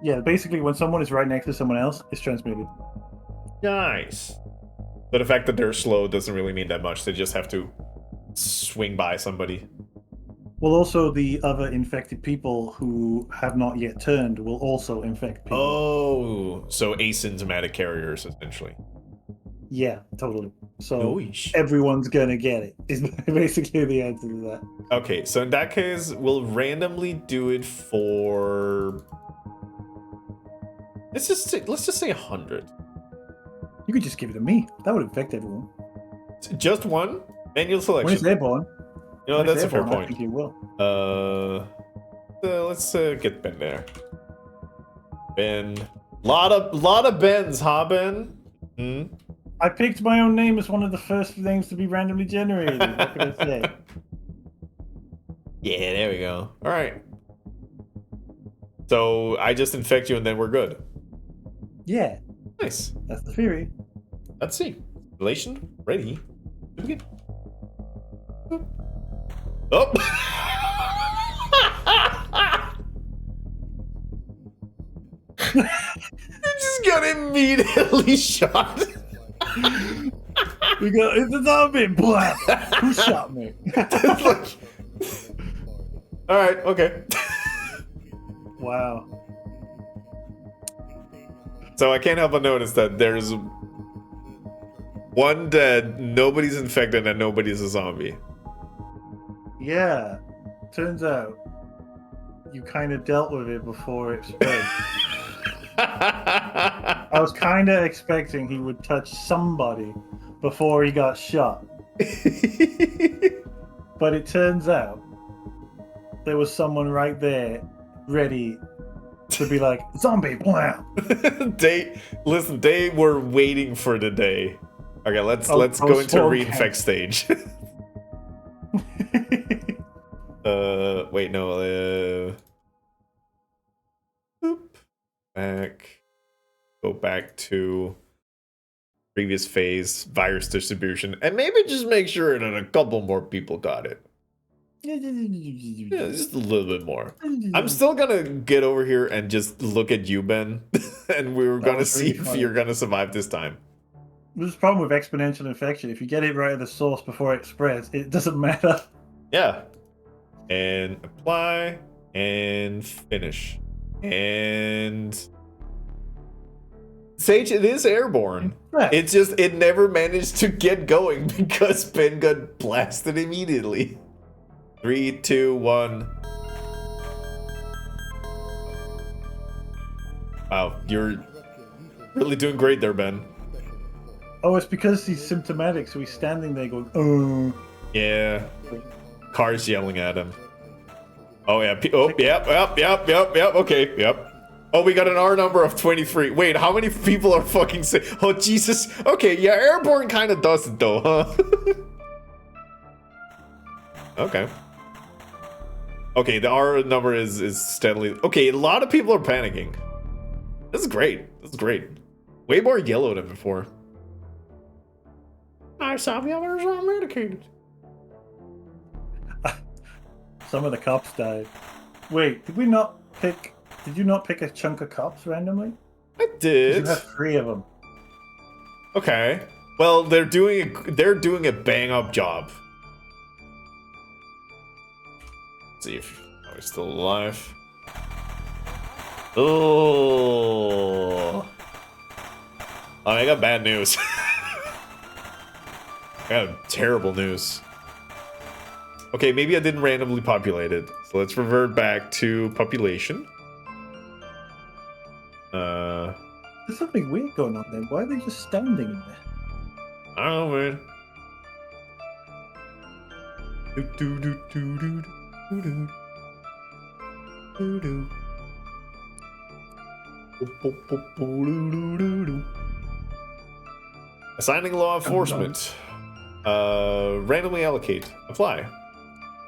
Yeah, basically when someone is right next to someone else, it's transmitted. Nice. But the fact that they're slow doesn't really mean that much. They just have to swing by somebody. Well, also the other infected people who have not yet turned will also infect people. Oh, so asymptomatic carriers, essentially. Yeah, totally. So Yeesh. everyone's gonna get it. Is basically the answer to that. Okay, so in that case, we'll randomly do it for. Let's just say 100. You could just give it to me. That would infect everyone. Just one manual When selection. it's airborne. You know, when that's it's a fair airborne, I point. think it will. Let's get Ben there. Ben, lot of Bens, huh, Ben? Hmm. I picked my own name as one of the first names to be randomly generated. What can I say? Yeah, there we go. All right. So I just infect you and then we're good. Yeah, Nice. that's the theory. Let's see. Relation ready. Begin. Oh. You just got immediately shot. We got it's a zombie. Blah. Who shot me? Like, all right. Okay. Wow. So I can't help but notice that there's one dead, nobody's infected, and nobody's a zombie. Yeah. Turns out you kind of dealt with it before it spread. I was kind of expecting he would touch somebody before he got shot. But it turns out there was someone right there ready to be like, zombie, blam. They were waiting for the day. Okay, let's go into spawn reinfect camp. stage. Wait, no. Boop. Back. Go back to previous phase, virus distribution, and maybe just make sure that a couple more people got it. Yeah, just a little bit more. I'm still gonna get over here and just look at you, Ben, and we were gonna was see really if funny. you're gonna survive this time. There's a problem with exponential infection. If you get it right at the source before it spreads, it doesn't matter. Yeah. And apply and finish. And Sage, it is airborne. Right. It's just it never managed to get going because Ben got blasted immediately. 3, 2, 1. Wow, you're really doing great there, Ben. Oh, it's because he's symptomatic, so he's standing there going, oh. Yeah. Cars yelling at him. Oh, yeah. Yep. Okay, yep. Oh, we got an R number of 23. Wait, how many people are fucking sick? Oh, Jesus. Okay, yeah, airborne kind of does it, though, huh? Okay. Okay, the R number is steadily... Okay, a lot of people are panicking. This is great. This is great. Way more yellow than before. I saw the others are medicated. Some of the cops died. Wait, did you not pick a chunk of cops randomly? I did. You have 3 of them. Okay. Well, they're doing a bang up job. Let's see if we're still alive. Oh, I got bad news. I got terrible news. Okay, maybe I didn't randomly populate it. So let's revert back to population. There's something weird going on there. Why are they just standing in there? I don't know, man. Assigning law enforcement. Randomly allocate. Apply.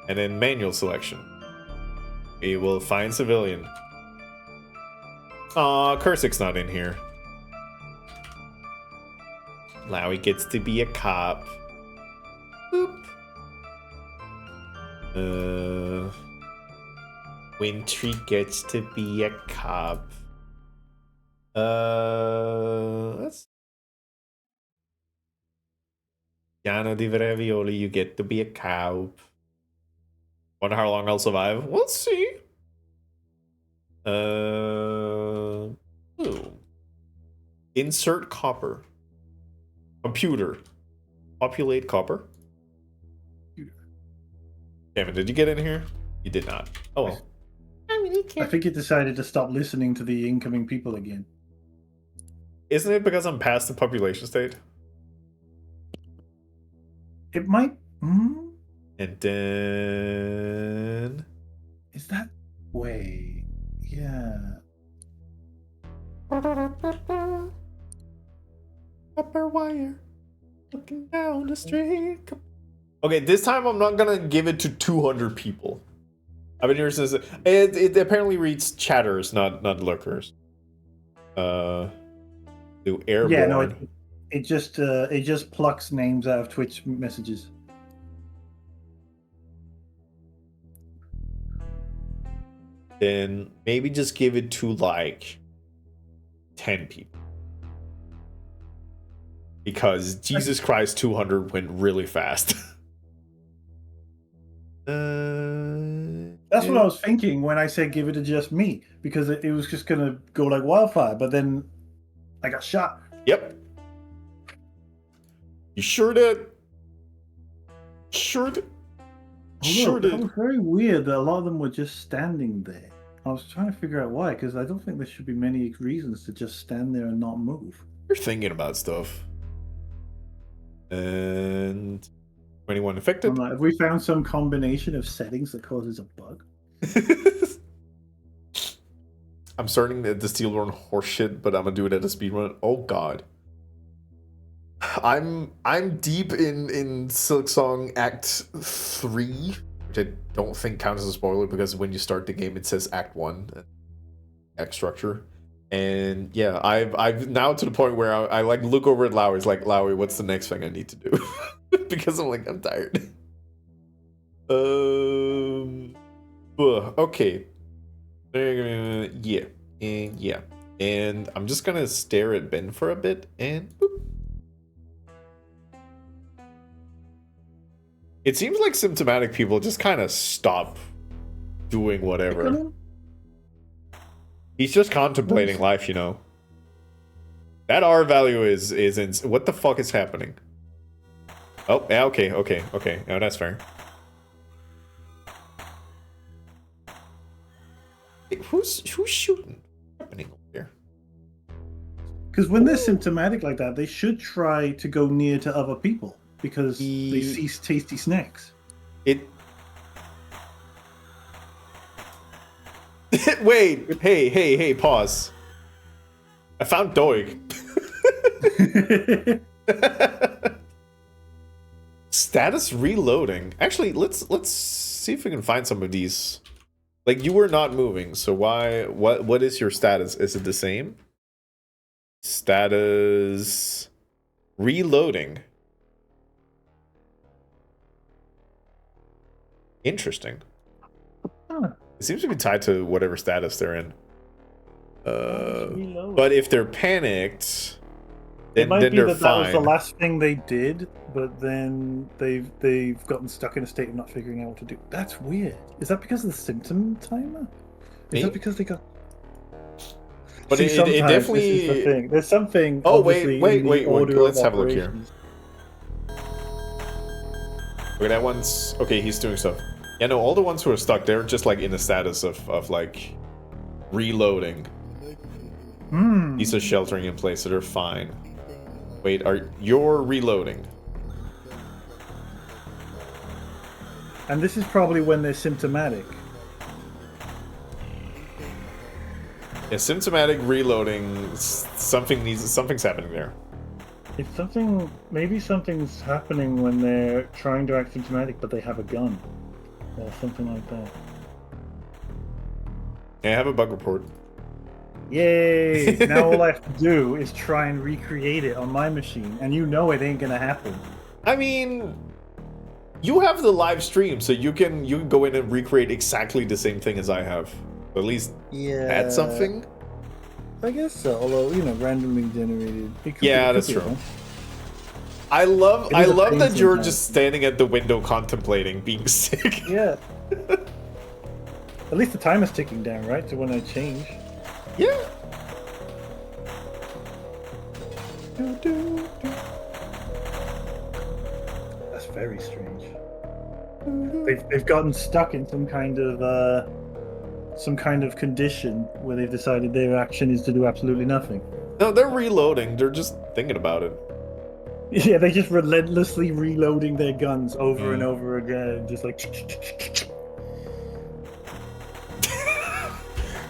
And then manual selection. We will find civilian. Aw, Kursik's not in here. Lowy gets to be a cop. Boop. Wintry gets to be a cop. Let's Piano di ravioli, you get to be a cow. Wonder how long I'll survive. We'll see. Ooh. Insert copper. Computer. Populate copper. Damn it, did you get in here? You did not. Oh well. I think it decided to stop listening to the incoming people again. Isn't it because I'm past the population state? It might. Hmm? And then... Is that way? Yeah. Upper wire. Looking down the street. Okay, this time I'm not gonna give it to 200 people. I've been here since it apparently reads chatters, not lurkers. Do airborne. Yeah, no, it just plucks names out of Twitch messages. Then maybe just give it to like 10 people. Because Jesus Christ 200 went really fast. That's what I was thinking when I said give it to just me, because it was just gonna go like wildfire, but then I got shot. Yep. You sure did. Sure did. Sure That did. was very weird that a lot of them were just standing there. I was trying to figure out why, because I don't think there should be many reasons to just stand there and not move. You're thinking about stuff. And 21 affected. I'm like, have we found some combination of settings that causes a bug? I'm starting the steel run horseshit, but I'm gonna do it at a speed run. Oh god. I'm deep in Silksong Act 3, which I don't think counts as a spoiler because when you start the game it says Act 1, Act structure. And yeah, I've now to the point where I like look over at Lowy, like, Lowy, what's the next thing I need to do? Because I'm like, I'm tired. Okay. Yeah. And I'm just gonna stare at Ben for a bit and boop. It seems like symptomatic people just kind of stop doing whatever. He's just contemplating life, you know. That R value is in. What the fuck is happening? Oh, yeah, okay. No, that's fair. Hey, who's shooting? What's happening over here? Because when they're symptomatic like that, they should try to go near to other people because they see tasty snacks. Wait, hey, pause. I found Doig. Status reloading. Actually, let's see if we can find some of these. Like, you were not moving, so what is your status? Is it the same? Status reloading. Interesting. Huh. It seems to be tied to whatever status they're in. But if they're panicked, then they're fine. That was the last thing they did, but then they've gotten stuck in a state of not figuring out what to do. That's weird. Is that because of the symptom timer? Is that because they got? But it definitely. This is the thing. There's something. Oh wait. Let's have a look here. Okay, that one's okay. He's doing stuff. Yeah, no, all the ones who are stuck, they're just like in a status of like reloading. These are sheltering in place, so they're fine. Wait, you're reloading? And this is probably when they're symptomatic. Yeah, symptomatic reloading. Something's happening there. It's maybe something's happening when they're trying to act symptomatic, but they have a gun. Or something like that. Yeah, I have a bug report. Yay! Now all I have to do is try and recreate it on my machine, and you know it ain't gonna happen. I mean, you have the live stream, so you can go in and recreate exactly the same thing as I have. At least add something. I guess so. Although randomly generated. Yeah, that's true. I love It is a pain that you're sometimes. just standing at the window contemplating being sick. Yeah. At least the timer's ticking down, right? To when I change. Yeah. That's very strange. They've gotten stuck in some kind of condition where they've decided their action is to do absolutely nothing. No, they're reloading. They're just thinking about it. Yeah, they're just relentlessly reloading their guns over and over again, just like.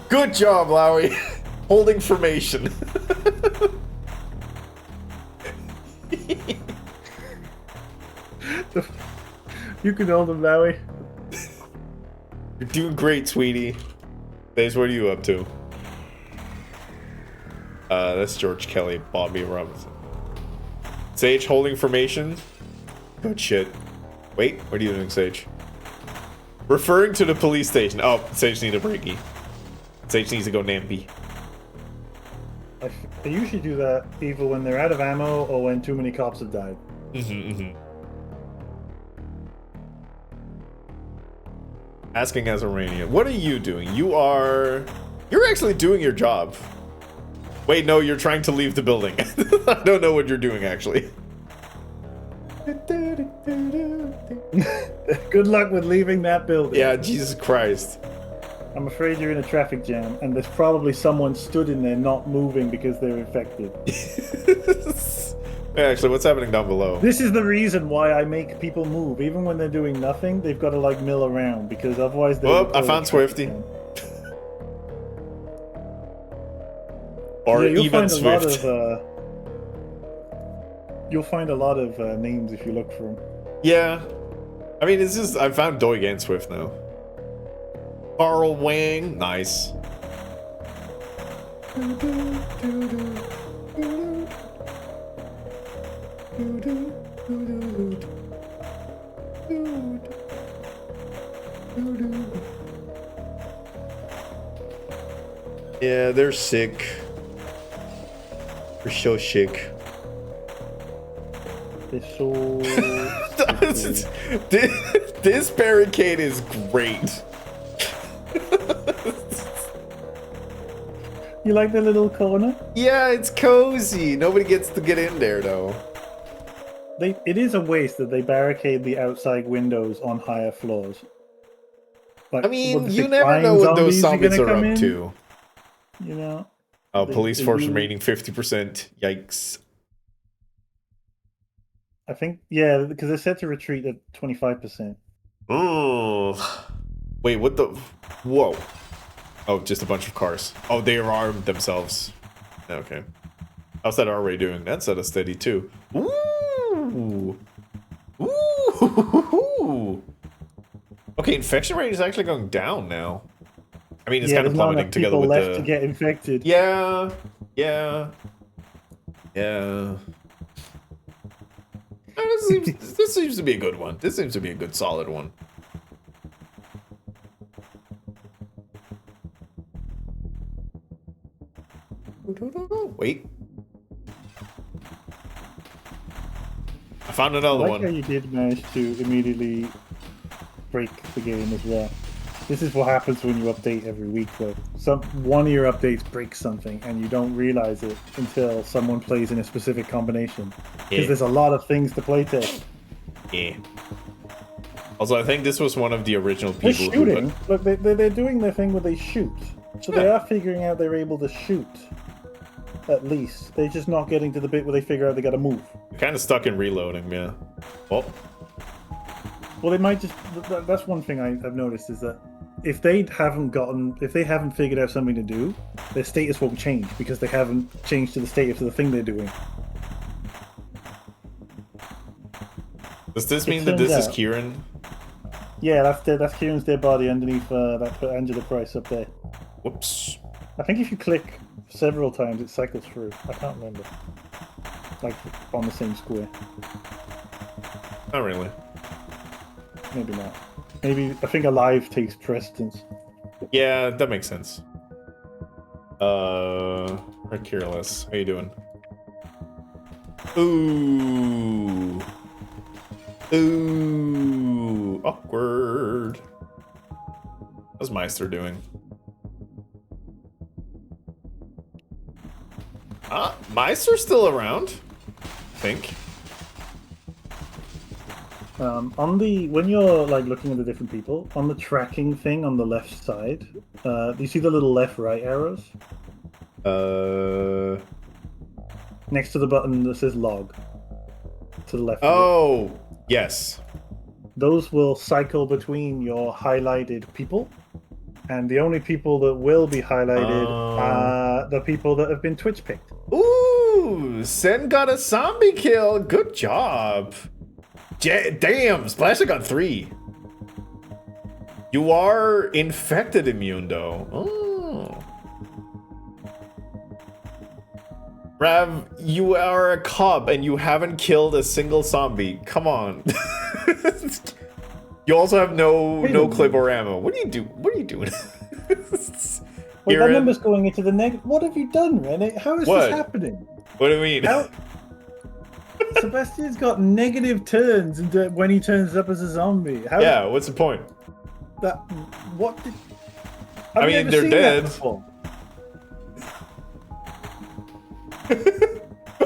Good job, Lowy. Holding formation. You can hold them, Lowy. You're doing great, sweetie. Days, what are you up to? That's George Kelly, Bobby Robinson. Sage holding formation. Good shit. Wait, what are you doing, Sage? Referring to the police station. Oh, Sage needs a breakie. Sage needs to go Namby. I usually do that either when they're out of ammo or when too many cops have died. Asking as Iranian. What are you doing? You're actually doing your job. Wait, no, you're trying to leave the building. I don't know what you're doing, actually. Good luck with leaving that building. Yeah, Jesus Christ. I'm afraid you're in a traffic jam, and there's probably someone stood in there not moving because they're infected. Actually, what's happening down below? This is the reason why I make people move. Even when they're doing nothing, they've got to like mill around because otherwise they. Oh, I found Swifty. Or you'll even find Swift. You'll find a lot of names if you look for them. Yeah. I mean, it's just, I found Doig and Swift now. Carl Wang. Nice. Yeah, they're sick. They're so sick. They're so. This barricade is great. You like the little corner? Yeah, it's cozy. Nobody gets to get in there, though. It is a waste that they barricade the outside windows on higher floors. Like, I mean, what, you never know what those zombies are come up in? to. You know? Oh, police force do- remaining 50%. Yikes. I think, yeah, because they're set to retreat at 25%. Oh. Wait, what the? Whoa. Oh, just a bunch of cars. Oh, they are armed themselves. Okay. How's that already doing? That's at a steady 2. Ooh. Ooh. Okay, infection rate is actually going down now. I mean, it's kind of there's not plummeting enough together people with left the... to get infected. Yeah. This seems to be a good one. This seems to be a good, solid one. Wait. I found another I like one. how you did manage to immediately break the game as well. This is what happens when you update every week, though. One of your updates breaks something, and you don't realize it until someone plays in a specific combination. Because there's a lot of things to play test. Yeah. Also, I think this was one of the original They're people shooting. who... Look, they're doing their thing where they shoot. So they are figuring out they're able to shoot. At least. They're just not getting to the bit where they figure out they gotta move. Kind of stuck in reloading, yeah. Oh. Well, they might just... That's one thing I've noticed is that if they haven't figured out something to do, their status won't change because they haven't changed to the status of the thing they're doing. Does this mean that this is Kieran? Yeah, that's Kieran's dead body underneath that Angela Price up there. Whoops. I think if you click several times, it cycles through. I can't remember. Like on the same square. Not really. Maybe not. Maybe I think alive takes precedence. Yeah, that makes sense. Careless. How you doing? Ooh. Ooh. Awkward. How's Meister doing? Meister's still around, I think. When you're like looking at the different people, on the tracking thing on the left side, do you see the little left-right arrows? Next to the button that says log. To the left. Oh, yes. Those will cycle between your highlighted people. And the only people that will be highlighted are the people that have been Twitch picked. Ooh, Sen got a zombie kill. Good job. Damn, Splasher got 3. You are infected immune, though. Oh. Rav, you are a cop and you haven't killed a single zombie. Come on. You also have no clip or ammo. What are you doing? What are you doing? Wait, that number's going into the negative. What have you done, Rennie? How is this happening? What do you mean? How... Sebastian's got negative turns when he turns up as a zombie. Yeah, what's the point? What did... I mean, they're dead.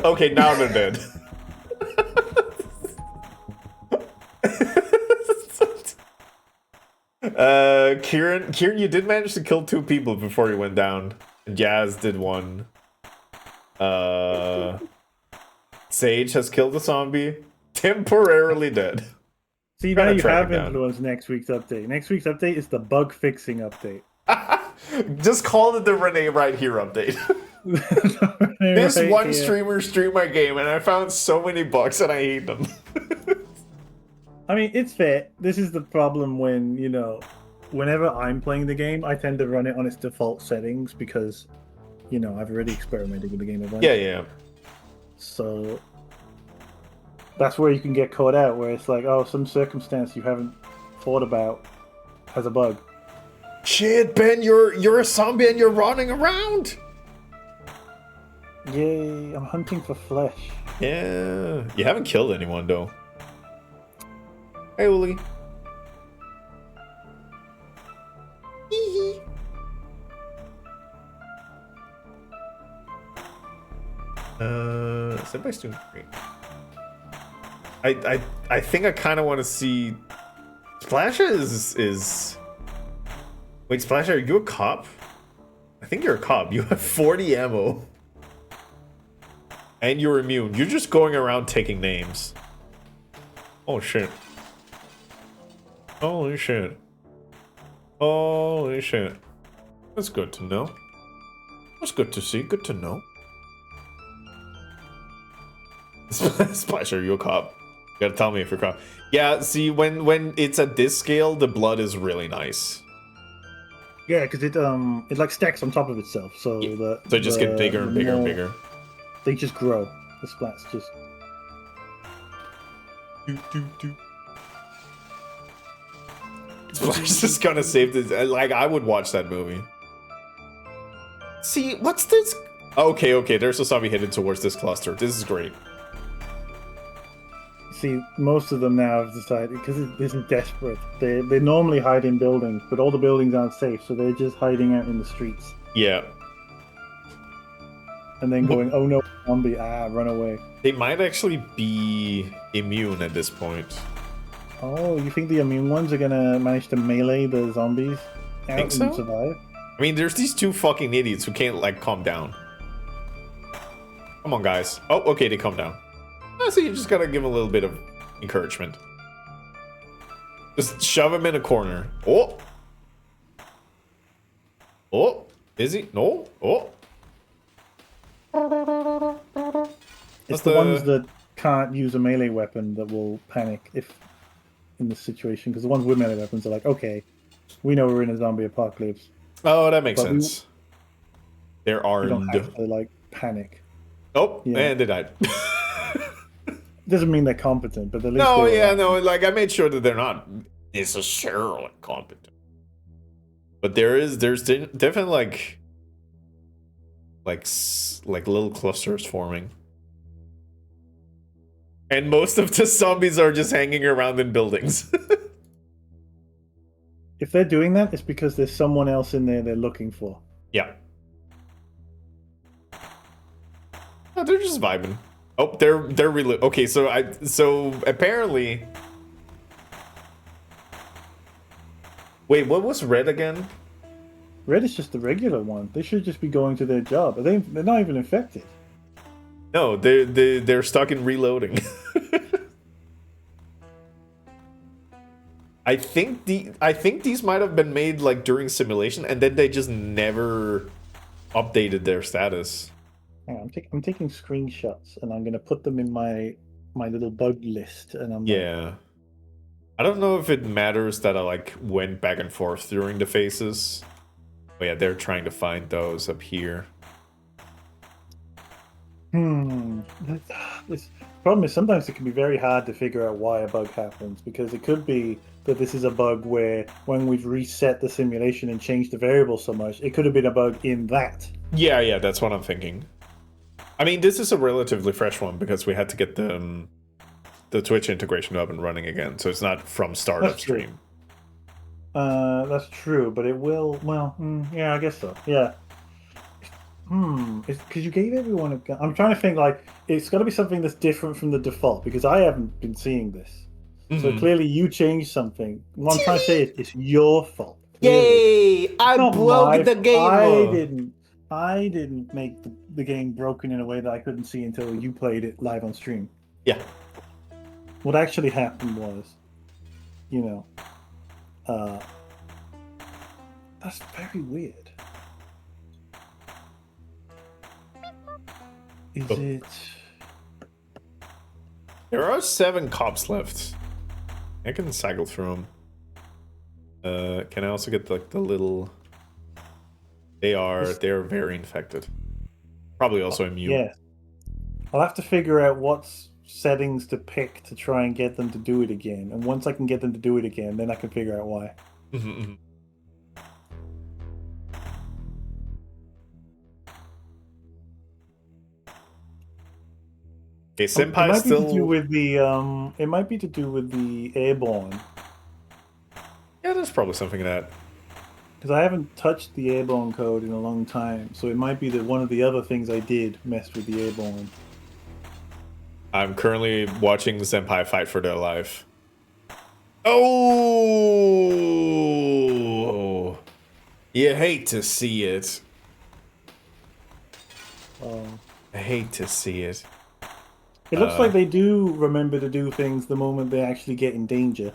Okay, now they're dead. Kieran, you did manage to kill 2 people before you went down. Jazz did 1. Sage has killed a zombie. Temporarily dead. See, now you have influenced next week's update. Next week's update is the bug fixing update. Just call it the Renee Right Here update. This right one here. streamer streamed my game and I found so many bugs and I hate them. I mean, it's fair. This is the problem when, you know, whenever I'm playing the game, I tend to run it on its default settings because, you know, I've already experimented with the game a bunch. Yeah. So that's where you can get caught out, where it's like, oh, some circumstance you haven't thought about has a bug. Shit, Ben, you're a zombie and you're running around. Yay, I'm hunting for flesh. Yeah, you haven't killed anyone though. Hey, Uli. Everybody's doing great. I think I kind of want to see. Splasher is. Wait, Splasher, are you a cop? I think you're a cop. You have 40 ammo. And you're immune. You're just going around taking names. Oh shit. Holy shit. Holy shit. That's good to know. That's good to see. Good to know. Splasher, are you a cop? You gotta tell me if you're a cop. Yeah, see, when it's at this scale, the blood is really nice. Yeah, because it like stacks on top of itself, so yeah. So it just get bigger and bigger and bigger. They just grow. The splats just. Splash just gonna save this. Like, I would watch that movie. See, what's this? Okay, there's a zombie headed towards this cluster. This is great. See, most of them now have decided, because it isn't desperate, they normally hide in buildings, but all the buildings aren't safe, so they're just hiding out in the streets. Yeah. And then going, oh no, zombie, run away. They might actually be immune at this point. Oh, you think the immune ones are gonna manage to melee the zombies out and survive? I mean, there's these 2 fucking idiots who can't, like, calm down. Come on, guys. Oh, okay, they calm down. So you just gotta give him a little bit of encouragement. Just shove him in a corner. Oh! Oh! Is he? No? Oh! It's the ones that can't use a melee weapon that will panic if in this situation, because the ones with melee weapons are like, okay, we know we're in a zombie apocalypse. Oh, that makes sense. They're armed. We don't have to, like, panic. Oh, yeah. And they died. Doesn't mean they're competent, but at least no, like, I made sure that they're not necessarily competent. But there's definitely like little clusters forming. And most of the zombies are just hanging around in buildings. If they're doing that, it's because there's someone else in there they're looking for. Yeah. Oh, they're just vibing. Oh, they're really okay. So apparently, wait, what was red again? Red is just the regular one. They should just be going to their job. They're not even infected. No, they're stuck in reloading. I think these might have been made like during simulation, and then they just never updated their status. Hang on, I'm taking screenshots, and I'm gonna put them in my little bug list, and I'm Yeah. I don't know if it matters that I like went back and forth during the phases. But yeah, they're trying to find those up here. This problem is sometimes it can be very hard to figure out why a bug happens, because it could be that this is a bug where when we've reset the simulation and changed the variable so much, it could have been a bug in that. Yeah, that's what I'm thinking. I mean, this is a relatively fresh one because we had to get the Twitch integration up and running again, so it's not from start That's upstream. That's true, but it will. Well, yeah, I guess so. Yeah. Because you gave everyone a gun. I'm trying to think, like, it's got to be something that's different from the default, because I haven't been seeing this. So clearly you changed something. What I'm trying to say is it's your fault. Clearly. Yay! I broke the game! I didn't make the game broken in a way that I couldn't see until you played it live on stream. Yeah. What actually happened was, that's very weird. Is it? There are 7 cops left. I can cycle through them. Can I also get like the little? They're very infected. Probably also immune. Yeah. I'll have to figure out what settings to pick to try and get them to do it again. And once I can get them to do it again, then I can figure out why. Okay, Senpai still. It might be to do with the airborne. Yeah, there's probably something in that. Because I haven't touched the airborne code in a long time, so it might be that one of the other things I did messed with the airborne. I'm currently watching the Senpai fight for their life. Oh! You hate to see it. I hate to see it. It looks like they do remember to do things the moment they actually get in danger.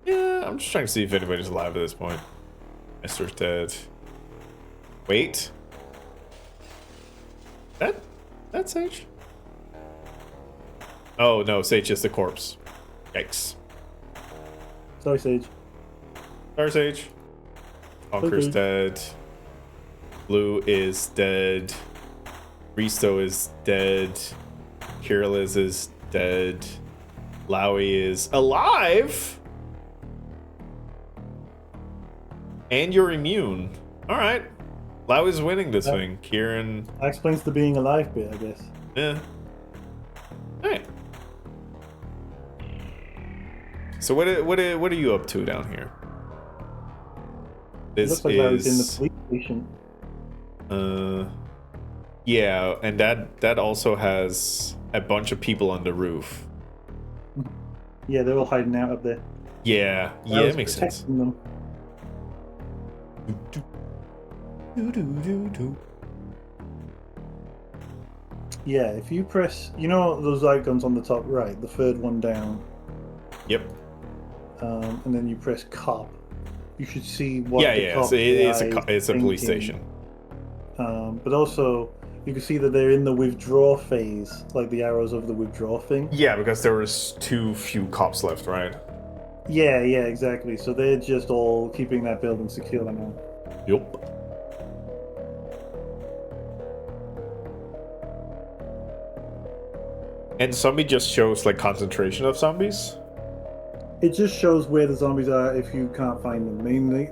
Yeah, I'm just trying to see if anybody's alive at this point. Mister's dead. Wait. That's Sage? Oh no, Sage is the corpse. Yikes. Sorry, Sage. Sorry, Sage. Conker's dead. Blue is dead. Risto is dead. Kirliz is dead. Lowy is alive? And you're immune. Alright. Lowy's winning this thing. Kieran. That explains the being alive bit, I guess. Yeah. Alright. So what are you up to down here? This looks like I was in the police station. Yeah, and that also has a bunch of people on the roof. Yeah, they're all hiding out up there. Yeah, it makes sense. Them. Yeah, if you press, those icons on the top right, the third one down. Yep. And then you press cop. You should see what. So it's a police station. But also, you can see that they're in the withdraw phase, like the arrows of the withdraw thing. Yeah, because there was too few cops left, right? Yeah, exactly. So they're just all keeping that building secure now. Yup. And zombie just shows like concentration of zombies? It just shows where the zombies are if you can't find them, mainly.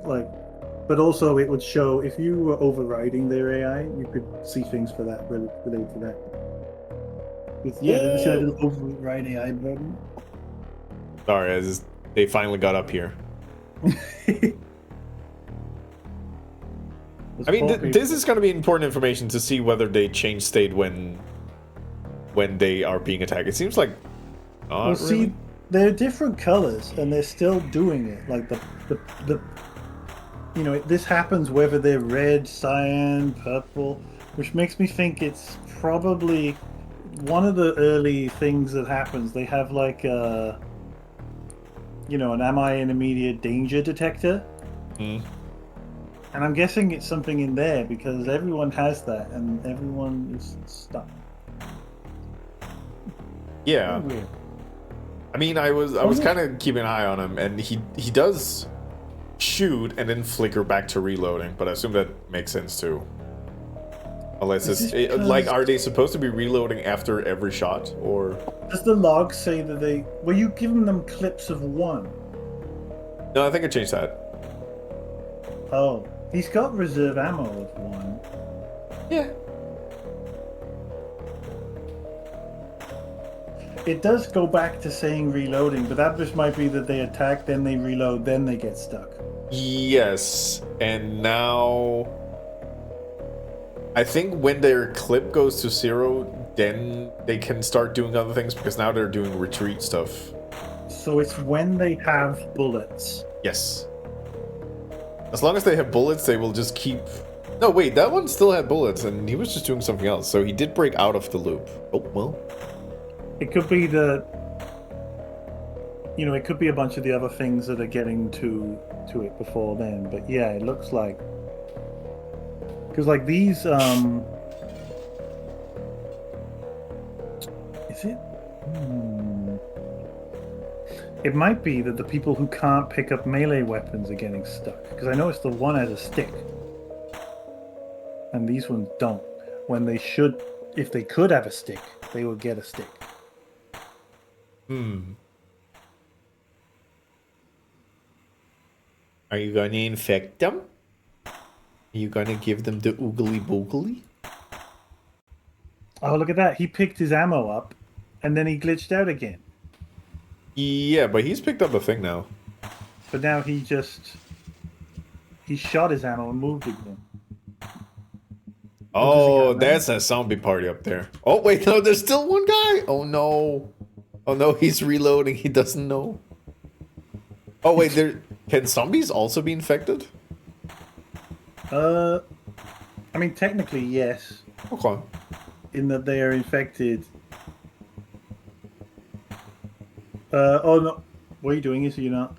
But also it would show if you were overriding their AI, you could see things for that related to that. Yeah, did you see that little override AI button? Sorry, they finally got up here. I mean, this is going to be important information to see whether they change state when they are being attacked. It seems like not well, really. see, they're different colors, and they're still doing it. Like the you know, this happens whether they're red, cyan, purple, which makes me think it's probably one of the early things that happens. They have like a, you know, an am I in immediate danger detector. Mm. And I'm guessing it's something in there because everyone has that and everyone is stuck. Yeah. Weird. I mean, I was kind of keeping an eye on him, and he does shoot and then flicker back to reloading, but I assume that makes sense too. Unless it's like, are they supposed to be reloading after every shot, or does the log say that they were you giving them clips of one? no? I think I changed that. Oh, he's got reserve ammo of one. Yeah. It does go back to saying reloading, but that just might be that they attack, then they reload, then they get stuck. Yes, and now I think when their clip goes to 0, then they can start doing other things because now they're doing retreat stuff. So it's when they have bullets. Yes. As long as they have bullets, they will just keep... No, wait, that one still had bullets, and he was just doing something else, so he did break out of the loop. Oh, well. It could be the... You know, it could be a bunch of the other things that are getting to it before then, but yeah, it looks like... Because, like, these, Is it? It might be that the people who can't pick up melee weapons are getting stuck. Because I noticed the one has a stick. And these ones don't. When they should... If they could have a stick, they would get a stick. Are you gonna infect them? Are you gonna give them the oogly boogly? Oh, look at that. He picked his ammo up, and then he glitched out again. Yeah, but he's picked up a thing now. But now he shot his ammo and moved again. Oh, that's a zombie party up there. Oh, wait, no, there's still one guy. Oh, no. Oh, no, he's reloading. He doesn't know. Oh, wait, can zombies also be infected? I mean, technically, yes. Okay. In that they are infected. Oh, no. What are you doing? Is you not?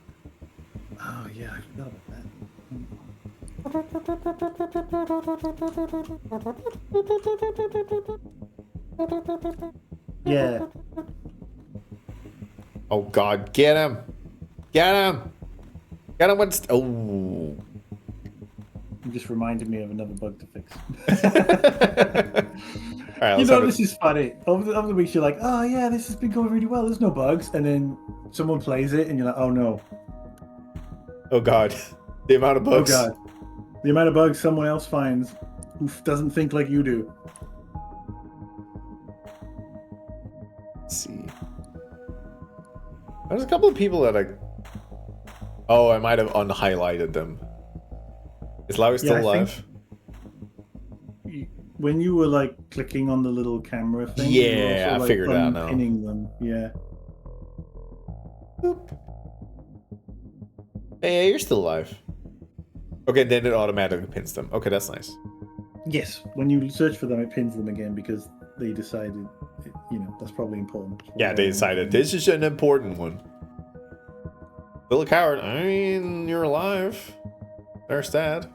Oh, yeah, I forgot about that. Yeah. Oh, God, get him. Get him. Get him. Oh. You just reminded me of another bug to fix. All right, You know, this is funny. Over the weeks, you're like, oh, yeah, this has been going really well. There's no bugs. And then someone plays it, and you're like, oh, no. Oh, God. The amount of bugs. Oh, God. The amount of bugs someone else finds who doesn't think like you do. Let's see. There's a couple of people that I... Oh, I might have unhighlighted them. Is Lowy still alive? When you were like clicking on the little camera thing, you were Yeah, also, I figured it out now. Pinning them, yeah. Boop. Hey, you're still alive. Okay, then it automatically pins them. Okay, that's nice. Yes, when you search for them, it pins them again because they decided, you know, that's probably important. Yeah, they decided this is an important one. Still a coward. I mean, you're alive. There's that.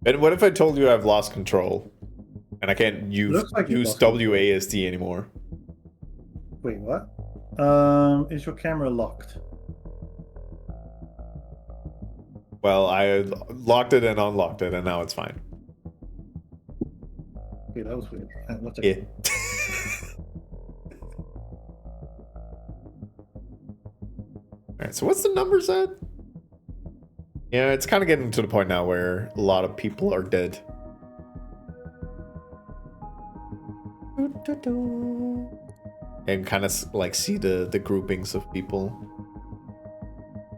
And what if I told you I've lost control and I can't use WASD anymore? Wait, what? Is your camera locked? Well, I locked it and unlocked it, and now it's fine. Okay, that was weird. What's Yeah. Alright, so what's the numbers at? Yeah, it's kind of getting to the point now where a lot of people are dead. And kind of like see the groupings of people.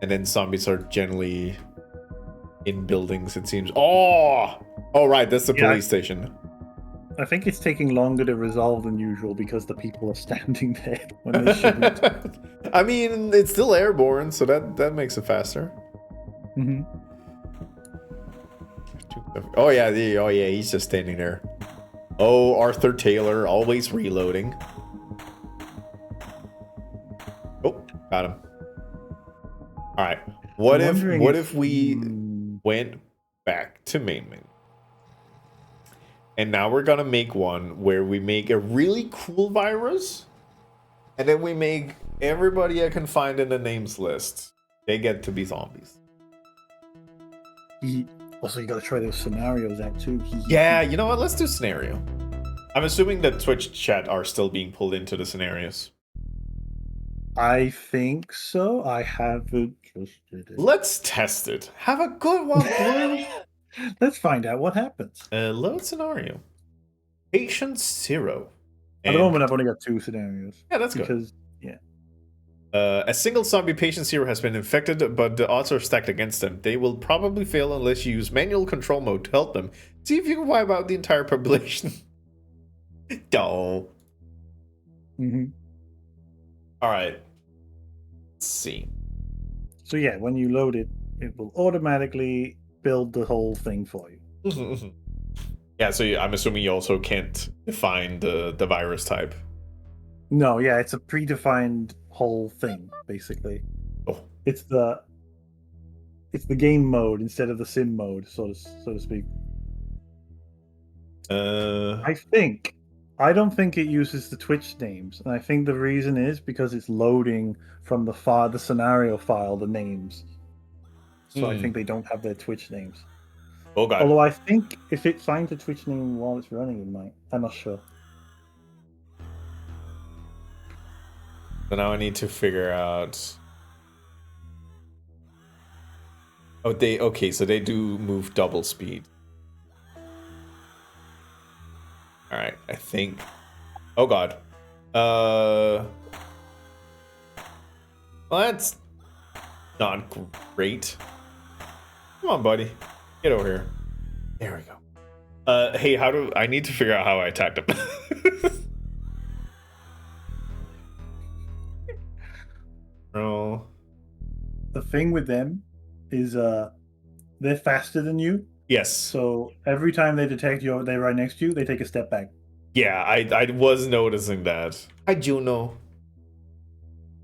And then zombies are generally in buildings, it seems. Oh! Oh, right, that's the police station. I think it's taking longer to resolve than usual because the people are standing there when they shouldn't. I mean, it's still airborne, so that makes it faster. Mm-hmm. Oh yeah, he's just standing there. Oh, Arthur Taylor, always reloading. Oh, got him. All right. What if we went back to main menu? And now we're gonna make one where we make a really cool virus, and then we make everybody I can find in the names list. They get to be zombies. Also, you gotta try those scenarios out too. Yeah, you know what? Let's do scenario. I'm assuming that Twitch chat are still being pulled into the scenarios. I think so. I haven't just did it. Let's test it. Have a good one, Blue. Let's find out what happens. Load scenario. Patient 0. At the moment, I've only got 2 scenarios. Yeah, that's good. Because, yeah. A single zombie patient 0 has been infected, but the odds are stacked against them. They will probably fail unless you use manual control mode to help them. See if you can wipe out the entire population. Don't. Mm-hmm. Alright. Let's see. So yeah, when you load it, it will automatically build the whole thing for you. Yeah, so I'm assuming you also can't define the virus type. No, yeah, it's a predefined whole thing, basically. Oh. It's the game mode instead of the sim mode, so to speak. I don't think it uses the Twitch names, and I think the reason is because it's loading from the scenario file, the names. So I think they don't have their Twitch names. Oh god. Although I think if it finds a Twitch name while it's running, it might. I'm not sure. So now I need to figure out. Oh, okay, so they do move double speed. All right, I think. Oh god. Well, that's not great. Come on, buddy. Get over here. There we go. Hey, I need to figure out how I attacked him. Oh. The thing with them is they're faster than you. Yes. So every time they detect you, they're right next to you, they take a step back. Yeah, I was noticing that. Hi, Juno.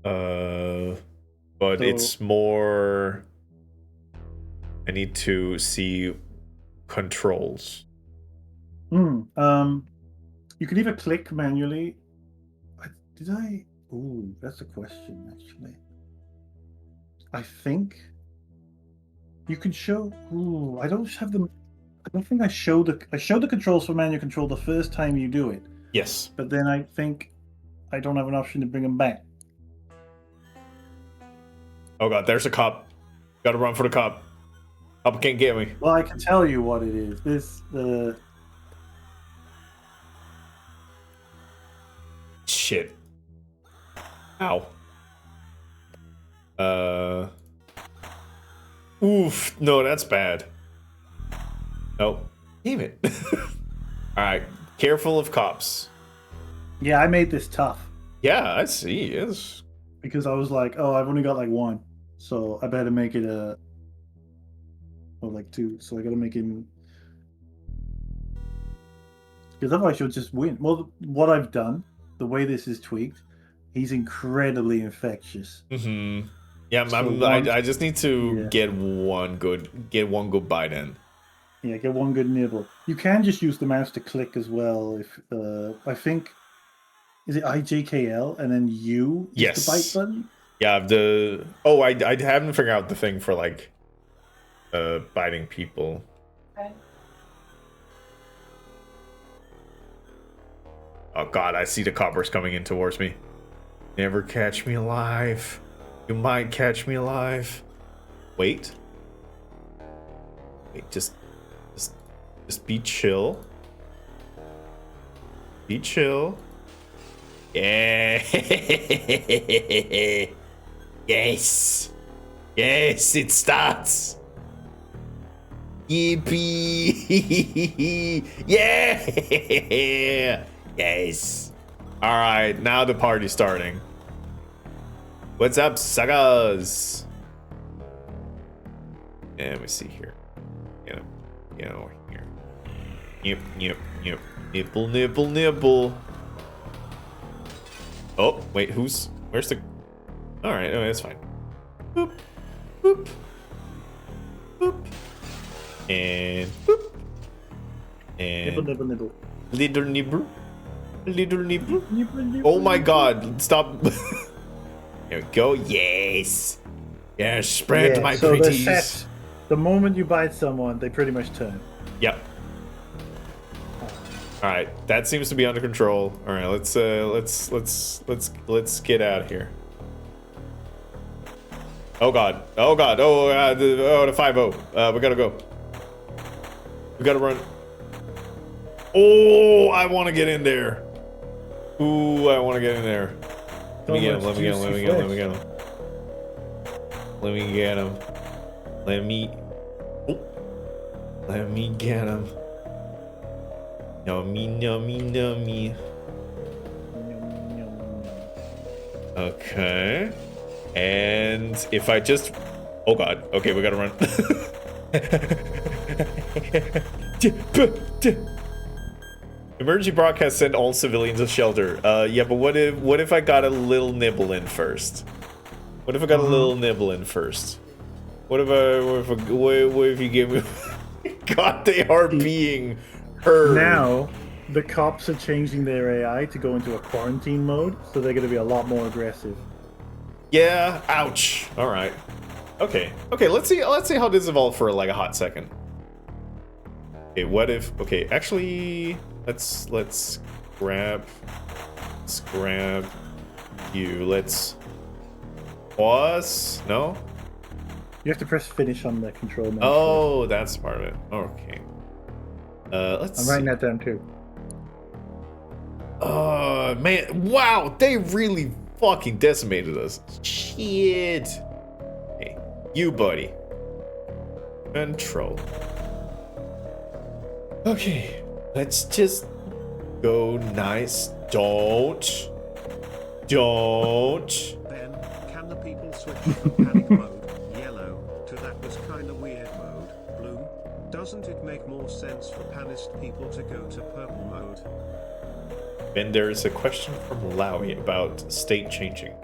But So, it's more. I need to see controls. you can either click manually. Ooh, that's a question, actually. I think you can show. Ooh, I don't have them. I don't think I show the controls for manual control the first time you do it. Yes. But then I think I don't have an option to bring them back. Oh god, there's a cop. Gotta run for the cop. Cop can't get me. Well, I can tell you what it is. Shit. Ow. Oof. No, that's bad. Nope. Damn it. Alright. Careful of cops. Yeah, I made this tough. Yeah, I see. Yes. Because I was like, oh, I've only got like 1. So I better make it like 2. So I gotta make him. Because otherwise you'll just win. Well, what I've done, the way this is tweaked, he's incredibly infectious. Mm-hmm. Yeah, So I just need to get one good bite in. Yeah, get one good nibble. You can just use the mouse to click as well. If I think, is it IJKL and then U? Is Yes. the bite button. Yeah, I haven't figured out the thing for like biting people. Okay. Oh god, I see the coppers coming in towards me. Never catch me alive. You might catch me alive. Wait. Wait, just be chill. Be chill. Yeah. Yes. Yes, it starts. Yippee. Yeah. Yes. All right, now the party's starting. What's up, suckers? Yeah, let me see here. Get over here. Yep. Nipple, nipple, nipple. Oh, wait, where's the... All right, oh, that's fine. Boop, boop, boop, and boop, and Nibble. little nibble. Oh my god, stop. There we go, yes. Yes, spread my so they're pretties. set. The moment you bite someone, they pretty much turn. Yep. All right, that seems to be under control. All right, let's get out of here. Oh god, the 5-0. We gotta go. We gotta run. Oh, I want to get in there. Ooh, I want to get in there. Let me get him. Let me get him. Let me get him. Let me get him. Nummy. Okay. And if I just... Oh god. Okay, we gotta run. Emergency broadcast send all civilians to shelter. Yeah, but what if I got a little nibble in first? What if I got a little nibble in first? What if you give me... God, they are being heard. Now, the cops are changing their AI to go into a quarantine mode, so they're going to be a lot more aggressive. Yeah, ouch. All right. Okay, let's see how this evolves for like a hot second. Okay, what if... Okay, actually, let's grab you. Let's pause. No? You have to press finish on the control mode. Oh, that's part of it. Okay. Let's I'm writing that down too. Oh, man. Wow, they really fucking decimated us. Shit. Hey, you, buddy. Control. Okay, let's just go nice. Don't. Ben, can the people switch from panic mode, yellow, to that was kinda weird mode, blue? Doesn't it make more sense for panist people to go to purple mode? And there is a question from Lowy about state changing.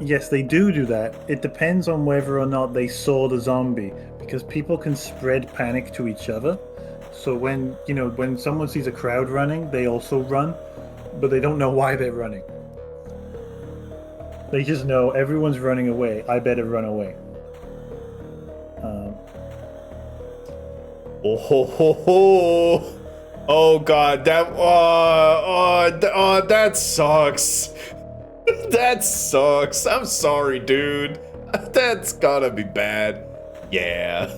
Yes, they do that. It depends on whether or not they saw the zombie, because people can spread panic to each other. So when someone sees a crowd running, they also run, but they don't know why they're running. They just know everyone's running away. I better run away. Oh ho ho ho! Oh god, that that sucks. That sucks. I'm sorry, dude. That's gotta be bad. Yeah.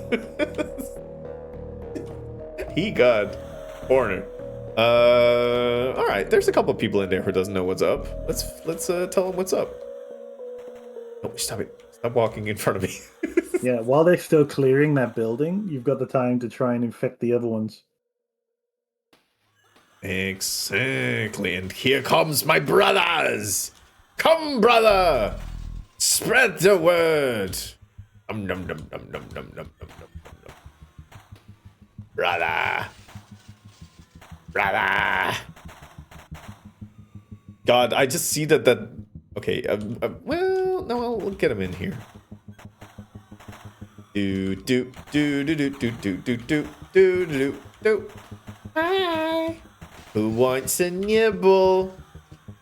He got cornered. All right. There's a couple of people in there who doesn't know what's up. Let's tell them what's up. No, stop it. Stop walking in front of me. Yeah, while they're still clearing that building, you've got the time to try and infect the other ones. Exactly. And here comes my brothers. Come, brother. Spread the word. Num num num num num num num num num. Brother. God, I just see that. Okay. Well, no, we'll get him in here. Do. Hi. Who wants a nibble?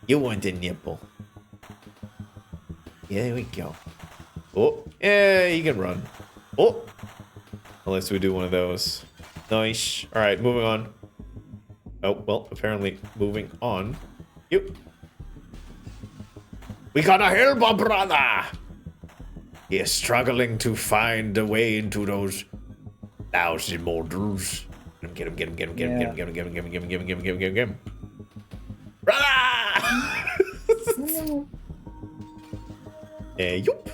You want a nibble. Yeah, there we go. Oh, Yeah, he can run. Oh, unless we do one of those. Nice. All right, moving on. Oh well, apparently moving on. Yep. We gotta help our brother. He is struggling to find a way into those lousy molders. Get him, get him, get him, get him, get him, get him, get him, get him, get him, get him, get him, get him, get him, get him. Brother! Yup.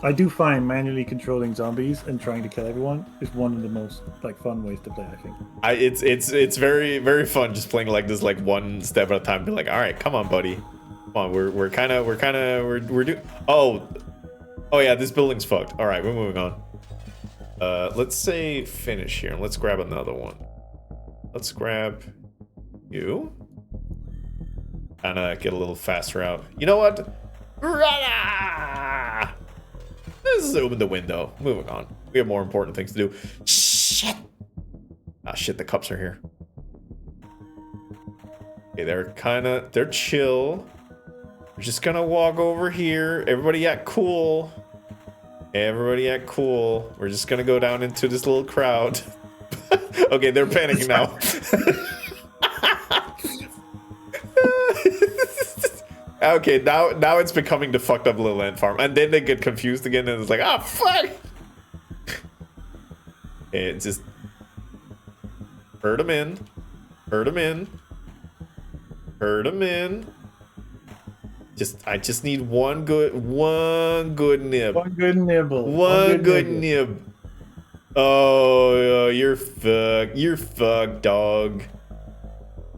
I do find manually controlling zombies and trying to kill everyone is one of the most like fun ways to play. I think. It's very fun just playing like this, like one step at a time. Be like, all right, come on, buddy, come on. We're doing. Oh yeah, this building's fucked. All right, we're moving on. Let's say finish here. Let's grab another one. Let's grab you. Kinda get a little faster out. You know what? Let's open the window. Moving on. We have more important things to do. Shit! Ah, shit, the cups are here. Okay, they're chill. We're just gonna walk over here. Everybody act cool. Everybody act cool. We're just gonna go down into this little crowd. Okay, they're panicking now. Okay, now it's becoming the fucked up little ant farm, and then they get confused again, and it's like, ah, fuck. It just herd them in, herd them in, herd them in. I just need one good nib. One good nibble. One good nib. Oh, you're fucked. You're fucked, dog.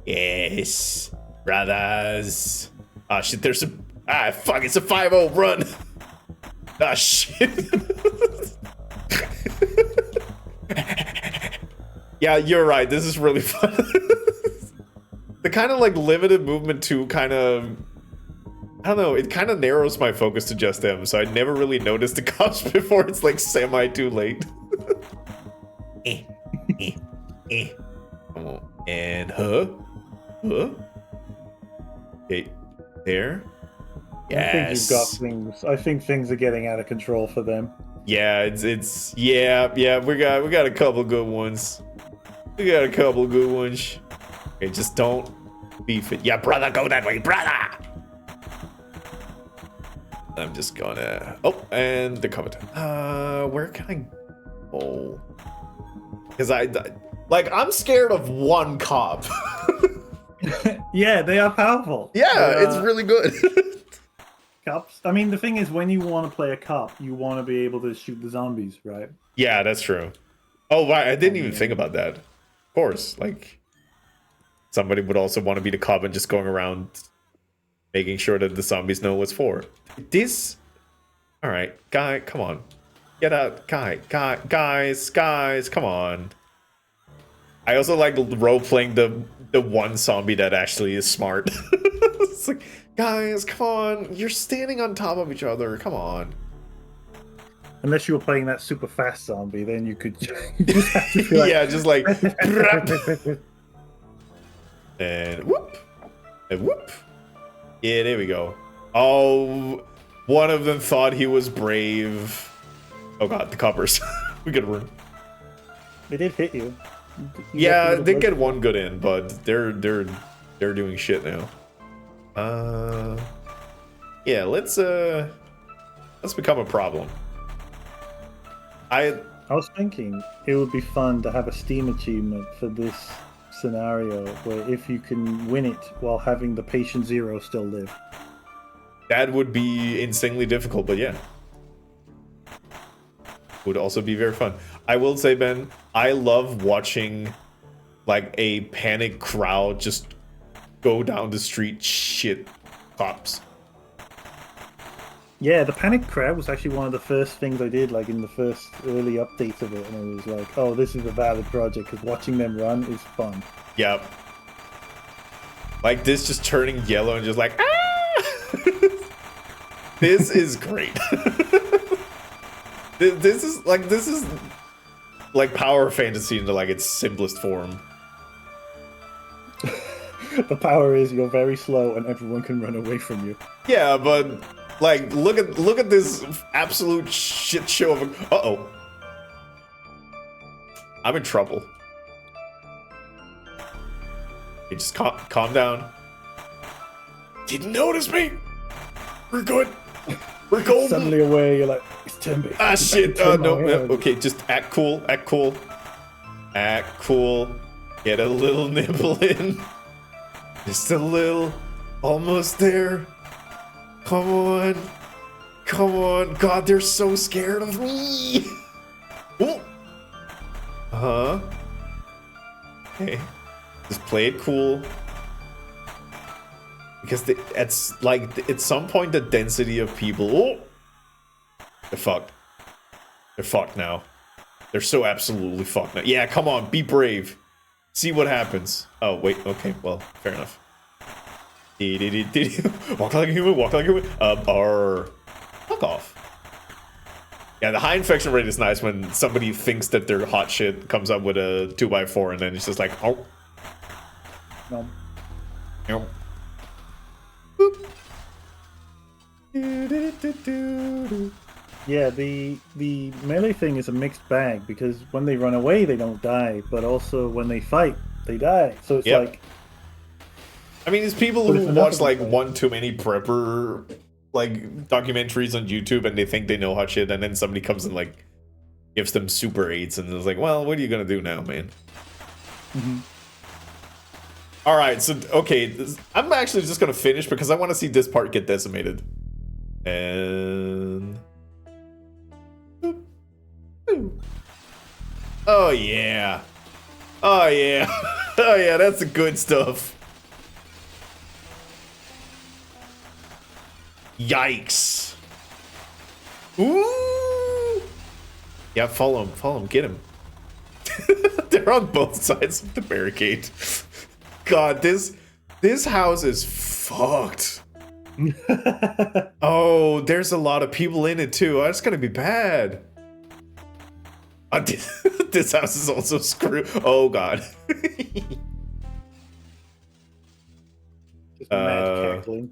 Yes, brothers. Ah, shit, there's a... Ah, fuck, it's a 5-0, run! Ah, shit. Yeah, you're right, this is really fun. The kind of, like, limited movement, too, kind of... I don't know, it kind of narrows my focus to just them, so I never really noticed the cops before it's, like, semi-too late. Come on. And, huh? Okay. There. Yes. I think you've got things. I think things are getting out of control for them. Yeah, yeah. We got a couple good ones. We got a couple good ones. Okay, just don't beef it. Yeah, brother, go that way, brother. I'm just gonna. Oh, and the cover. Where can I go? Because I'm scared of one cop. Yeah, they are powerful. Yeah, it's really good. Cops. I mean, the thing is, when you want to play a cop, you want to be able to shoot the zombies, right? Yeah, that's true. Oh, right. I didn't even think about that. Of course, like somebody would also want to be the cop and just going around making sure that the zombies know what's for. This. All right, guy, come on, get out, guys, come on. I also like role playing the one zombie that actually is smart. It's like, guys, come on, you're standing on top of each other, come on. Unless you were playing that super fast zombie, then you could just have to be like... Yeah, just like and whoop, and whoop. Yeah, there we go. Oh, one of them thought he was brave. Oh god, the coppers. We could run. They did hit you. Yeah, they get one good in, but they're doing shit now. Yeah, let's become a problem. I was thinking it would be fun to have a Steam achievement for this scenario where if you can win it while having the patient zero still live. That would be insanely difficult, but yeah. Would also be very fun. I will say, Ben, I love watching like a panic crowd just go down the street shit cops. Yeah, the panic crowd was actually one of the first things I did, like in the first early updates of it, and I was like, oh, this is a valid project, because watching them run is fun. Yep. Like this just turning yellow and just like, ah! This is great. This is like power fantasy into like its simplest form. The power is you're very slow and everyone can run away from you. Yeah, but Like, look at this absolute shit show of a... Uh-oh. I'm in trouble. Hey, just calm down. Didn't notice me. We're good. We're golden. Suddenly aware, you're like, it's 10 bits. Ah, shit. No. Yeah. Okay, just act cool. Act cool. Act cool. Get a little nibble in. Just a little. Almost there. Come on. Come on. God, they're so scared of me. Ooh. Uh-huh. Okay. Just play it cool. Because it's like, at some point, the density of people... Oh! They're fucked. They're fucked now. They're so absolutely fucked now. Yeah, come on, be brave. See what happens. Oh, wait, okay, well, fair enough. Walk like a human, walk like a human. Fuck off. Yeah, the high infection rate is nice when somebody thinks that they're hot shit, comes up with a 2x4, and then it's just like, oh. No. Nope. Yeah, the melee thing is a mixed bag because when they run away they don't die, but also when they fight they die. So it's like, I mean, it's people But who if watch enough like of them- one too many prepper like documentaries on YouTube and they think they know hot shit, and then somebody comes and like gives them super aids and is like, well, what are you gonna do now, man? All right, so okay, I'm actually just gonna finish because I want to see this part get decimated. And boop. Boop. Oh yeah, oh yeah, oh yeah, that's the good stuff. Yikes! Ooh! Yeah, follow him, get him. They're on both sides of the barricade. God, this house is fucked. Oh, there's a lot of people in it too. That's gonna be bad. This house is also screwed. Oh god. just mad cackling.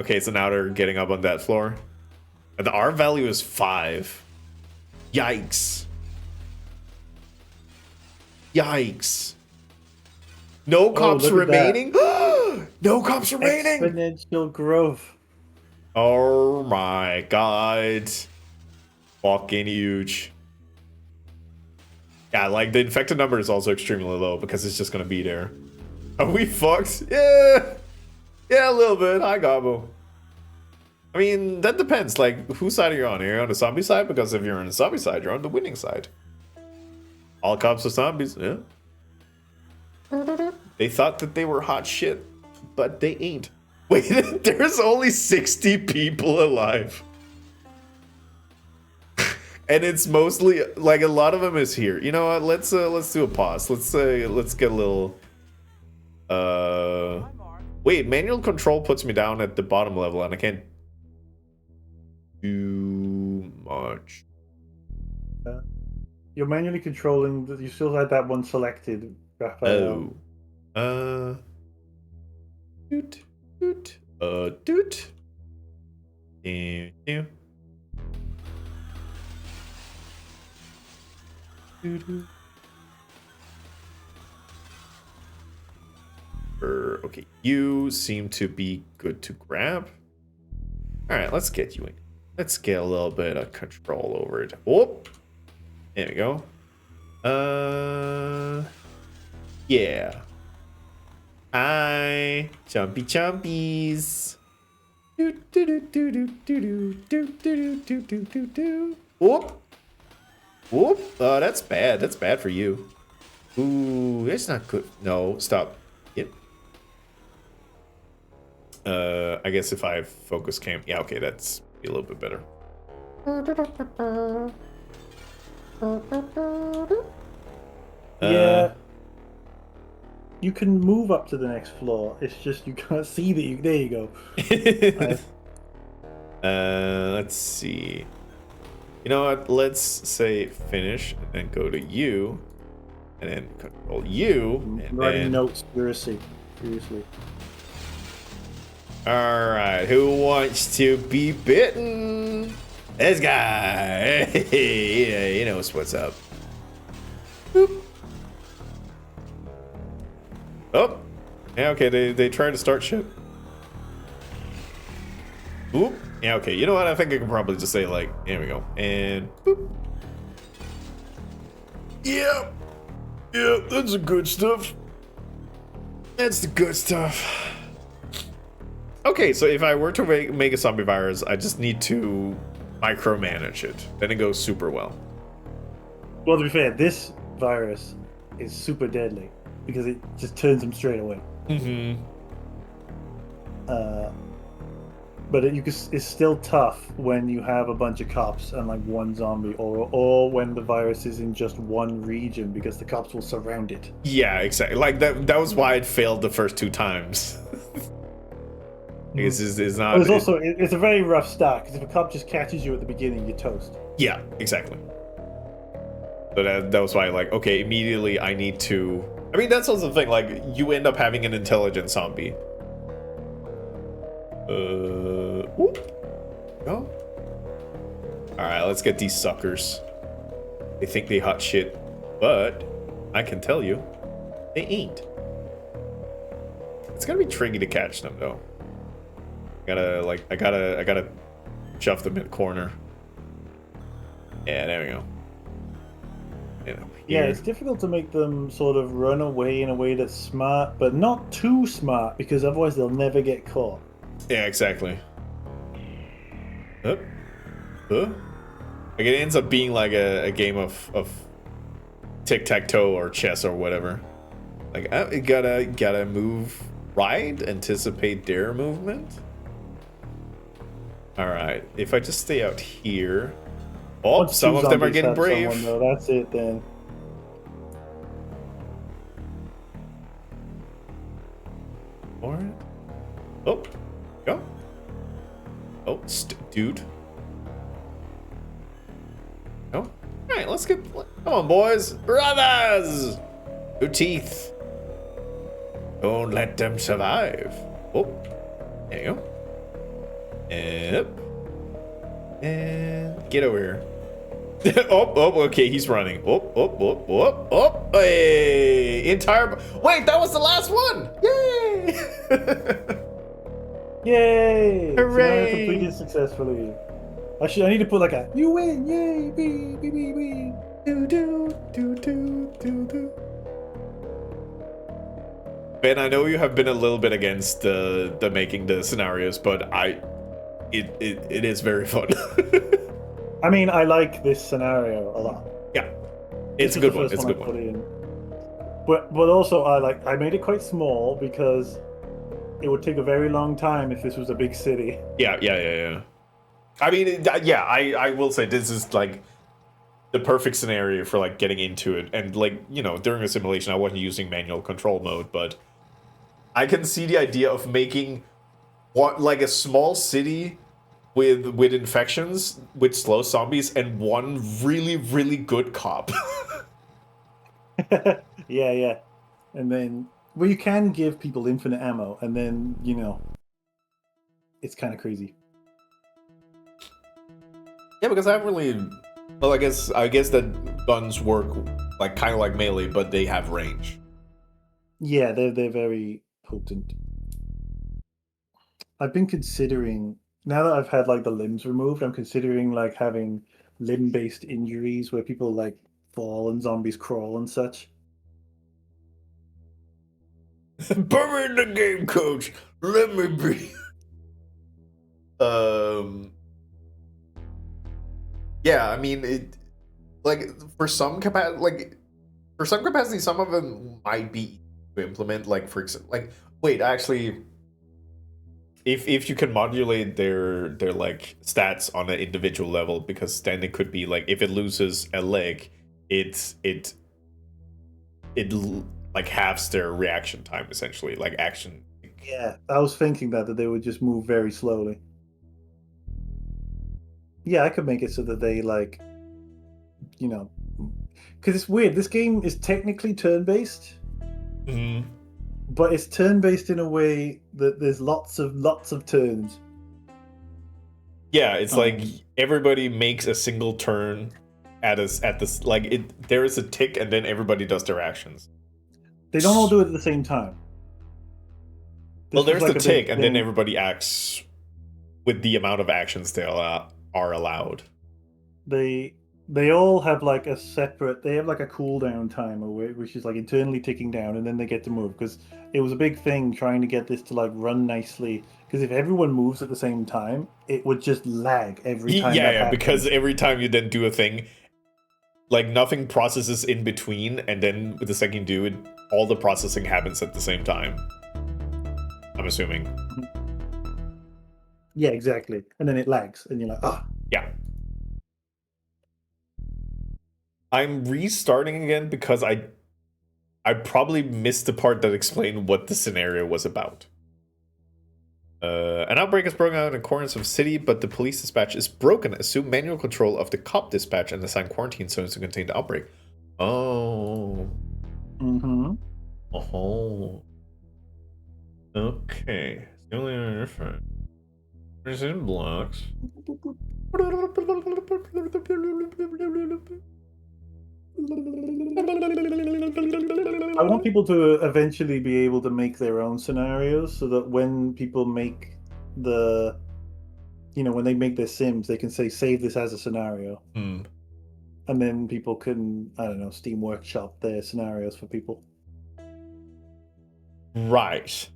Okay, so now they're getting up on that floor. The R value is 5. Yikes. Yikes. No cops look at that. remaining? No cops remaining! Exponential growth. Oh my god. Fucking huge. Yeah, like the infected number is also extremely low because it's just gonna be there. Are we fucked? Yeah! Yeah, a little bit. Hi, Gabo. I mean, that depends. Like, whose side are you on? Are you on the zombie side? Because if you're on the zombie side, you're on the winning side. All cops are zombies. Yeah. They thought that they were hot shit, but they ain't. Wait, there's only 60 people alive. And it's mostly, like, a lot of them is here. You know what? Let's do a pause. Let's get a little... Hi, Mark. Wait, manual control puts me down at the bottom level, and I can't do much. You're manually controlling. You still had that one selected, Raphael. Oh. Doot, doot, doot. Doo, doo. Doo, doo. Okay, you seem to be good to grab. All right, let's get you in. Let's get a little bit of control over it. Whoop. There we go. Yeah. Hi, jumpy chumpies. Do do do do do do do do do do do do. Whoop. Whoop. Oh, that's bad. That's bad for you. Ooh, that's not good. No, stop. Yep. I guess if I focus cam, yeah, okay, that's a little bit better. Yeah. You can move up to the next floor. It's just you can't see that you. There you go. Let's see. You know what? Let's say finish and then go to you, and then control you. I'm And writing then... notes. Seriously. All right, who wants to be bitten? This guy. Yeah, he knows what's up. Boop. Oh, yeah. Okay, they try to start shit. Oop. Yeah. Okay. You know what? I think I can probably just say like, here we go, and boop. Yeah. Yeah, that's the good stuff. That's the good stuff. Okay, so if I were to make a zombie virus, I just need to micromanage it. Then it goes super well. Well, to be fair, this virus is super deadly because it just turns them straight away. Mm-hmm. But it's still tough when you have a bunch of cops and like one zombie, or when the virus is in just one region because the cops will surround it. Yeah, exactly. Like that was why it failed the first 2 times. It's not. It's a very rough start because if a cop just catches you at the beginning, you're toast. Yeah, exactly. So that was why, like, okay, immediately I need to. I mean, that's also the thing. Like, you end up having an intelligent zombie. Whoop. Go. All right, let's get these suckers. They think they hot shit, but I can tell you, they ain't. It's gonna be tricky to catch them though. I gotta shove them in the corner. Yeah, there we go. Yeah, it's difficult to make them sort of run away in a way that's smart, but not too smart because otherwise they'll never get caught. Yeah, exactly. Huh? Like it ends up being like a game of tic-tac-toe or chess or whatever. Like you gotta move right, anticipate their movement. All right, if I just stay out here. Oh, Once some two of them are zombies getting have brave. someone, though, that's it then. All right. Oh, go. Oh, dude. Oh, all right. Let's get. Come on, boys, brothers. Your teeth. Don't let them survive. Oh, there you go. And up. And get over here. Oh, okay, he's running. Oh, hey, entire. Wait, that was the last one. Yay! Yay! Hooray! Scenario completed successfully. I need to put like a "you win, yay, be." Do. Ben, I know you have been a little bit against the making the scenarios, but it is very fun. I mean, I like this scenario a lot. Yeah, it's a good one. It's a good one. But also I made it quite small because it would take a very long time if this was a big city. Yeah. I mean, yeah, I will say this is like the perfect scenario for like getting into it, and like, you know, during a simulation I wasn't using manual control mode, but I can see the idea of making like a small city with infections, with slow zombies, and one really good cop. Yeah. And then, well, you can give people infinite ammo, and then, you know, it's kind of crazy. Yeah, because I haven't really. Well, I guess that guns work like kind of like melee, but they have range. Yeah, they're very potent. I've been considering, now that I've had like the limbs removed, I'm considering like having limb-based injuries where people like fall and zombies crawl and such. Put me in the game, coach. Let me be. Yeah, I mean it. Like for some capacity, some of them might be easy to implement. Like for example, like wait, actually, if you can modulate their like stats on an individual level, because then it could be like if it loses a leg, it like halves their reaction time essentially, like action. Yeah, I was thinking that they would just move very slowly. Yeah, I could make it so that they like, you know, because it's weird. This game is technically turn-based, but it's turn-based in a way that there's lots of turns. Yeah, it's like Um, everybody makes a single turn at this like it. There is a tick, and then everybody does their actions. They don't all do it at the same time. Well, This was there's the like a big tick, and then thing. everybody acts with the amount of actions they are allowed. They all have like a separate. They have like a cooldown timer, which is like internally ticking down, and then they get to move. Because it was a big thing trying to get this to like run nicely. Because if everyone moves at the same time, it would just lag every time Yeah, that yeah, because happened. every time you then do a thing, like nothing processes in between, and then with the second you do it, all the processing happens at the same time. I'm assuming. Yeah, exactly. And then it lags, and you're like, ah. Yeah. I'm restarting again because I probably missed the part that explained what the scenario was about. An outbreak is broken out in corners of the city, but the police dispatch is broken. Assume manual control of the cop dispatch and assign quarantine zones to contain the outbreak. Oh. Mm-hmm. Oh. Okay. It's the only different. It's in blocks. I want people to eventually be able to make their own scenarios so that when people make the, when they make their sims, they can say, save this as a scenario. Hmm. And then people can, I don't know, Steam Workshop their scenarios for people. Right.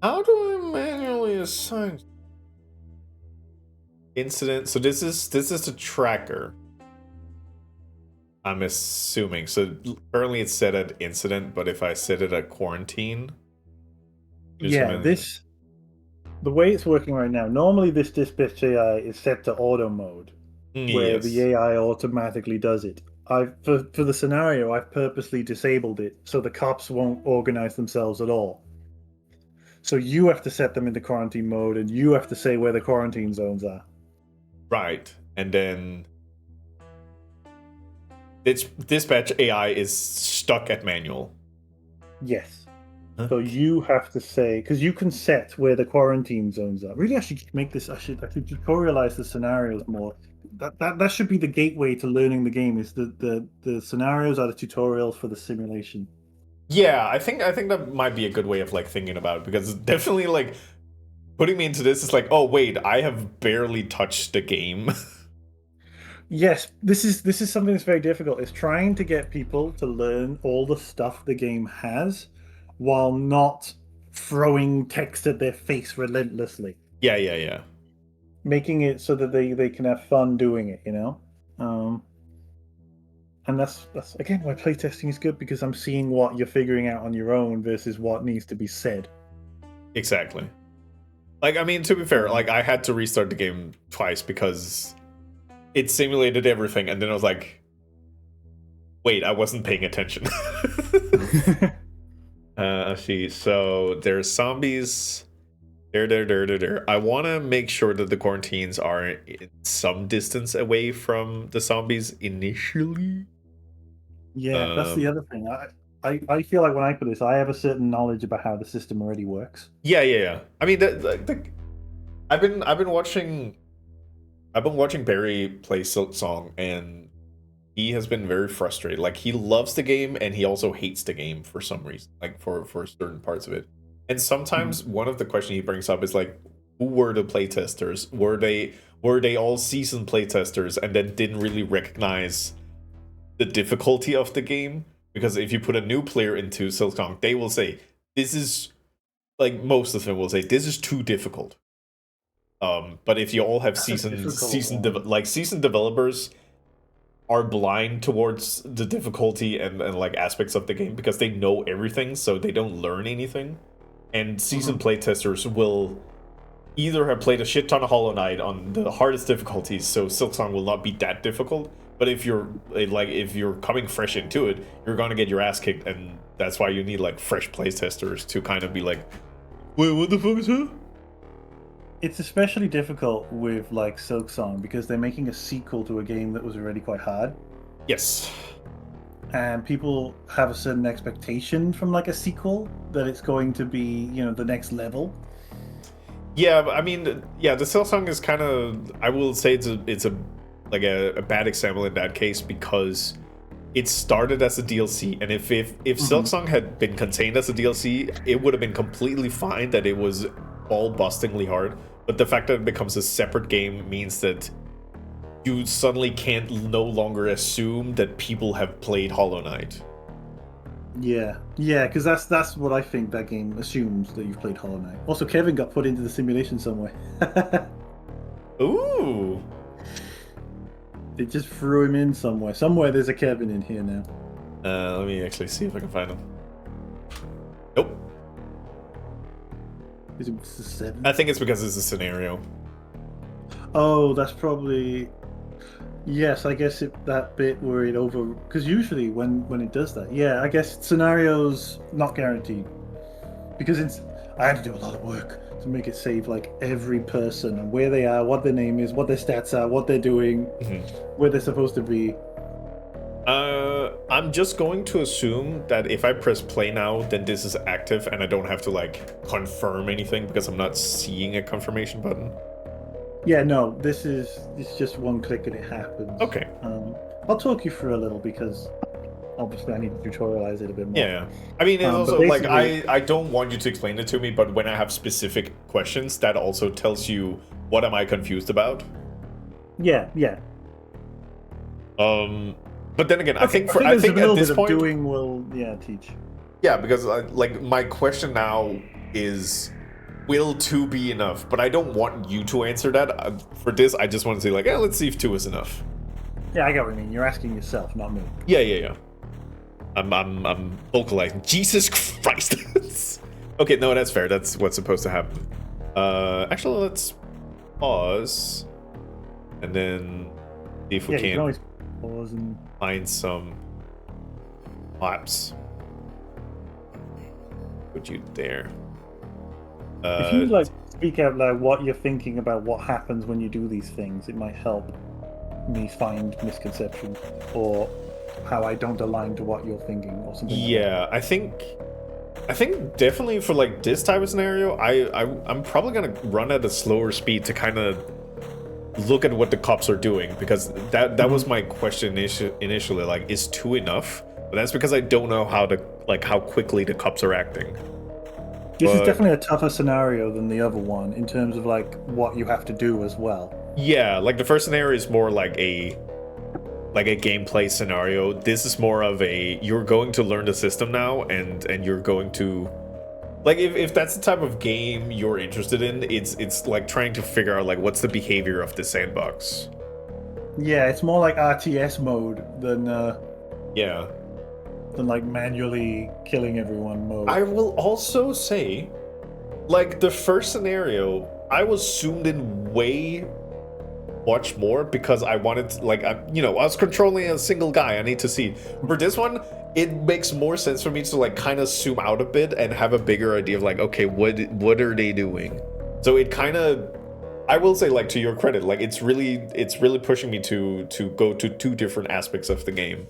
How do I manually assign incident? So this is the tracker. I'm assuming. So currently it's set at incident, but if I set it at quarantine, Yeah, the way it's working right now, normally this dispatch AI is set to auto mode, where the yes. AI automatically does it. For the scenario, I've purposely disabled it so the cops won't organize themselves at all. So you have to set them into quarantine mode, and you have to say where the quarantine zones are. Right. And then its dispatch AI is stuck at manual. Yes. Huh? So you have to say, because you can set where the quarantine zones are. Really, I should make this. I should tutorialize the scenarios more. That should be the gateway to learning the game. Is the scenarios are the tutorials for the simulation. Yeah, I think that might be a good way of like thinking about it, because it's definitely like putting me into this is like, oh wait, I have barely touched the game. Yes, this is something that's very difficult. It's trying to get people to learn all the stuff the game has, while not throwing text at their face relentlessly. Yeah. Making it so that they can have fun doing it, um and that's again why playtesting is good, because I'm seeing what you're figuring out on your own versus what needs to be said. Exactly. Like, I mean, to be fair, like I had to restart the game twice because it simulated everything, and then I was like, wait, I wasn't paying attention. Let's see. So there's zombies. There. I want to make sure that the quarantines are in some distance away from the zombies initially. Yeah, that's the other thing. I feel like when I put this, I have a certain knowledge about how the system already works. Yeah. I mean, I've been watching Barry play Silk Song, and he has been very frustrated. Like, he loves the game and he also hates the game for some reason, like for certain parts of it. And sometimes one of the questions he brings up is like, who were the playtesters? Were they all seasoned playtesters and then didn't really recognize the difficulty of the game? Because if you put a new player into Silk Song, they will say, this is, like, most of them will say, this is too difficult. But if you all have seasoned developers are blind towards the difficulty and like aspects of the game because they know everything, so they don't learn anything. And seasoned playtesters will either have played a shit ton of Hollow Knight on the hardest difficulties, so Silksong will not be that difficult. But if you're coming fresh into it, you're gonna get your ass kicked, and that's why you need like fresh playtesters to kind of be like, wait, what the fuck is that? It's especially difficult with like Silk Song because they're making a sequel to a game that was already quite hard. Yes. and people have a certain expectation from like a sequel that it's going to be, the next level. Yeah, I mean, yeah, the Silksong is kind of, I will say it's a like a bad example in that case because it started as a DLC, and if Silksong had been contained as a DLC, it would have been completely fine that it was ball bustingly hard. But the fact that it becomes a separate game means that you suddenly can't no longer assume that people have played Hollow Knight. Yeah, because that's what I think that game assumes, that you've played Hollow Knight. Also, Kevin got put into the simulation somewhere. Ooh. They just threw him in somewhere. Somewhere there's a Kevin in here now. Let me actually see if I can find him. Nope. Is it 7? I think it's because it's a scenario. Oh, that's probably... Yes, I guess that bit where it over... Because usually when it does that, yeah, I guess scenarios not guaranteed. Because I had to do a lot of work to make it save like every person and where they are, what their name is, what their stats are, what they're doing, where they're supposed to be. I'm just going to assume that if I press play now, then this is active and I don't have to like confirm anything because I'm not seeing a confirmation button. Yeah, no, it's just one click and it happens. Okay. I'll talk you through a little because obviously I need to tutorialize it a bit more. Yeah. I mean, it's also like I don't want you to explain it to me, but when I have specific questions, that also tells you what am I confused about. Yeah. But then again, I think at this point, doing will teach. Yeah, because like my question now is, will 2 be enough? But I don't want you to answer that. For this, I just want to say like, let's see if 2 is enough. Yeah, I get what you mean. You're asking yourself, not me. Yeah. I'm vocalizing. Jesus Christ. Okay, no, that's fair. That's what's supposed to happen. Actually, let's pause and then see if we you can always can pause and find some laps. Put you there. if you like speak out loud what you're thinking about what happens when you do these things, it might help me find misconceptions or how I don't align to what you're thinking or something. Yeah, like I think definitely for like this type of scenario, I'm probably gonna run at a slower speed to kind of look at what the cops are doing, because that was my question initially, like, is 2 enough? But that's because I don't know how quickly the cops are acting. This is definitely a tougher scenario than the other one in terms of like what you have to do as well. Yeah, like the first scenario is more like a gameplay scenario. This is more of a, you're going to learn the system now, and you're going to, like, if that's the type of game you're interested in, it's like trying to figure out like what's the behavior of the sandbox. Yeah, it's more like RTS mode than like manually killing everyone mode. I will also say, like, the first scenario, I was zoomed in way much more because I wanted to, like, I was controlling a single guy. I need to see. For this one, it makes more sense for me to like kind of zoom out a bit and have a bigger idea of like, okay, what are they doing? So it kind of, I will say, like, to your credit, like, it's really pushing me to go to 2 different aspects of the game.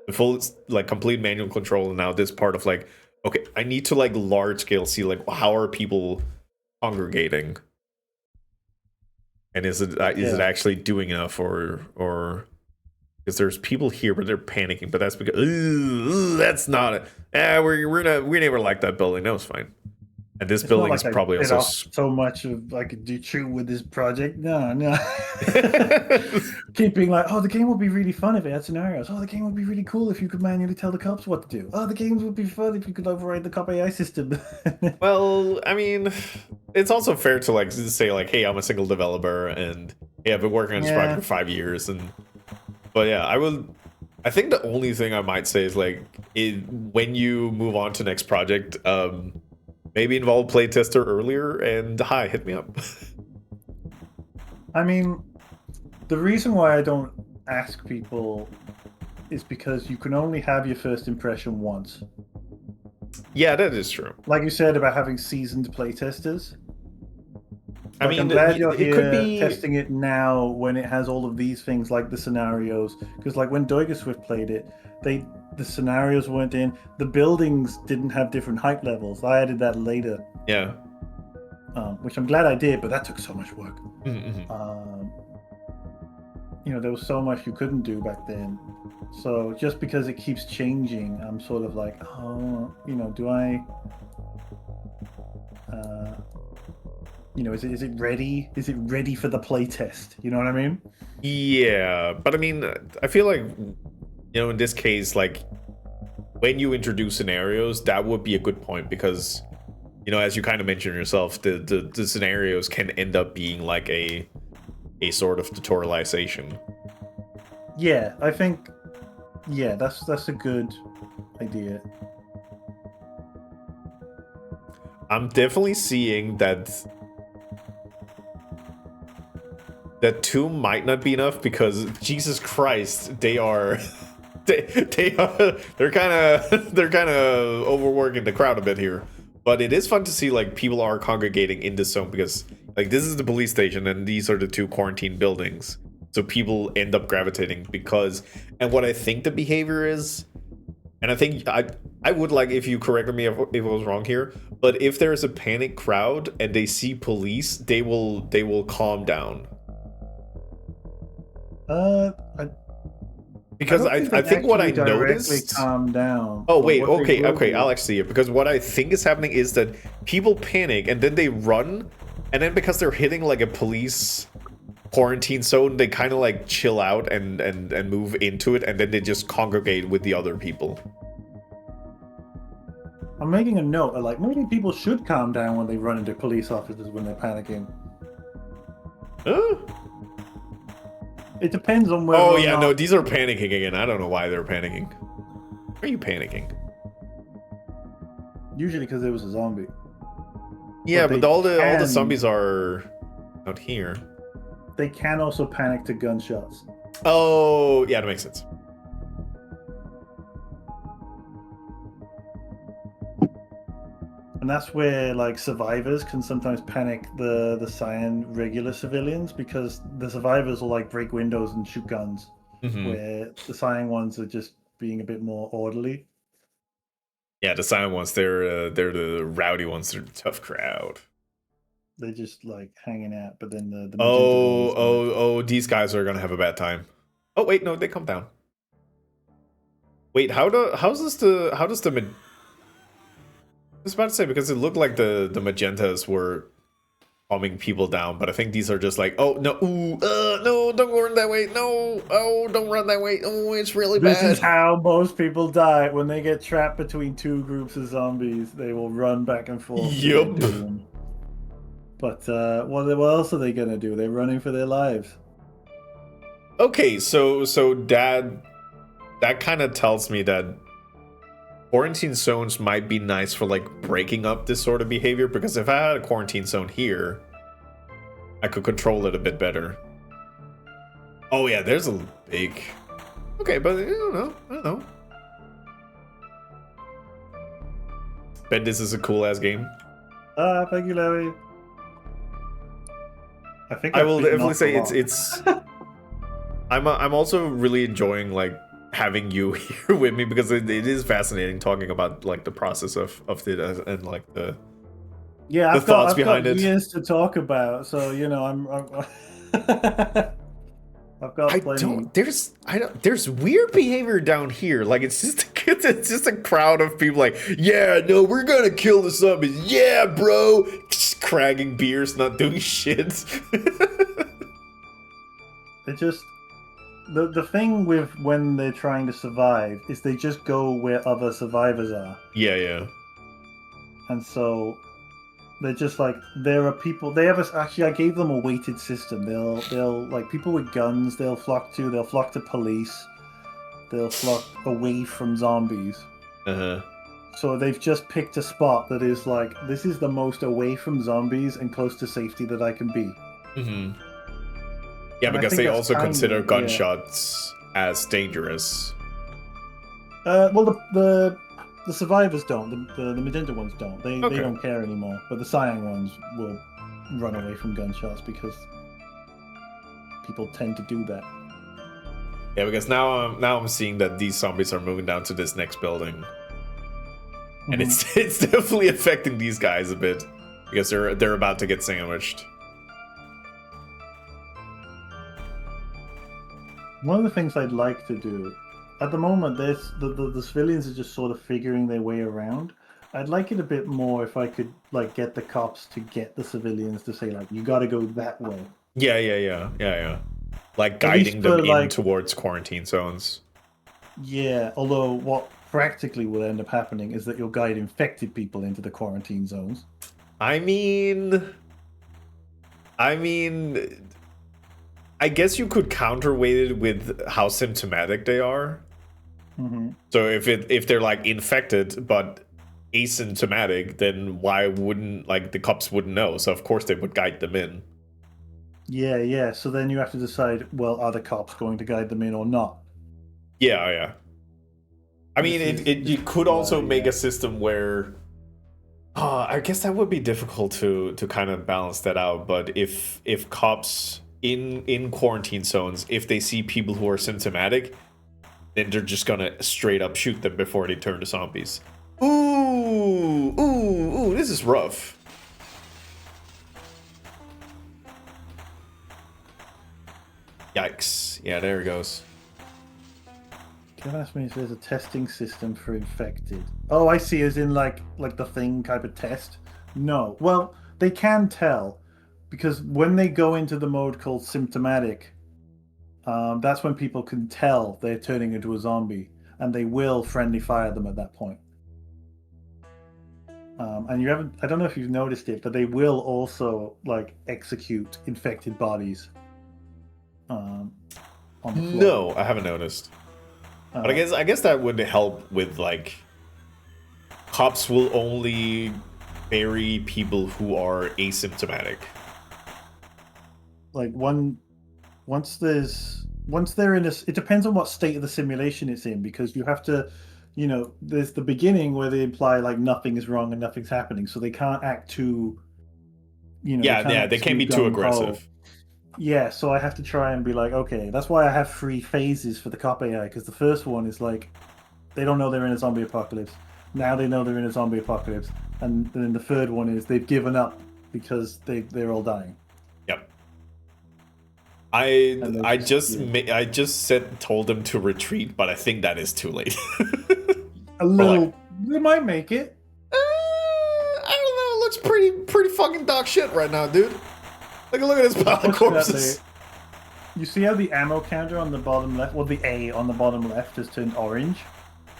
The full, like, complete manual control, and now this part of like, okay, I need to like large scale see like how are people congregating, and is it actually doing enough, or because there's people here but they're panicking, but that's because that's not it. We never liked that building. That was fine. And this building is probably also so much of like, do you chew with this project? No. Keep being like, oh, the game would be really fun if it had scenarios. Oh, the game would be really cool if you could manually tell the cops what to do. Oh, the games would be fun if you could override the cop AI system. Well, I mean, it's also fair to like say like, hey, I'm a single developer and hey, I've been working on this project for 5 years, but yeah, I think the only thing I might say is like, when you move on to next project, maybe involve playtester earlier and hit me up. I mean, the reason why I don't ask people is because you can only have your first impression once. Yeah, that is true. Like you said about having seasoned playtesters. I mean, I'm glad you're here testing it now when it has all of these things like the scenarios. Because like when Doigerswift played it, the scenarios weren't in. The buildings didn't have different height levels. I added that later, Yeah. which I'm glad I did, but that took so much work. Mm-hmm. There was so much you couldn't do back then. So just because it keeps changing, I'm sort of like, do I? Is it ready? Is it ready for the playtest? You know what I mean? Yeah, but I mean, I feel like, in this case, like, when you introduce scenarios, that would be a good point because, as you kind of mentioned yourself, the scenarios can end up being like a sort of tutorialization. Yeah, I think, that's a good idea. I'm definitely seeing that 2 might not be enough because Jesus Christ, they are they're kind of overworking the crowd a bit here. But it is fun to see like people are congregating in this zone because like this is the police station and these are the 2 quarantine buildings. So people end up gravitating because, and what I think the behavior is, and I think I would like if you corrected me if I was wrong here, but if there's a panic crowd and they see police, they will calm down. Because I think what I noticed. Calm down. Oh wait, okay, I'll actually see it because what I think is happening is that people panic and then they run, and then because they're hitting like a police quarantine zone, they kind of like chill out and move into it, and then they just congregate with the other people. I'm making a note. Like maybe people should calm down when they run into police officers when they're panicking. It depends on where. Oh yeah, no, these are panicking again. I don't know why they're panicking. Why are you panicking? Usually because there was a zombie. Yeah, but all the zombies are out here. They can also panic to gunshots. Oh yeah, that makes sense. And that's where like survivors can sometimes panic the cyan regular civilians because the survivors will like break windows and shoot guns, where the cyan ones are just being a bit more orderly. Yeah, the cyan ones, they're the rowdy ones. They're the tough crowd. They're just like hanging out, but then the these guys are gonna have a bad time. Oh wait, no, they come down. Wait, how does the I was about to say because it looked like the magentas were calming people down, but I think these are just like, oh no, no, don't run that way, no, oh, don't run that way, oh, it's really bad. This is how most people die when they get trapped between 2 groups of zombies. They will run back and forth. Yup. But what else are they gonna do? They're running for their lives. Okay, so that kind of tells me that quarantine zones might be nice for like breaking up this sort of behavior, because if I had a quarantine zone here, I could control it a bit better. Oh yeah, there's a big... Okay, but I don't know. Bet this is a cool ass game. Thank you, Larry. I think I will definitely say it's I'm also really enjoying like having you here with me, because it is fascinating talking about like the process of it and like the thoughts behind it. Years to talk about, so I'm I've got plenty. There's weird behavior down here. Like it's just a crowd of people like, yeah, no, we're gonna kill the zombies. Yeah, bro. Just cragging beers, not doing shit. They just the thing with when they're trying to survive is they just go where other survivors are. Yeah. And so they're just like, there are people. They have actually, I gave them a weighted system. They'll like people with guns. They'll flock to police. They'll flock away from zombies. So they've just picked a spot that is like, this is the most away from zombies and close to safety that I can be. Yeah, because they also consider gunshots as dangerous. Well, the survivors don't. The magenta ones don't. They don't care anymore. But the cyan ones will run away from gunshots because people tend to do that. Yeah, because now I'm seeing that these zombies are moving down to this next building, and it's definitely affecting these guys a bit because they're about to get sandwiched. One of the things I'd like to do at the moment, there's the civilians are just sort of figuring their way around. I'd like it a bit more if I could like get the cops to get the civilians to say like, you got to go that way. Yeah. Like At guiding least them for, in like- towards quarantine zones. Yeah, although what practically will end up happening is that you'll guide infected people into the quarantine zones. I mean, I guess you could counterweight it with how symptomatic they are. So if they're like infected but asymptomatic, then why wouldn't like the cops wouldn't know? So of course they would guide them in. Yeah. So then you have to decide, well, are the cops going to guide them in or not? Yeah. I mean, you could also make a system where, I guess that would be difficult to kind of balance that out. But if cops in quarantine zones, if they see people who are symptomatic, then they're just gonna straight up shoot them before they turn to zombies. Ooh, this is rough. Yikes. Yeah, there it goes. Can ask me if there's a testing system for infected. Oh, I see, as in like the thing type of test. No. Well, they can tell because when they go into the mode called symptomatic, that's when people can tell they're turning into a zombie, and they will friendly fire them at that point. And you haven't, I don't know if you've noticed it, but they will also like execute infected bodies on the floor. No, I haven't noticed. But I guess that would help with like cops will only bury people who are asymptomatic. Like once they're in a, it depends on what state of the simulation it's in, because you have to, there's the beginning where they imply like nothing is wrong and nothing's happening, so they can't act too, they can't be too gung-ho. aggressive. Yeah, so I have to try and be like, okay, that's why I have 3 phases for the cop AI, because the first one is like, they don't know they're in a zombie apocalypse. Now they know they're in a zombie apocalypse. And then the third one is they've given up because they're all dying. Yep. I just told them to retreat, but I think that is too late. A little, they might make it. I don't know. It looks pretty fucking dog shit right now, dude. Look at this pile of corpses. You see how the ammo counter on the bottom left, well, the A on the bottom left has turned orange?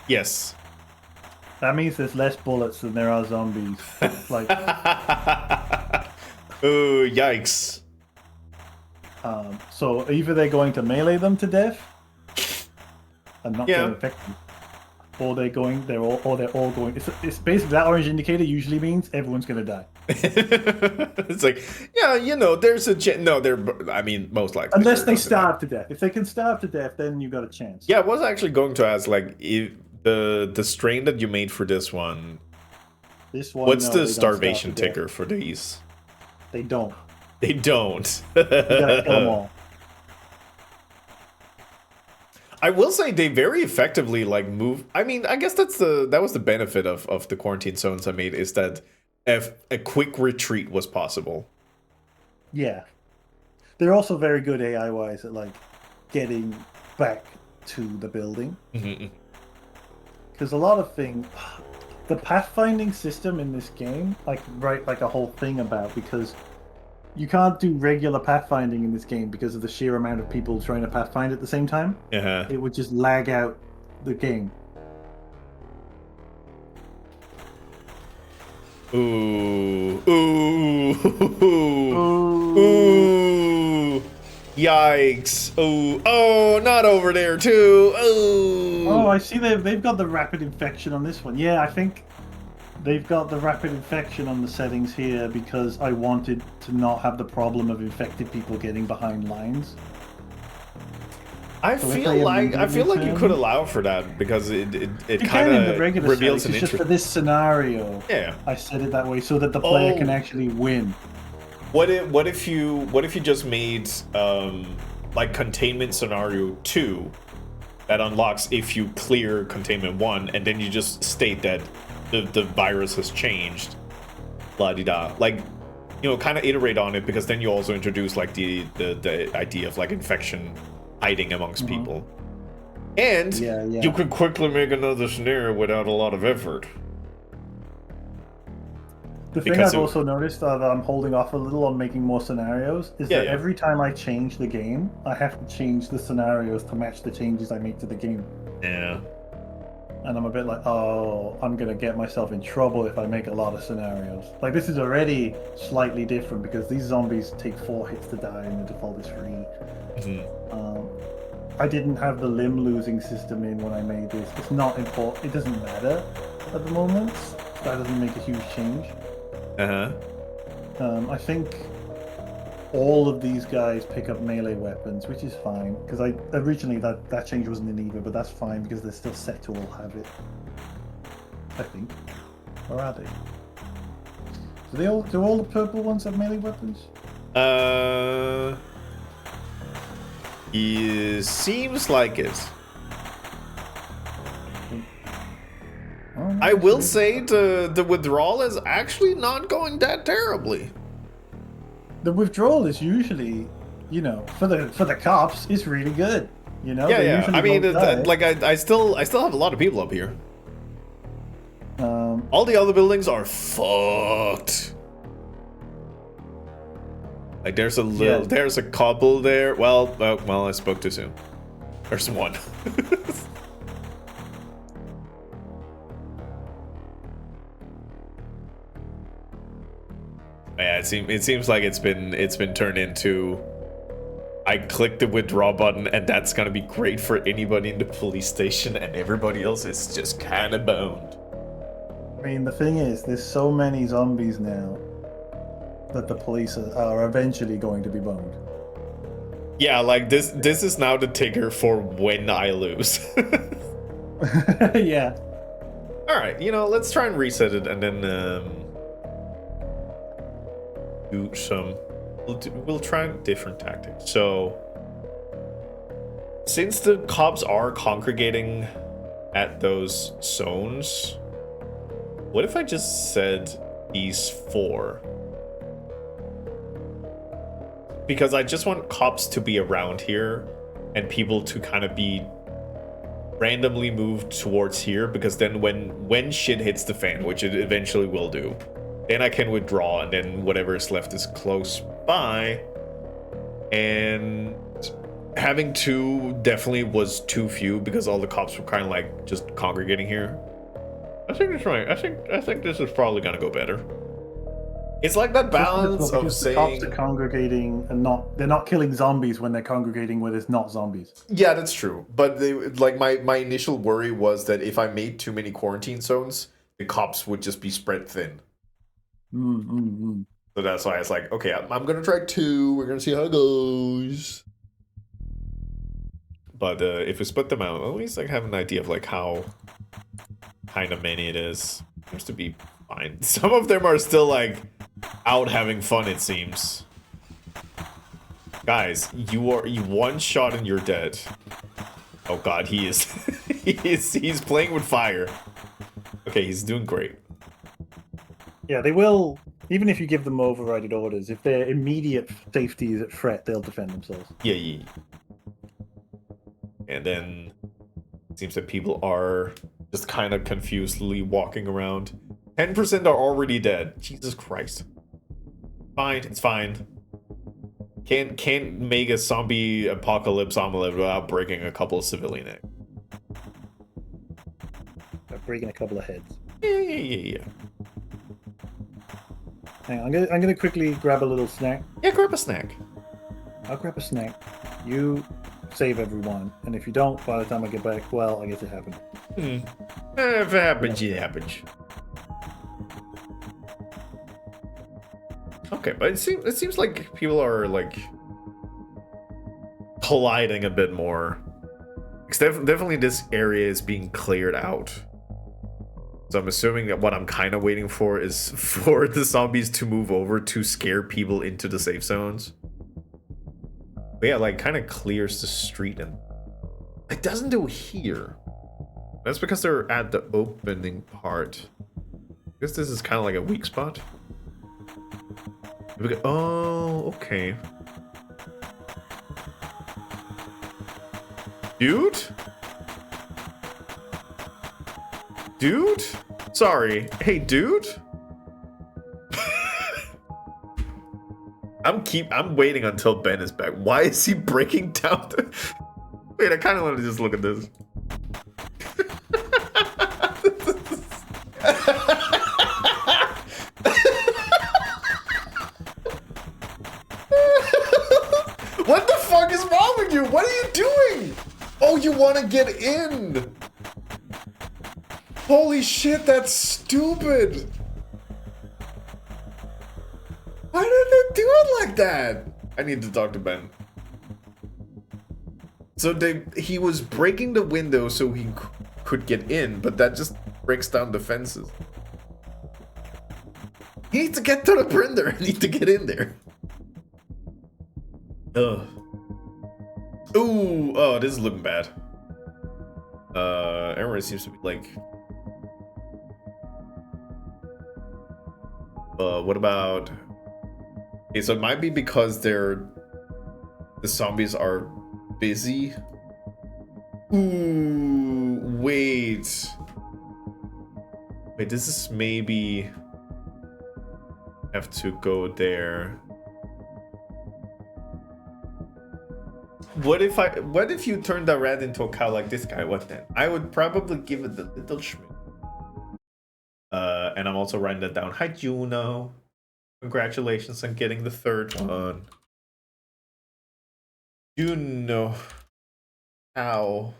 Yes. That means there's less bullets than there are zombies. Like, oh, yikes. So either they're going to melee them to death and not get infected, or they're all going. It's basically that orange indicator usually means everyone's gonna die. It's like, there's a I mean, most likely. Unless they starve to death. If they can starve to death, then you got a chance. Yeah, I was actually going to ask, like, if the strain that you made for this one. What's the starvation ticker for these? They don't. They don't. You gotta kill them all. I will say they very effectively like move. I mean, I guess that was the benefit of the quarantine zones I made, is that a quick retreat was possible. Yeah, they're also very good AI wise at like getting back to the building. Because a lot of things, the pathfinding system in this game, like a whole thing about, because you can't do regular pathfinding in this game because of the sheer amount of people trying to pathfind at the same time. It would just lag out the game. Ooh. Yikes. Oh, not over there too. Oh, I see they've got the rapid infection on this one. Yeah, I think they've got the rapid infection on the settings here because I wanted to not have the problem of infected people getting behind lines. I feel like you could allow for that because it kind of reveals an interest. Just for this scenario, yeah, I set it that way so that the player can actually win. What if you just made like containment scenario 2, that unlocks if you clear containment 1, and then you just state that the virus has changed. La-di-da. Like, you know, kind of iterate on it, because then you also introduce like the idea of like infection hiding amongst people. And you could quickly make another scenario without a lot of effort. The thing I've also noticed that I'm holding off a little on making more scenarios is that every time I change the game, I have to change the scenarios to match the changes I make to the game. Yeah. And I'm a bit like, oh, I'm going to get myself in trouble if I make a lot of scenarios. Like, this is already slightly different because these zombies take 4 hits to die and the default is 3. I didn't have the limb losing system in when I made this. It's not important. It doesn't matter at the moment. That doesn't make a huge change. I think all of these guys pick up melee weapons, which is fine, because originally that change wasn't in either, but that's fine because they're still set to all have it. I think. Or are they? Do all the purple ones have melee weapons? It seems like it. I will say the withdrawal is actually not going that terribly. The withdrawal is usually, you know, for the cops, it's really good. You know. Yeah. I mean, like I still have a lot of people up here. All the other buildings are fucked. Like there's a couple there. Well, I spoke too soon. There's one. Yeah, it seems like it's been turned into, I click the withdraw button and that's gonna be great for anybody in the police station, and everybody else is just kind of boned. I mean, the thing is, there's so many zombies now that the police are eventually going to be boned. Yeah, like this is now the ticker for when I lose. Yeah. All right, you know, let's try and reset it, and then we'll try different tactics. So since the cops are congregating at those zones, what if I just said these 4? Because I just want cops to be around here and people to kind of be randomly moved towards here, because then when shit hits the fan, which it eventually will do, then I can withdraw, and then whatever is left is close by. And having 2 definitely was too few, because all the cops were kind of like just congregating here. I think it's right. I think this is probably gonna go better. It's like that balance of saying the cops are congregating and they're not killing zombies when they're congregating where there's not zombies. Yeah, that's true. But they, like my initial worry was that if I made too many quarantine zones, the cops would just be spread thin. So that's why it's like, okay, I'm gonna try 2. We're gonna see how it goes. But if we split them out, at least like have an idea of like how kind of many it is. Seems to be fine. Some of them are still like out having fun, it seems. Guys, you one shot and you're dead. Oh god, he is he's playing with fire. Okay, he's doing great. Yeah, they will, even if you give them overrided orders, if their immediate safety is at threat, they'll defend themselves. Yeah. And then it seems that people are just kind of confusedly walking around. 10% are already dead. Jesus Christ. Fine, it's fine. Can't make a zombie apocalypse omelet without breaking a couple of civilian eggs. Breaking a couple of heads. Yeah. Hang on, I'm gonna quickly grab a little snack. Yeah, grab a snack. I'll grab a snack. You save everyone, and if you don't, by the time I get back, well, I guess it happened. If it happens, it happens. Okay, but it seems like people are like colliding a bit more. Definitely this area is being cleared out. So I'm assuming that what I'm kind of waiting for is for the zombies to move over to scare people into the safe zones. But yeah, like kind of clears the street and It doesn't do here. That's because they're at the opening part. I guess this is kind of like a weak spot. Oh, okay. Dude? Dude? Sorry. Hey, dude? I'm waiting until Ben is back. Why is he breaking down the... Wait, I kind of want to just look at this. What the fuck is wrong with you? What are you doing? Oh, you want to get in? Holy shit, that's stupid. Why did they do it like that? I need to talk to Ben. So he was breaking the window so he could get in, but that just breaks down the fences. He needs to get to the printer. I need to get in there. Ugh. Ooh, oh, this is looking bad. Everybody seems to be like... what about... Okay, so it might be because the zombies are busy. Ooh, wait. Wait, this is maybe... have to go there. What if you turned the rat into a cow like this guy? What then? I would probably give it the little schmick. And I'm also writing that down. Hi, Juno. Congratulations on getting the third one. Juno. Ow.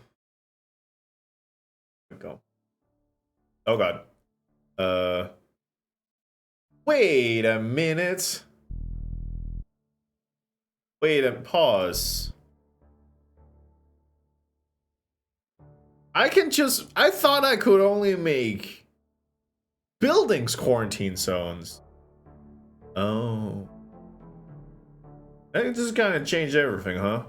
Go. Oh god. Wait a minute. Pause. I thought I could only make buildings quarantine zones. Oh. That just kind of changed everything, huh?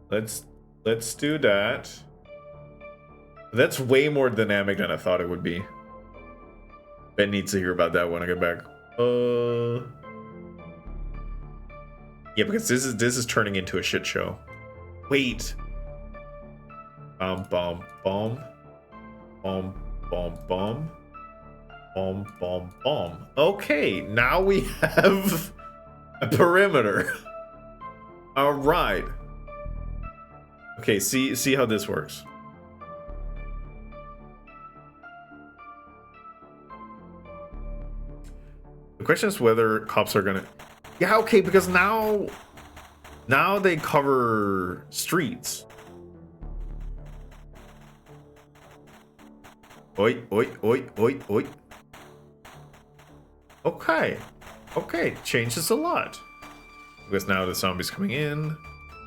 Let's do that. That's way more dynamic than I thought it would be. Ben needs to hear about that when I get back. Yeah, because this is turning into a shit show. Wait. Bomb. Okay, now we have a perimeter. All right. Okay, see how this works. The question is whether cops are gonna... Yeah, okay, because now they cover streets. Oi. Okay, changes a lot. Because now the zombies coming in.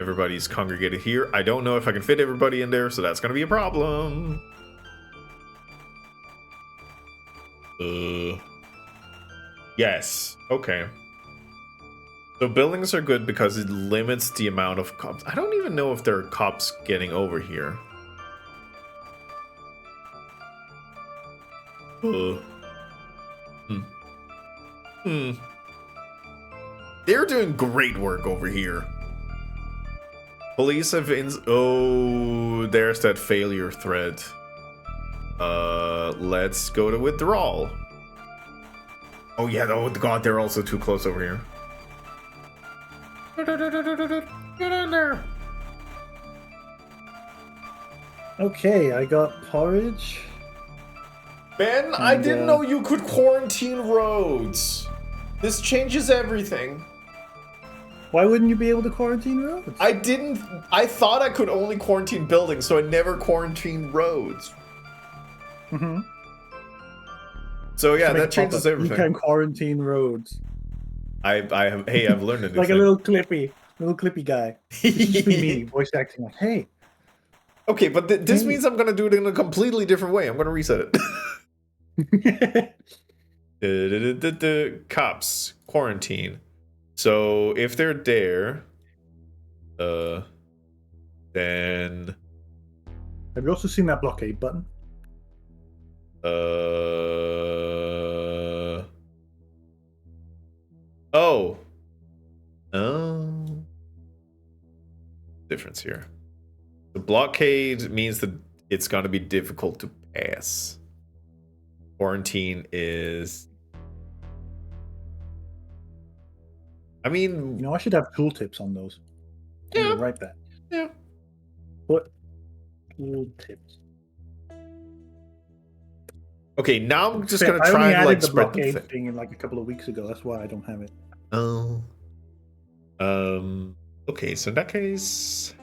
Everybody's congregated here. I don't know if I can fit everybody in there, so that's gonna be a problem. Yes. Okay. So buildings are good because it limits the amount of cops. I don't even know if there are cops getting over here. They're doing great work over here. Police have oh, there's that failure thread. Let's go to withdrawal. Oh yeah, oh god, they're also too close over here. Get in there. Okay, I got porridge. Ben, I didn't know you could quarantine roads. This changes everything. Why wouldn't you be able to quarantine roads? I thought I could only quarantine buildings, so I never quarantined roads. Mm-hmm. So yeah, that changes everything. You can quarantine roads. I've learned a new like thing. a little clippy guy. Just be me, voice acting like, hey. Okay, but this means I'm gonna do it in a completely different way. I'm gonna reset it. The cops quarantine. So if they're there, then Have you also seen that blockade button? oh, difference here. The blockade means that it's gonna be difficult to pass. Quarantine is. I mean, You know, I should have tooltips on those. Yeah. Yeah, write that. yeah. What tooltips? Okay, now I'm just I gonna only try and added like the spread the blockade thing. thing in like a couple of weeks ago. That's why I don't have it. Oh. Okay, so in that case.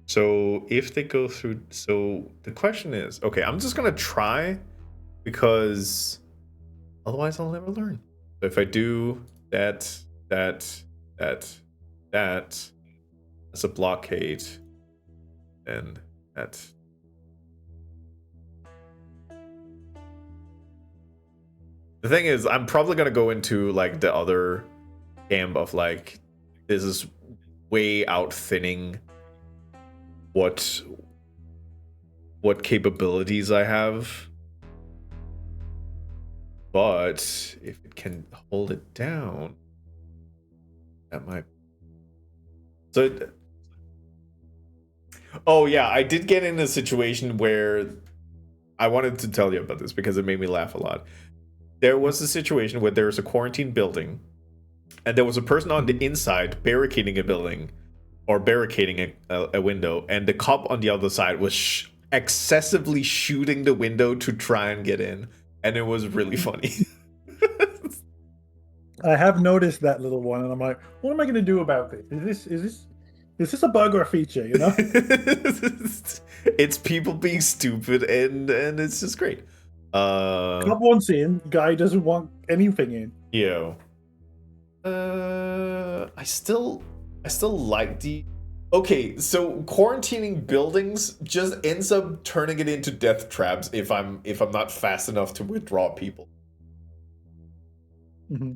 So if they go through, so the question is, okay, I'm just gonna try because otherwise I'll never learn. So if I do that as a blockade, then that. The thing is, I'm probably gonna go into like the other camp of like, this is way out thinning what capabilities I have. But if it can hold it down, that might. So, oh yeah, I did get in a situation where I wanted to tell you about this because it made me laugh a lot. There was a situation where there was a quarantine building, and there was a person on the inside barricading a building, or barricading a window, and the cop on the other side was excessively shooting the window to try and get in, and it was really funny. I have noticed that little one, and I'm like, what am I going to do about this? Is this a bug or a feature? You know, It's people being stupid, and it's just great. cop wants in, guy doesn't want anything in. Yo. I still like the. Okay, so quarantining buildings just ends up turning it into death traps if I'm not fast enough to withdraw people. Mm-hmm.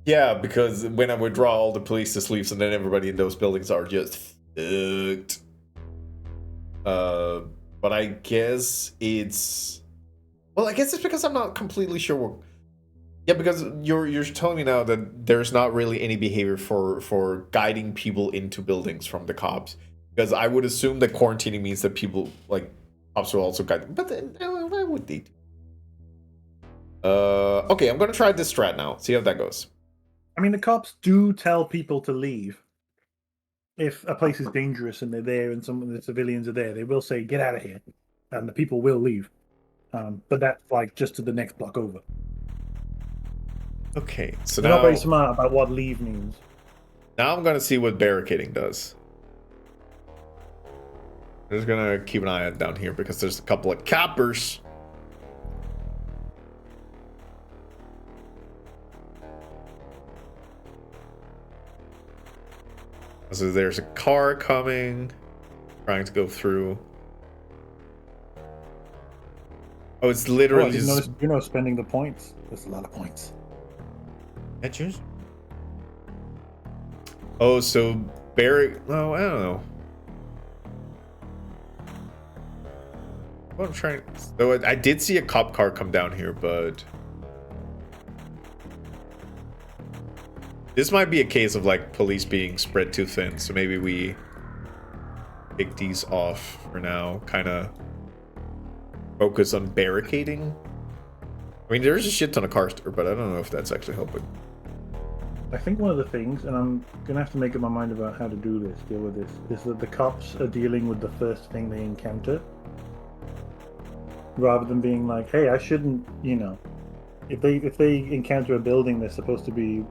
Yeah, because when I withdraw, all the police just leaves, and then everybody in those buildings are just fucked. But I guess it's. Well, I guess it's because I'm not completely sure. Yeah, because you're telling me now that there's not really any behavior for guiding people into buildings from the cops. Because I would assume that quarantining means that people, like, cops will also guide them. But then, why would they do? Okay, I'm gonna try this strat now. See how that goes. I mean, the cops do tell people to leave if a place is dangerous and they're there, and some of the civilians are there. They will say, "Get out of here," and the people will leave. But that's like just to the next block over. Okay, so They're now not very smart about what leave means. now I'm gonna see what barricading does. I'm just gonna keep an eye out down here because there's a couple of coppers. So there's a car coming, trying to go through. Oh, it's Oh, I literally didn't just. notice, spending the points. That's a lot of points. Oh, so Barry. Oh, I don't know. What I'm trying. So I did see a cop car come down here, but this might be a case of like police being spread too thin. So maybe we take these off for now. Kind of focus on barricading. I mean, there's a shit ton of cars there, but I don't know if that's actually helping. I think one of the things, and I'm gonna have to make up my mind about how to deal with this, is that the cops are dealing with the first thing they encounter, rather than being like, "Hey, I shouldn't," you know, if they encounter a building they're supposed to be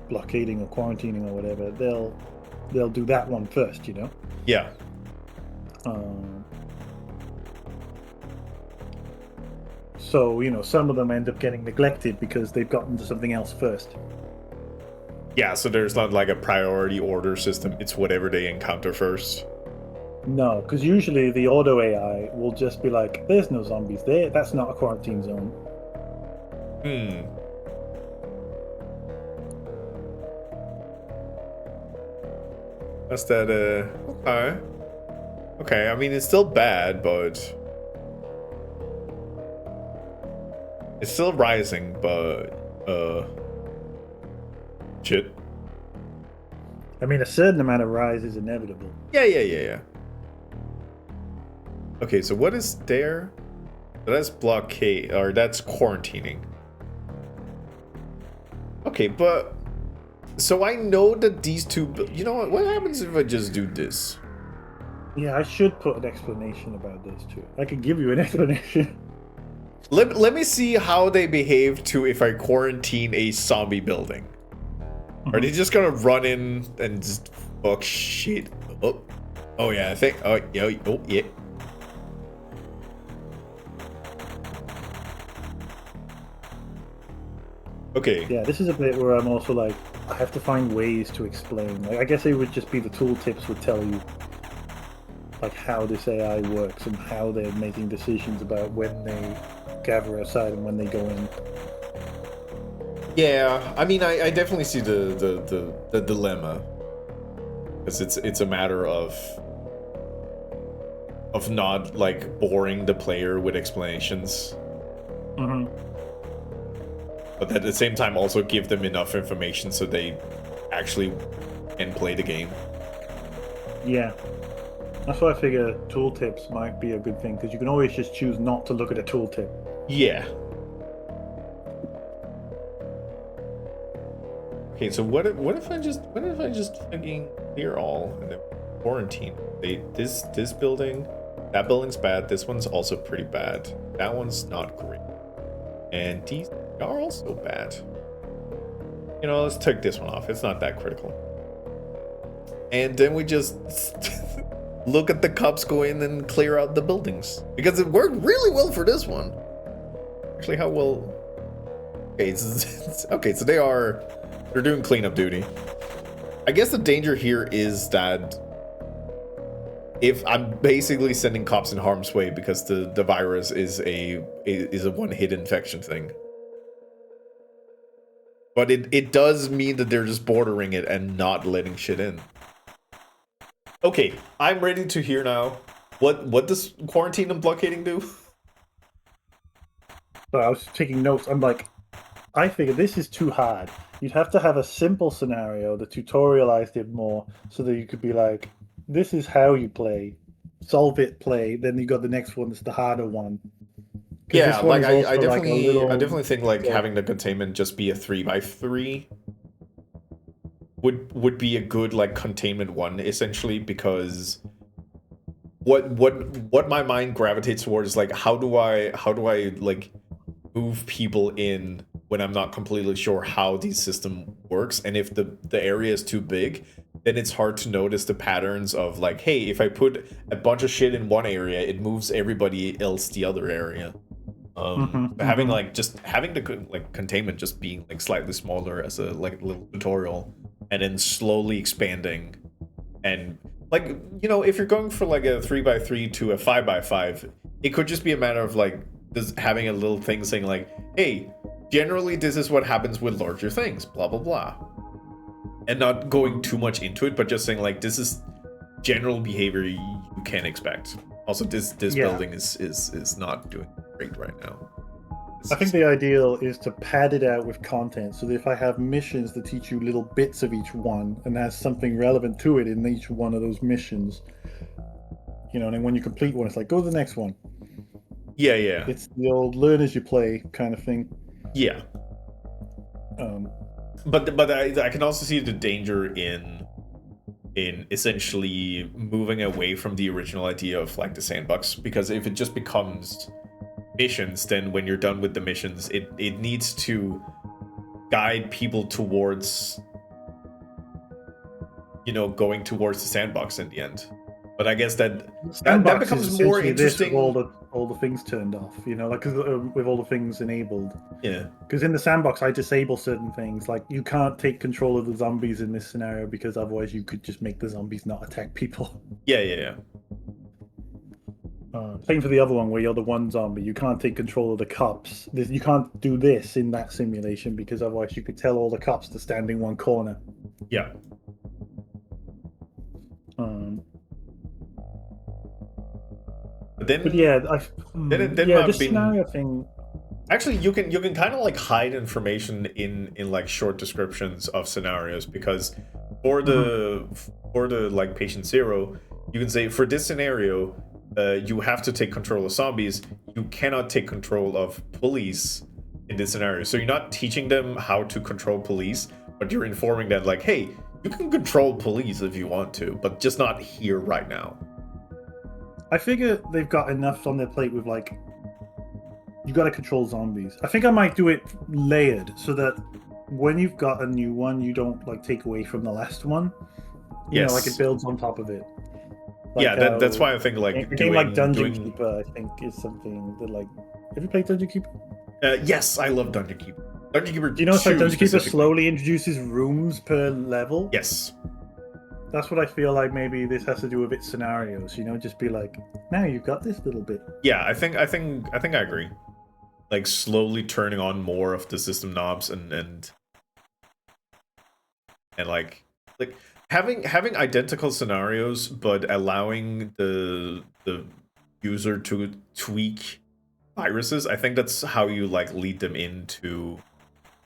blockading or quarantining or whatever, they'll do that one first, you know. Yeah. So, you know, some of them end up getting neglected because they've gotten to something else first. Yeah, so there's not like a priority order system. It's whatever they encounter first. No, because usually the auto AI will just be like, "There's no zombies there. That's not a quarantine zone." Hmm. That's that, okay. Okay, I mean, it's still bad, but... It's still rising, but, shit. I mean, a certain amount of rise is inevitable. Yeah. Okay, so what is there? That's blockade, or that's quarantining. Okay, but... So I know that these two... You know what happens if I just do this? Yeah, I should put an explanation about this too. I could give you an explanation. Let me see how they behave to if I quarantine a zombie building. Are they just gonna run in and just fuck shit up? Oh yeah, I think... Oh yeah. Okay. Yeah, this is a bit where I'm also like, I have to find ways to explain. Like, I guess it would just be the tooltips would tell you, like, how this AI works and how they're making decisions about when they gather outside and when they go in. Yeah, I mean, I definitely see the dilemma, because it's a matter of not like boring the player with explanations, Mm-hmm. but at the same time also give them enough information so they actually can play the game. Yeah. That's why I figure tooltips might be a good thing, because you can always just choose not to look at a tooltip. Yeah. Okay, so what if I just fucking clear all and then quarantine? This building, that building's bad. This one's also pretty bad. That one's not great, and these are also bad. You know, let's take this one off. It's not that critical. And then we just look at the cops go in and clear out the buildings, because it worked really well for this one. Actually, how well? Okay, okay, so they're doing cleanup duty. I guess the danger here is that if I'm basically sending cops in harm's way because the virus is a one-hit infection thing. But it does mean that they're just bordering it and not letting shit in. Okay, I'm ready to hear now. What does quarantine and blockading do? So I was taking notes. I'm like, I figure this is too hard. You'd have to have a simple scenario that tutorialized it more so that you could be like, this is how you play. Solve it, play. Then you got the next one that's the harder one. Yeah, like I little, definitely think like having the containment just be a 3x3 would be a good like containment one, essentially, because what my mind gravitates towards is like how do I like move people in when I'm not completely sure how the system works, and if the area is too big, then it's hard to notice the patterns of like, hey, if I put a bunch of shit in one area, it moves everybody else the other area. Having the like containment just being like slightly smaller as a like little tutorial, and then slowly expanding, and like, you know, if you're going for like a 3x3 to a 5x5, it could just be a matter of like just having a little thing saying like, hey, generally this is what happens with larger things, blah blah blah, and not going too much into it, but just saying like, this is general behavior you can expect. Also, this building is not doing great right now. I think the ideal is to pad it out with content, so that if I have missions that teach you little bits of each one and has something relevant to it in each one of those missions, you know, and then when you complete one, it's like, go to the next one. Yeah. It's the old learn as you play kind of thing. Yeah. But I can also see the danger in essentially moving away from the original idea of like the sandbox, because if it just becomes missions, then when you're done with the missions, it needs to guide people towards, you know, going towards the sandbox in the end. But I guess that becomes more interesting. All all the things turned off. You know, like 'cause, with all the things enabled. Yeah. Because in the sandbox, I disable certain things. Like you can't take control of the zombies in this scenario because otherwise you could just make the zombies not attack people. Yeah. Same for the other one where you're the one zombie. You can't take control of the cops. You can't do this in that simulation because otherwise you could tell all the cops to stand in one corner. Yeah. But yeah, this scenario thing. Actually, you can kind of like hide information in like short descriptions of scenarios, because for the like patient zero, you can say for this scenario, you have to take control of zombies. You cannot take control of police in this scenario. So you're not teaching them how to control police, but you're informing them like, hey, you can control police if you want to, but just not here right now. I figure they've got enough on their plate with like, you got to control zombies. I think I might do it layered so that when you've got a new one, you don't like take away from the last one. You know, like it builds on top of it. Like, yeah, that's why I think like a game like Dungeon Keeper, I think, is something that like. Have you played Dungeon Keeper? Yes, I love Dungeon Keeper. Dungeon Keeper. Do you know it's like Dungeon Keeper slowly introduces rooms per level? Yes. That's what I feel like maybe this has to do with its scenarios, you know, just be like, now you've got this little bit. Yeah, I think I agree. Like slowly turning on more of the system knobs and like having identical scenarios but allowing the user to tweak viruses. I think that's how you like lead them into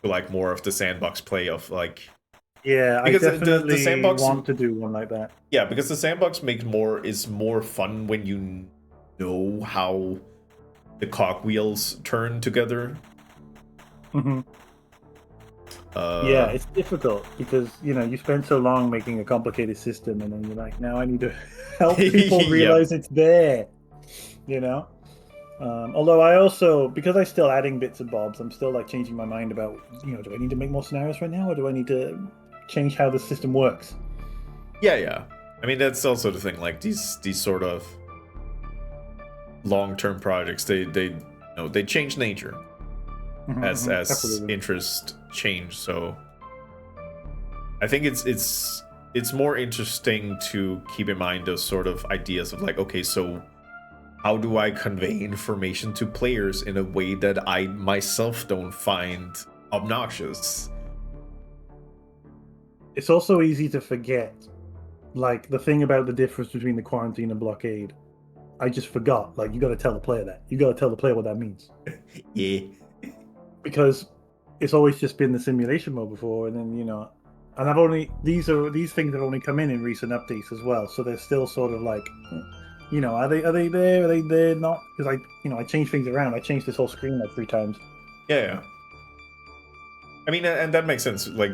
like more of the sandbox play of like. Yeah, because I definitely the sandbox want to do one like that. Yeah, because the sandbox is more fun when you know how the cogwheels turn together. Mm-hmm. Yeah, it's difficult because you know you spend so long making a complicated system, and then you're like, now I need to help people realize it's there. You know. Although I also, because I'm still adding bits and bobs, I'm still like changing my mind about, you know, do I need to make more scenarios right now, or do I need to change how the system works? Yeah. I mean, that's also the thing. Like these sort of long-term projects, they change nature as absolutely. interest change. So I think it's more interesting to keep in mind those sort of ideas of like, okay, so how do I convey information to players in a way that I myself don't find obnoxious? It's also easy to forget, like the thing about the difference between the quarantine and blockade. I just forgot. Like you got to tell the player that. You got to tell the player what that means. Yeah. Because it's always just been the simulation mode before, and then you know, and these things have only come in recent updates as well. So they're still sort of like. You know, are they there? Are they there? Not because I changed things around. I changed this whole screen like 3 times. Yeah. I mean, and that makes sense. Like,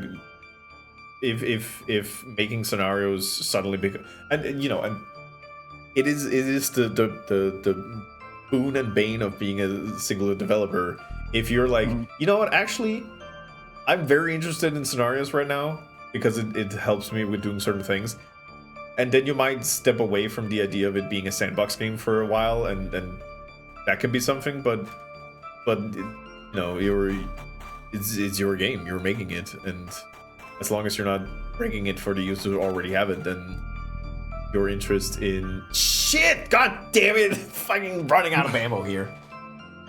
if making scenarios suddenly become, and you know, and it is the boon and bane of being a singular developer. If you're like, you know what, actually, I'm very interested in scenarios right now because it helps me with doing certain things. And then you might step away from the idea of it being a sandbox game for a while, and that could be something. But you know, it's your game. You're making it, and as long as you're not bringing it for the users who already have it, then your interest in shit. God damn it! Fucking running out of ammo here.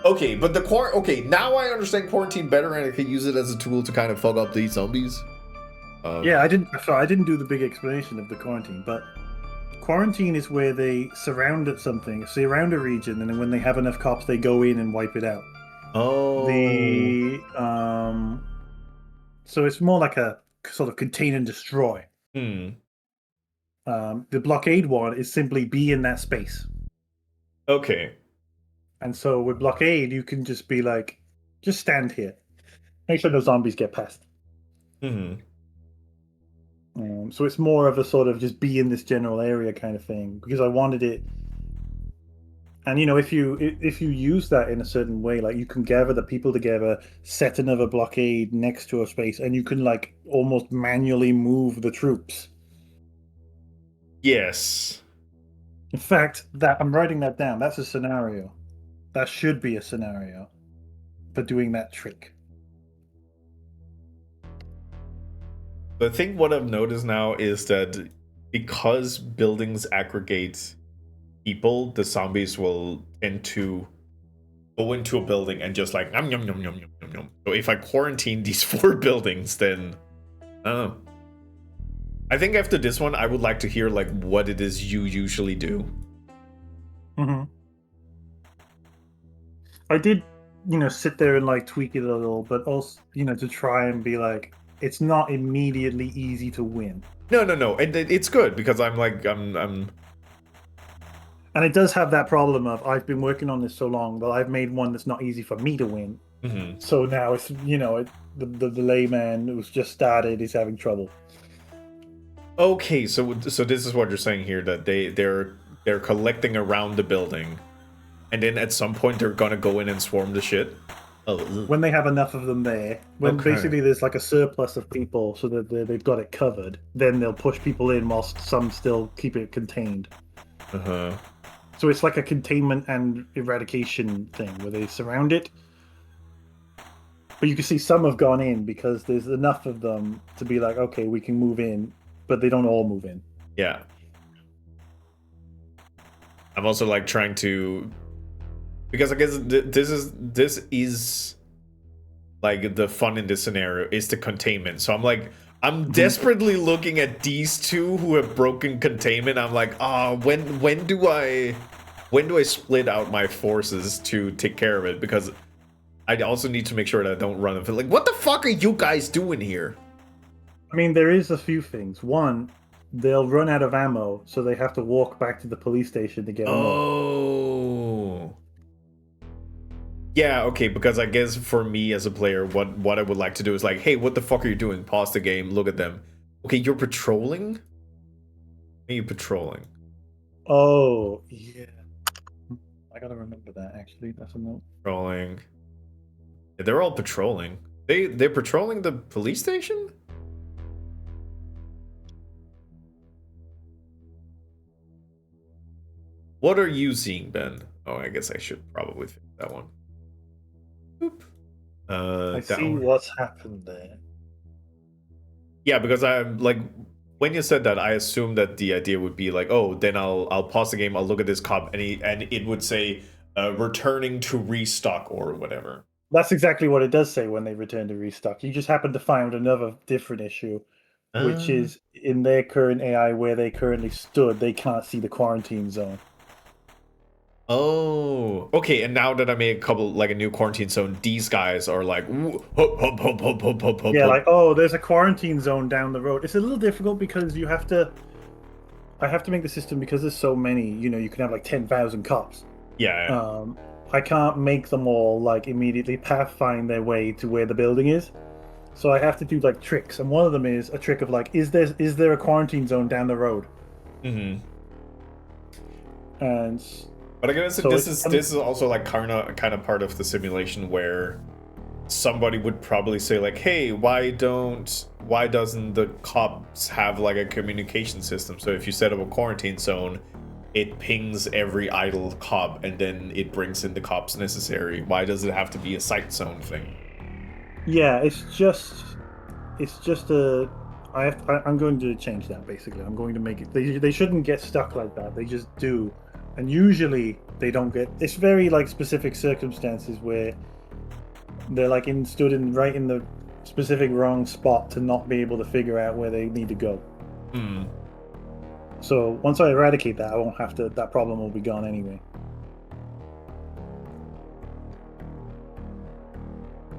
Okay, but okay, now I understand quarantine better, and I can use it as a tool to kind of fuck up these zombies. Yeah, I didn't do the big explanation of the quarantine, but quarantine is where they surround a region, and then when they have enough cops, they go in and wipe it out. Oh. So it's more like a sort of contain and destroy. The blockade one is simply be in that space. Okay. And so with blockade, you can just be like, just stand here, make sure no zombies get past. So it's more of a sort of just be in this general area kind of thing, because I wanted it. And you know, if you use that in a certain way, like you can gather the people together, set another blockade next to a space, and you can like almost manually move the troops. Yes. In fact, that I'm writing that down. That's a scenario. that should be a scenario for doing that trick. I think what I've noticed now is that because buildings aggregate people, the zombies will tend to go into a building and just like yum yum yum yum yum yum yum. So if I quarantine these 4 buildings, then I don't know. I think after this one, I would like to hear like what it is you usually do. Mm-hmm. I did, sit there and like tweak it a little, but also, to try and be like, it's not immediately easy to win. No, and it's good because I'm And it does have that problem of I've been working on this so long that I've made one that's not easy for me to win. mm-hmm. So now it's the layman who's just started is having trouble. Okay, so this is what you're saying here, that they're collecting around the building, and then at some point they're gonna go in and swarm the shit. Oh, when they have enough of them there, when Okay. basically there's like a surplus of people, so that they've got it covered, then they'll push people in whilst some still keep it contained. uh-huh. So it's like a containment and eradication thing where they surround it. But you can see some have gone in because there's enough of them to be like, okay, we can move in, but they don't all move in. Yeah. I'm also like trying to, because I guess this is like the fun in this scenario is the containment. So I'm desperately looking at these two who have broken containment. I'm like, when do I split out my forces to take care of it? Because I also need to make sure that I don't run into like, what the fuck are you guys doing here? I mean, there is a few things. One, they'll run out of ammo, so they have to walk back to the police station to get more. Oh. Yeah, okay, because I guess for me as a player, what I would like to do is like, hey, what the fuck are you doing? Pause the game, look at them. Okay, you're patrolling? Are you patrolling? Oh, yeah. I gotta remember that, actually. That's a note. Patrolling. Yeah, they're all patrolling. They're patrolling the police station? What are you seeing, Ben? Oh, I guess I should probably fix that one. Boop. I that see one. what's happened there. Yeah, because I'm like, when you said that, I assumed that the idea would be like, oh, then I'll pause the game, I'll look at this cop, and it would say returning to restock or whatever. That's exactly what it does say when they return to restock. You just happen to find another different issue, which is in their current AI where they currently stood, they can't see the quarantine zone. Oh, okay. And now that I made a new quarantine zone, these guys are like, hop, hop, hop, hop, hop, hop, hop, Yeah, hop. like, oh, there's a quarantine zone down the road. It's a little difficult because I have to make the system, because there's so many, you can have like 10,000 cops. Yeah. I can't make them all like immediately pathfind their way to where the building is. So I have to do like tricks, and one of them is a trick of like, is there a quarantine zone down the road? Mm-hmm. And But I guess so this is also like kind of part of the simulation where somebody would probably say like, hey, why doesn't the cops have like a communication system? So if you set up a quarantine zone, it pings every idle cop and then it brings in the cops necessary. Why does it have to be a sight zone thing? yeah, it's just I'm going to change that basically. I'm going to make it. They shouldn't get stuck like that. They just do, and usually they don't get. It's very like specific circumstances where they're like stood right in the specific wrong spot to not be able to figure out where they need to go. Hmm. So once I eradicate that, I won't have to. That problem will be gone anyway.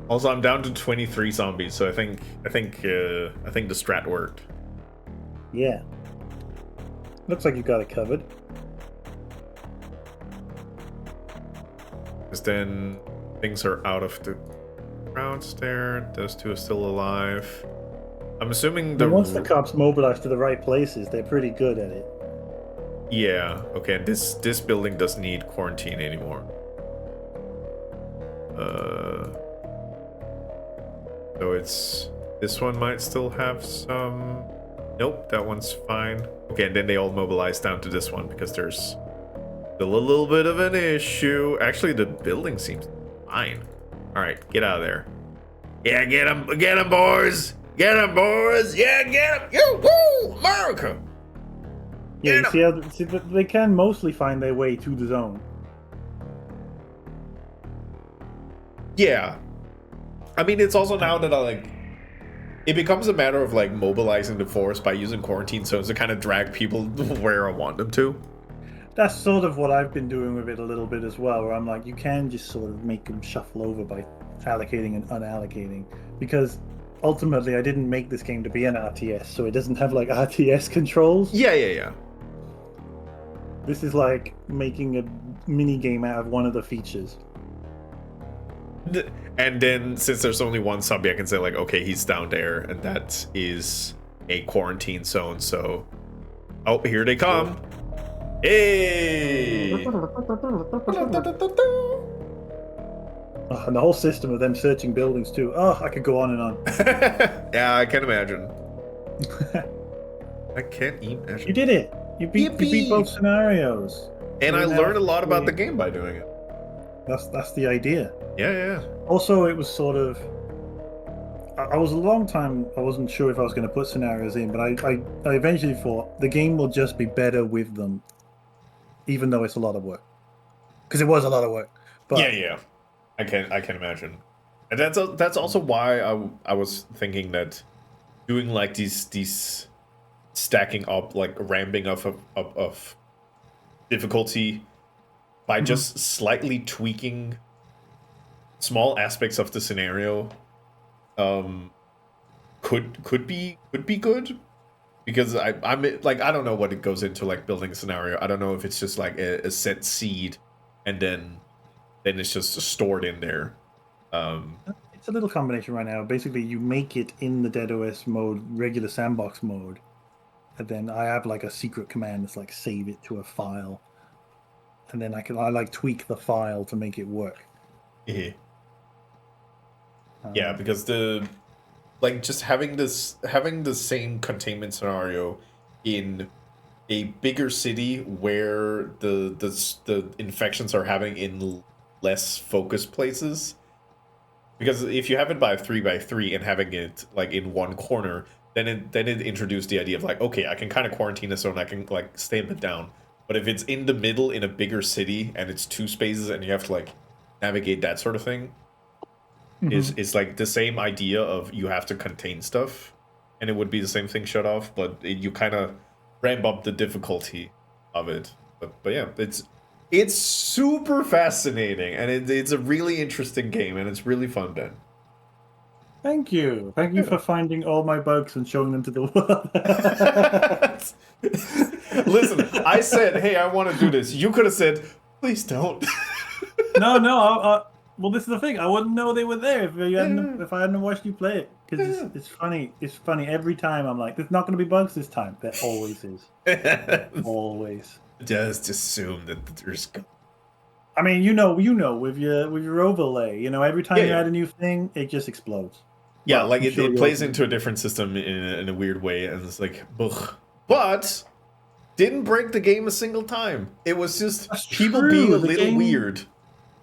Also, I'm down to 23 zombies, so I think the strat worked. Yeah. Looks like you got it covered. Because then things are out of the crowds there. Those two are still alive. I'm assuming And once the cops mobilize to the right places, they're pretty good at it. Yeah. Okay. And this building doesn't need quarantine anymore. So this one might still have some. Nope, that one's fine. Okay, and then they all mobilize down to this one because there's Still a little bit of an issue. Actually, the building seems fine. All right, get out of there. Yeah, get him, boys. Get him, boys. Yeah, get him. Yo, woo, America. Yeah, Get you see they can mostly find their way to the zone. Yeah. I mean, it's also now that it becomes a matter of like mobilizing the force by using quarantine zones to kind of drag people where I want them to. That's sort of what I've been doing with it a little bit as well, where I'm like, you can just sort of make them shuffle over by allocating and unallocating. Because ultimately, I didn't make this game to be an RTS, so it doesn't have like RTS controls. Yeah. This is like making a mini game out of one of the features. And then since there's only one zombie, I can say like, okay, he's down there, and that is a quarantine zone. So, oh, here they come. Hey! Oh, and the whole system of them searching buildings too. Oh, I could go on and on. Yeah, I can imagine. I can't imagine. You did it. You beat both scenarios. And I You're now learned a lot about the free. game by doing it. That's the idea. Yeah. Also, it was sort of. I was a long time. I wasn't sure if I was going to put scenarios in, but I eventually thought the game will just be better with them, even though it's a lot of work. Because it was a lot of work. But Yeah. I can imagine. And that's also why I was thinking that doing like these stacking up, like ramping up of difficulty by just slightly tweaking small aspects of the scenario could be good, because I'm like, I don't know what it goes into like building a scenario. I don't know if it's just like a set seed and then it's just stored in there. it's a little combination right now. Basically, you make it in the DeadOS mode, regular sandbox mode, and then I have like a secret command that's like save it to a file, and then I like tweak the file to make it work. Yeah, because just having the same containment scenario in a bigger city where the infections are having in less focused places. Because if you have it by 3x3 and having it like in one corner, then it introduced the idea of like, okay, I can kind of quarantine this zone, I can like stamp it down. But if it's in the middle in a bigger city and it's two spaces and you have to like navigate that sort of thing, is like the same idea of you have to contain stuff, and it would be the same thing shut off, but you kind of ramp up the difficulty of it. But yeah, it's super fascinating, and it's a really interesting game, and it's really fun, Ben. Thank you for finding all my bugs and showing them to the world. Listen, I said, hey, I want to do this. You could have said, please don't. No. Well, this is the thing. I wouldn't know they were there if I hadn't watched you play it. Because it's funny. It's funny every time. I'm like, there's not going to be bugs this time. There always is. Always. Just assume that there's. I mean, you know, with your overlay, every time you add a new thing, it just explodes. Yeah, well, like it plays into a different system in a weird way, and it's like, ugh. But didn't break the game a single time. It was just people being a little weird.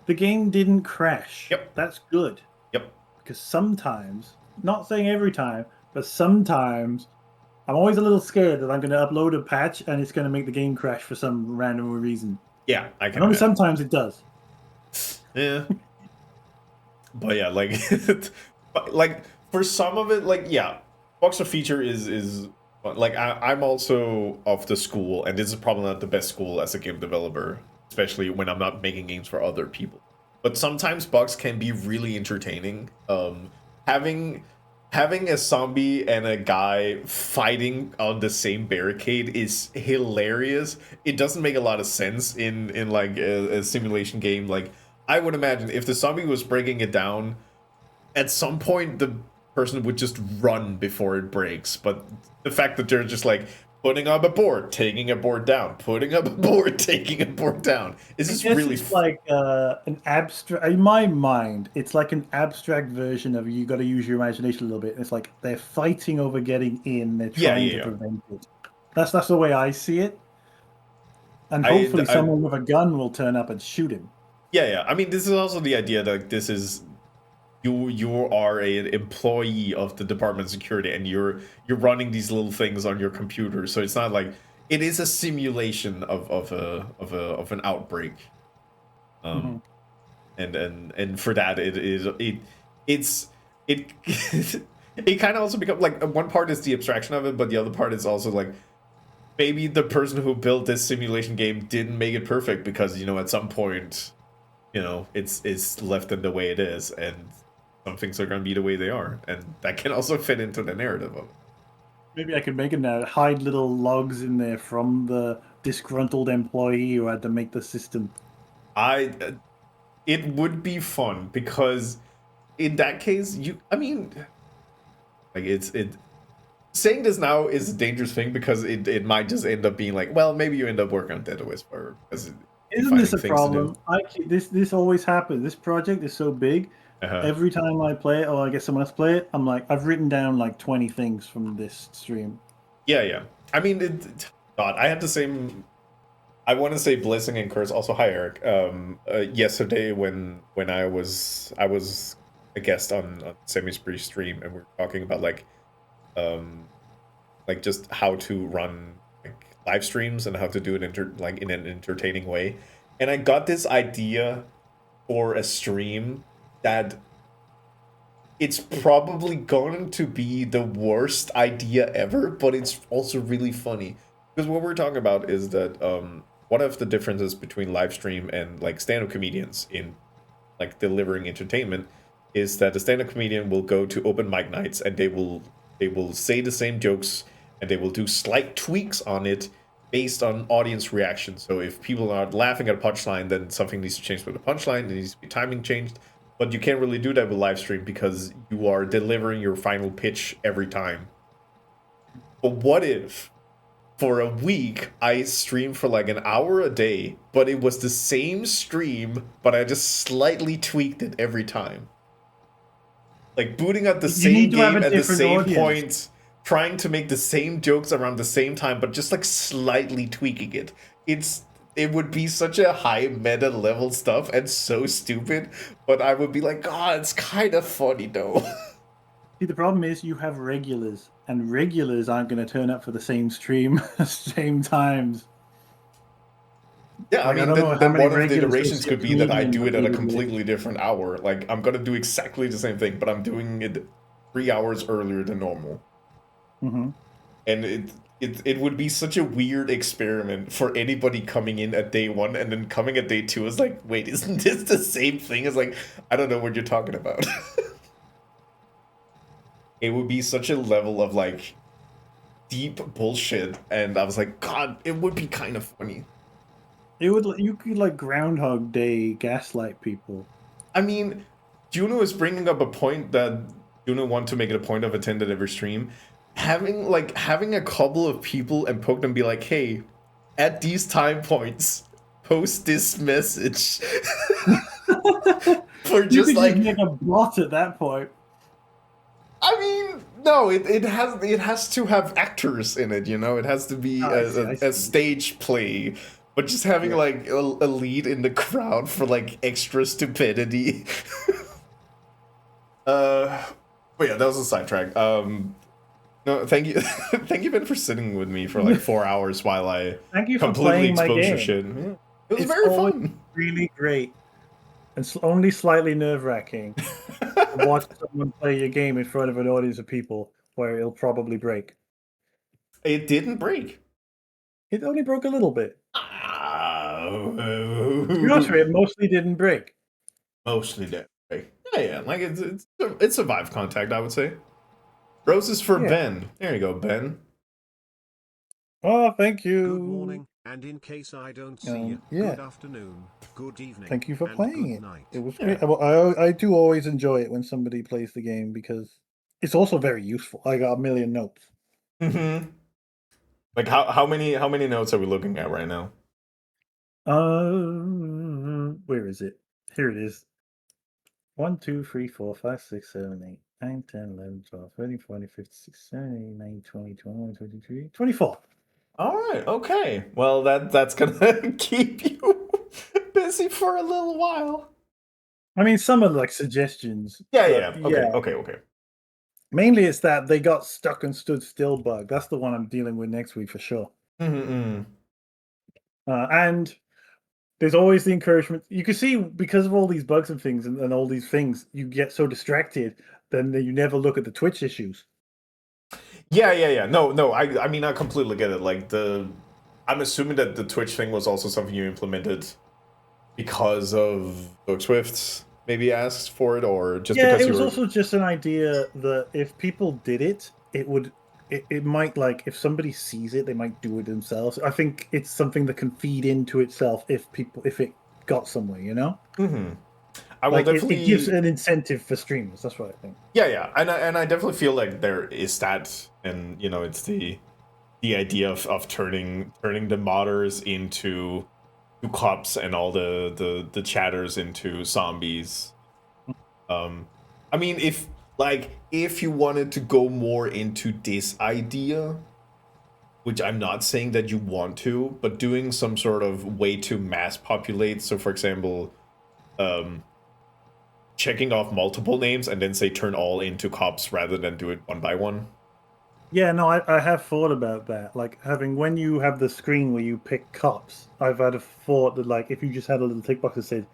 The game didn't crash. Yep. That's good. Yep. Because sometimes, not saying every time, but sometimes, I'm always a little scared that I'm going to upload a patch and it's going to make the game crash for some random reason. Yeah, I can. And only sometimes it does. Yeah. But yeah, like, like for some of it, like, yeah, Boxer feature is like, I'm also of the school, and this is probably not the best school as a game developer, especially when I'm not making games for other people. But sometimes bugs can be really entertaining. Having a zombie and a guy fighting on the same barricade is hilarious. It doesn't make a lot of sense in like a simulation game. Like, I would imagine if the zombie was breaking it down, at some point the person would just run before it breaks. But the fact that they're just like putting up a board, taking a board down, putting up a board, taking a board down, is just really it's like an abstract. In my mind, it's like an abstract version of you got to use your imagination a little bit. It's like they're fighting over getting in. They're trying to prevent it. That's the way I see it. And I- hopefully I- someone with a gun will turn up and shoot him. Yeah. I mean, this is also the idea that this is you are an employee of the Department of Security, and you're running these little things on your computer. So it's not like it is a simulation of an outbreak. Mhm. And for that it's it it kind of also becomes like one part is the abstraction of it, but the other part is also like maybe the person who built this simulation game didn't make it perfect because at some point it's left in the way it is, and some things are going to be the way they are, and that can also fit into the narrative of it. Maybe I could make it now. Hide little logs in there from the disgruntled employee who had to make the system. It would be fun because in that case I mean, like it saying this now is a dangerous thing because it might just end up being like, well, maybe you end up working on DeadOS for because Isn't this a problem? This always happens. This project is so big. Uh-huh. Every time I play it, or I get someone else play it, I'm like, I've written down like 20 things from this stream. Yeah. I mean, God, I had the same. I want to say blessing and curse. Also, hi Eric. Yesterday when I was a guest on Semi's Spree stream, and we were talking about like just how to run like live streams and how to do it in an entertaining way. And I got this idea for a stream that it's probably going to be the worst idea ever, but it's also really funny. Because what we're talking about is that one of the differences between live stream and like stand-up comedians in like delivering entertainment is that the stand-up comedian will go to open mic nights and they will say the same jokes and they will do slight tweaks on it based on audience reaction. So if people are laughing at a punchline, then something needs to change with the punchline. There needs to be timing changed. But you can't really do that with live stream because you are delivering your final pitch every time. But what if for a week I streamed for like an hour a day, but it was the same stream, but I just slightly tweaked it every time? Like booting up the You same need to have game a at the different same audience. point, trying to make the same jokes around the same time, but just like slightly tweaking it. It would be such a high meta level stuff and so stupid, but I would be like, God, it's kind of funny though. See, the problem is you have regulars, and regulars aren't going to turn up for the same stream same times. Yeah, I Like, I mean, don't know how then many one of the regulars you'll iterations see a could be that I comedian do it at a repeatedly. completely different hour. Like, I'm gonna do exactly the same thing, but I'm doing it 3 hours earlier than normal. Mhm. And it would be such a weird experiment for anybody coming in at day one and then coming at day two is like, wait, isn't this the same thing? It's like, I don't know what you're talking about. It would be such a level of like deep bullshit, and I was like, God, it would be kind of funny. You could like Groundhog Day gaslight people. I mean, Juno is bringing up a point that Juno want to make it a point of attending every stream. Having a couple of people and poke them, be like, hey, at these time points, post this message. For You just could like, just make a bot at that point. I mean, no, it has to have actors in it, It has to be I a see. stage play. But just having Yeah. like a lead in the crowd for like extra stupidity. But yeah, that was a sidetrack. No, thank you, thank you, Ben, for sitting with me for like 4 hours while I Thank you for completely playing my exposed your game. shit. Yeah. It was It's very always fun. really great. It's only slightly nerve-wracking to watch someone play your game in front of an audience of people where it'll probably break. It didn't break. It only broke a little bit. Oh. To be honest with you, it mostly didn't break. Mostly did break. Yeah, like it survived contact, I would say. Roses for Yeah. Ben. There you go, Ben. Oh, thank you. Good morning, and in case I don't see you, yeah. good afternoon, good evening, Thank you for and playing good it. night. It was Yeah. great. Well, I do always enjoy it when somebody plays the game because it's also very useful. I got a million notes. Mm-hmm. Like how many notes are we looking at right now? Where is it? Here it is. 1, 2, 3, 4, 5, 6, 7, 8, 9, 10, 11, 12, 13, 14, 15, 16, 17, 18, 19, 20, 21, 22, 23, 24. All right. Okay. Well, that's gonna keep you busy for a little while. I mean, some are like suggestions, Yeah. but Yeah. yeah, Okay. Okay. Okay. mainly it's that they got stuck and stood still bug. That's the one I'm dealing with next week for sure. Mm-hmm. And there's always the encouragement. You can see because of all these bugs and things and all these things, you get so distracted, then you never look at the Twitch issues. Yeah. Yeah. Yeah. No. No. I mean, I completely get it. Like I'm assuming that the Twitch thing was also something you implemented because of Swift maybe asked for it, or just Yeah, because it you was were. also just an idea that if people did it, it would it might like if somebody sees it, they might do it themselves. I think it's something that can feed into itself if it got somewhere, you know? Mm-hmm. I will Like it gives definitely. an incentive for streamers. That's what I think. Yeah. Yeah. And I definitely feel like there is that, and it's the idea of turning the modders into cops and all the chatters into zombies. Um, I mean, if you wanted to go more into this idea, which I'm not saying that you want to, but doing some sort of way to mass populate. So, for example, um, checking off multiple names and then say turn all into cops rather than do it one by one. Yeah, no, I have thought about that. Like having when you have the screen where you pick cops, I've had a thought that like if you just had a little tick box that said,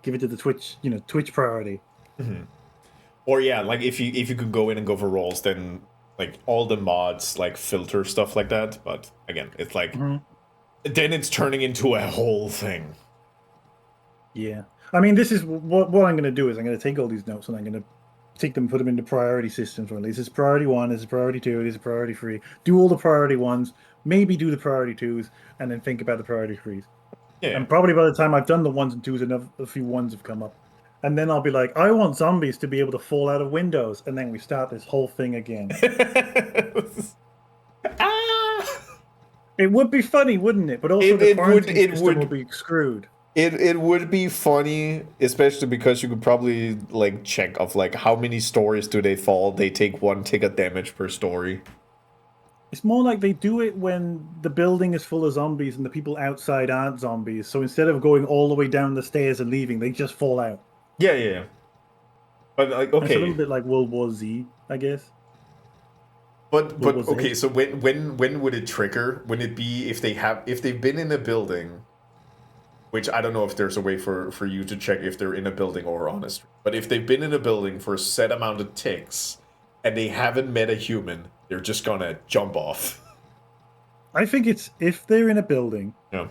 give it to the Twitch, Twitch priority. Mhm. Or yeah, like if you could go in and go for roles, then like all the mods like filter stuff like that. But again, it's like Mhm. then it's turning into a whole thing. Yeah. I mean, this is what I'm going to do is I'm going to take all these notes and I'm going to take them, put them into priority systems. Well, this is priority one, this is priority two, this is priority three. Do all the priority ones, maybe do the priority twos, and then think about the priority threes. Yeah. And probably by the time I've done the ones and twos, a few ones have come up. And then I'll be like, I want zombies to be able to fall out of windows. And then we start this whole thing again. Ah! It would be funny, wouldn't it? But also It the it would quarantine it system will would be screwed. it would be funny, especially because you could probably like check of like how many stories do they fall. They take one ticket damage per story. It's more like they do it when the building is full of zombies and the people outside aren't zombies. So instead of going all the way down the stairs and leaving, they just fall out. Yeah, yeah, yeah. But like And it's a little okay. bit like World War Z, I guess. But World War Z. okay, so when would it trigger? Would it be if they've been in a building, which I don't know if there's a way for you to check if they're in a building or on a street. But if they've been in a building for a set amount of ticks and they haven't met a human, they're just gonna jump off. I think it's if they're in a building Yeah.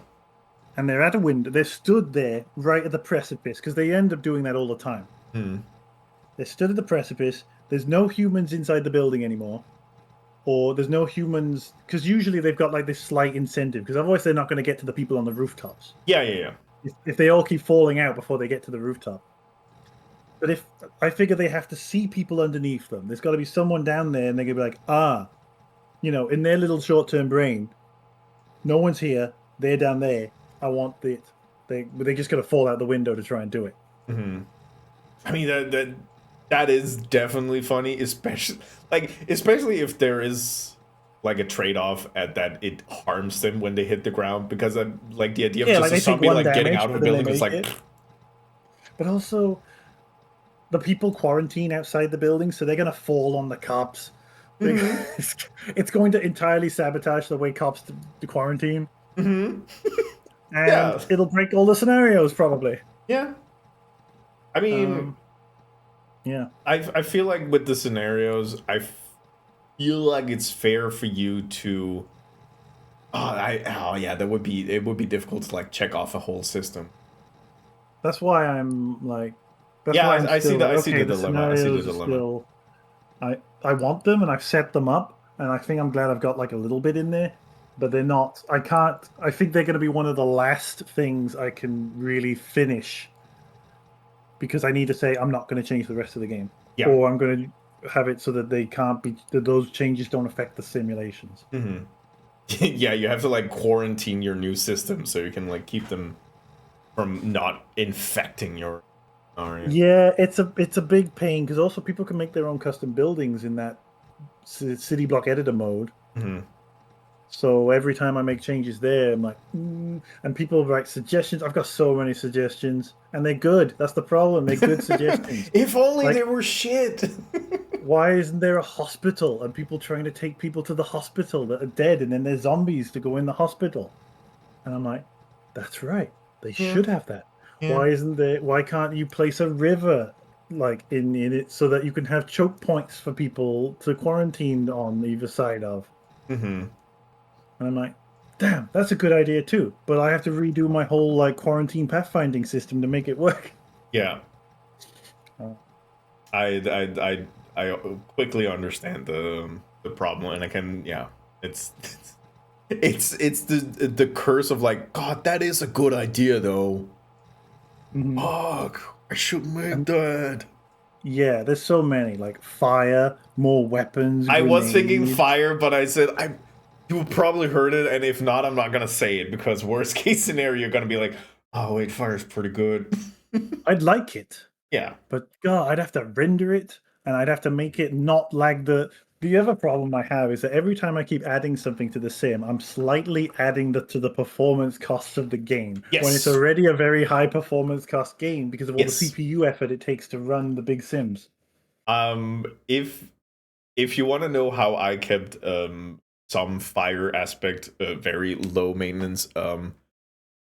and they're at a window, they're stood there right at the precipice because they end up doing that all the time. Hmm. They're stood at the precipice. There's no humans inside the building anymore, or there's no humans because usually they've got like this slight incentive because otherwise they're not going to get to the people on the rooftops. Yeah, yeah, yeah. If they all keep falling out before they get to the rooftop. But if I figure they have to see people underneath them, there's got to be someone down there, and they're gonna be like, in their little short-term brain, no one's here. They're down there. I want it. They're just gonna fall out the window to try and do it. Hmm. I mean that is definitely funny, especially if there is like a trade-off at that it harms them when they hit the ground because like the idea of Yeah, just like a they take zombie one like getting damage, out of a but then they building is make like it. But also, the people quarantine outside the building, so they're gonna fall on the cops. It's going to entirely sabotage the way cops do quarantine, hmm. and Yeah. it'll break all the scenarios probably. Yeah. I mean, Um, yeah. I feel like with the scenarios, I feel like it's fair for you to. Oh yeah, it would be difficult to like check off a whole system. That's why I'm like, that's Yeah, why I'm I see still that. like, I see okay, the the dilemma. I see the scenarios are dilemma. still, I want them and I've set them up, and I think I'm glad I've got like a little bit in there, but they're not. I can't. I think they're going to be one of the last things I can really finish because I need to say I'm not going to change the rest of the game, Yeah. or I'm going to have it so that they can't be that those changes don't affect the simulations. Hmm. Yeah, you have to like quarantine your new system so you can like keep them from not infecting your area. Yeah, it's a big pain because also people can make their own custom buildings in that city block editor mode. Hmm. So every time I make changes there, I'm like, and people write suggestions. I've got so many suggestions, and they're good. That's the problem. They're good suggestions. If only Like, they were shit. why isn't there a hospital and people trying to take people to the hospital that are dead, and then there's zombies to go in the hospital? And I'm like, that's right. They Yeah. should have that. Yeah. Why isn't there? Why can't you place a river like in it so that you can have choke points for people to quarantine on either side of? Mm-hmm. And I'm like, damn, that's a good idea too. But I have to redo my whole like quarantine pathfinding system to make it work. Yeah. Uh, I quickly understand the problem, and I can, yeah, it's it's the curse of like, God, that is a good idea though. mhm. Fuck, I should make that. Yeah, there's so many like fire, more weapons. I was thinking grenades. fire, but I said you probably heard it, and if not, I'm not gonna say it because worst case scenario, you're gonna be like, oh wait, fire's pretty good. I'd like it. Yeah. But God, I'd have to render it, and I'd have to make it not lag the other problem I have is that every time I keep adding something to the sim, I'm slightly adding to the performance costs of the game. Yes. When it's already a very high performance cost game because of all Yes. the CPU effort it takes to run the big sims. If you want to know how I kept some fire aspect very low maintenance,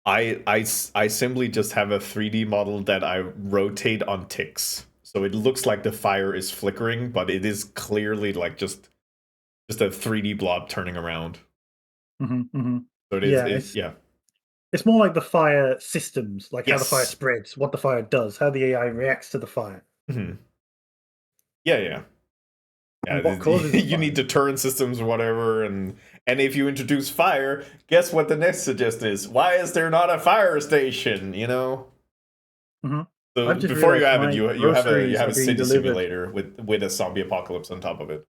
I simply just have a 3D model that I rotate on ticks. So it looks like the fire is flickering, but it is clearly like just a 3D blob turning around. Mm-hmm. So it is, yeah. It's more like the fire systems, like how the Yes. fire spreads, what the fire does, how the AI reacts to the fire. Mm-hmm. Yeah. And what causes the you fire. need deterrent systems or whatever, and if you introduce fire, guess what the next suggestion is? Why is there not a fire station? You know. Mm-hmm. So I've just before you realized have it, my you have groceries a are being city delivered. simulator with a zombie apocalypse on top of it.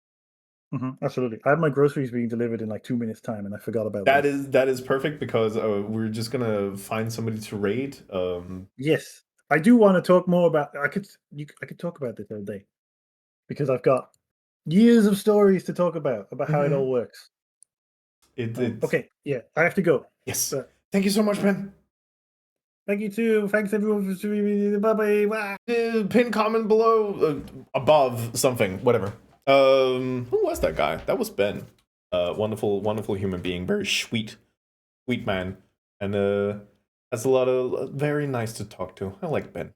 Mm-hmm, absolutely. I have my groceries being delivered in like 2 minutes time, and I forgot about That is perfect because we're just gonna find somebody to raid. Yes, I do want to talk more about. I could talk about this all day because I've got years of stories to talk about how it all works. Okay, yeah, I have to go. Yes. Thank you so much, Ben. Thank you too. Thanks everyone for streaming. Bye bye. Pin comment below, above something, whatever. Who was that guy? That was Ben. Wonderful human being, very sweet man, and has a lot of very nice to talk to. I like Ben.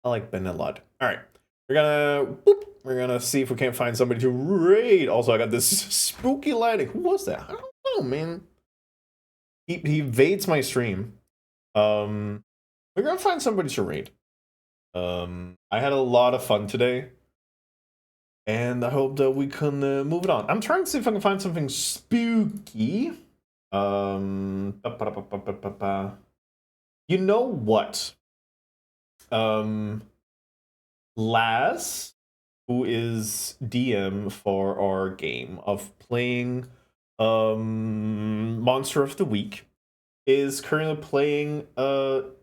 I like Ben a lot. All right, we're gonna see if we can't find somebody to raid. Also, I got this spooky lighting. Who was that? I don't know, man. He evades my stream. We're gonna find somebody to raid. I had a lot of fun today, and I hope that we can move it on. I'm trying to see if I can find something spooky. You know what? Laz, who is DM for our game of playing Monster of the Week, is currently playing the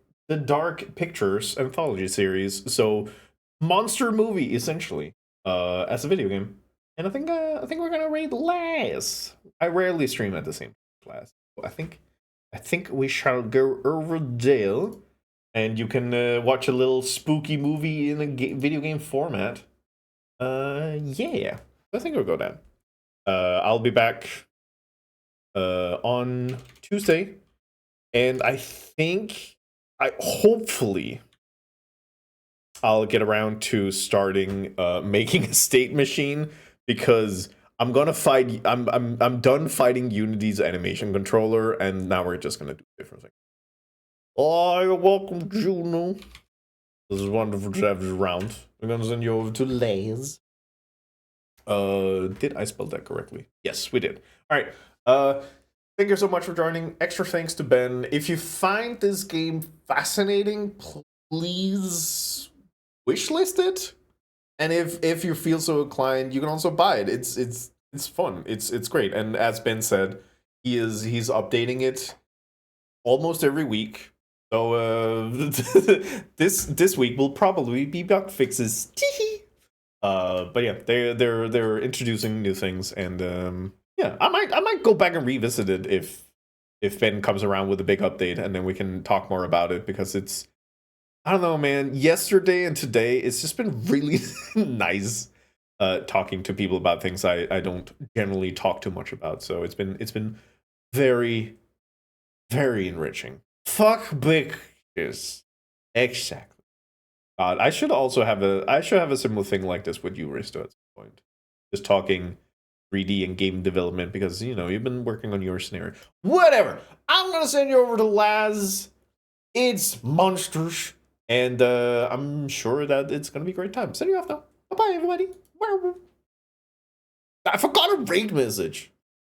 Dark Pictures anthology series. So monster movie essentially, as a video game. And I think we're gonna raid Laz. I rarely stream at the same class. I think we shall go over there, and you can watch a little spooky movie in a video game format. Yeah, I think we'll go down. I'll be back on Tuesday, and hopefully I'll get around to starting making a state machine, because I'm gonna fight. I'm done fighting Unity's animation controller, and now we're just gonna do different things. Oh, you're welcome, Juno. This is wonderful to have you around. We're gonna send you over to Lays. Did I spell that correctly? Yes, we did. All right. Thank you so much for joining. Extra thanks to Ben. If you find this game fascinating, please wishlist it. And if you feel so inclined, you can also buy it. It's fun. It's great. And as Ben said, he's updating it almost every week. So this week will probably be bug fixes. But yeah, they're introducing new things, and Yeah, I might go back and revisit it if Ben comes around with a big update, and then we can talk more about it, because it's, I don't know, man. Yesterday and today, it's just been really nice talking to people about things I don't generally talk too much about. So it's been very, very enriching. Fuck bitches. Exactly. God, I should have a similar thing like this with you, Risto, at some point. Just talking 3D and game development, because, you know, you've been working on your scenario. Whatever. I'm gonna send you over to Laz. It's monsters. And I'm sure that it's gonna be a great time. Sending you off now. Bye-bye, everybody. I forgot a raid message.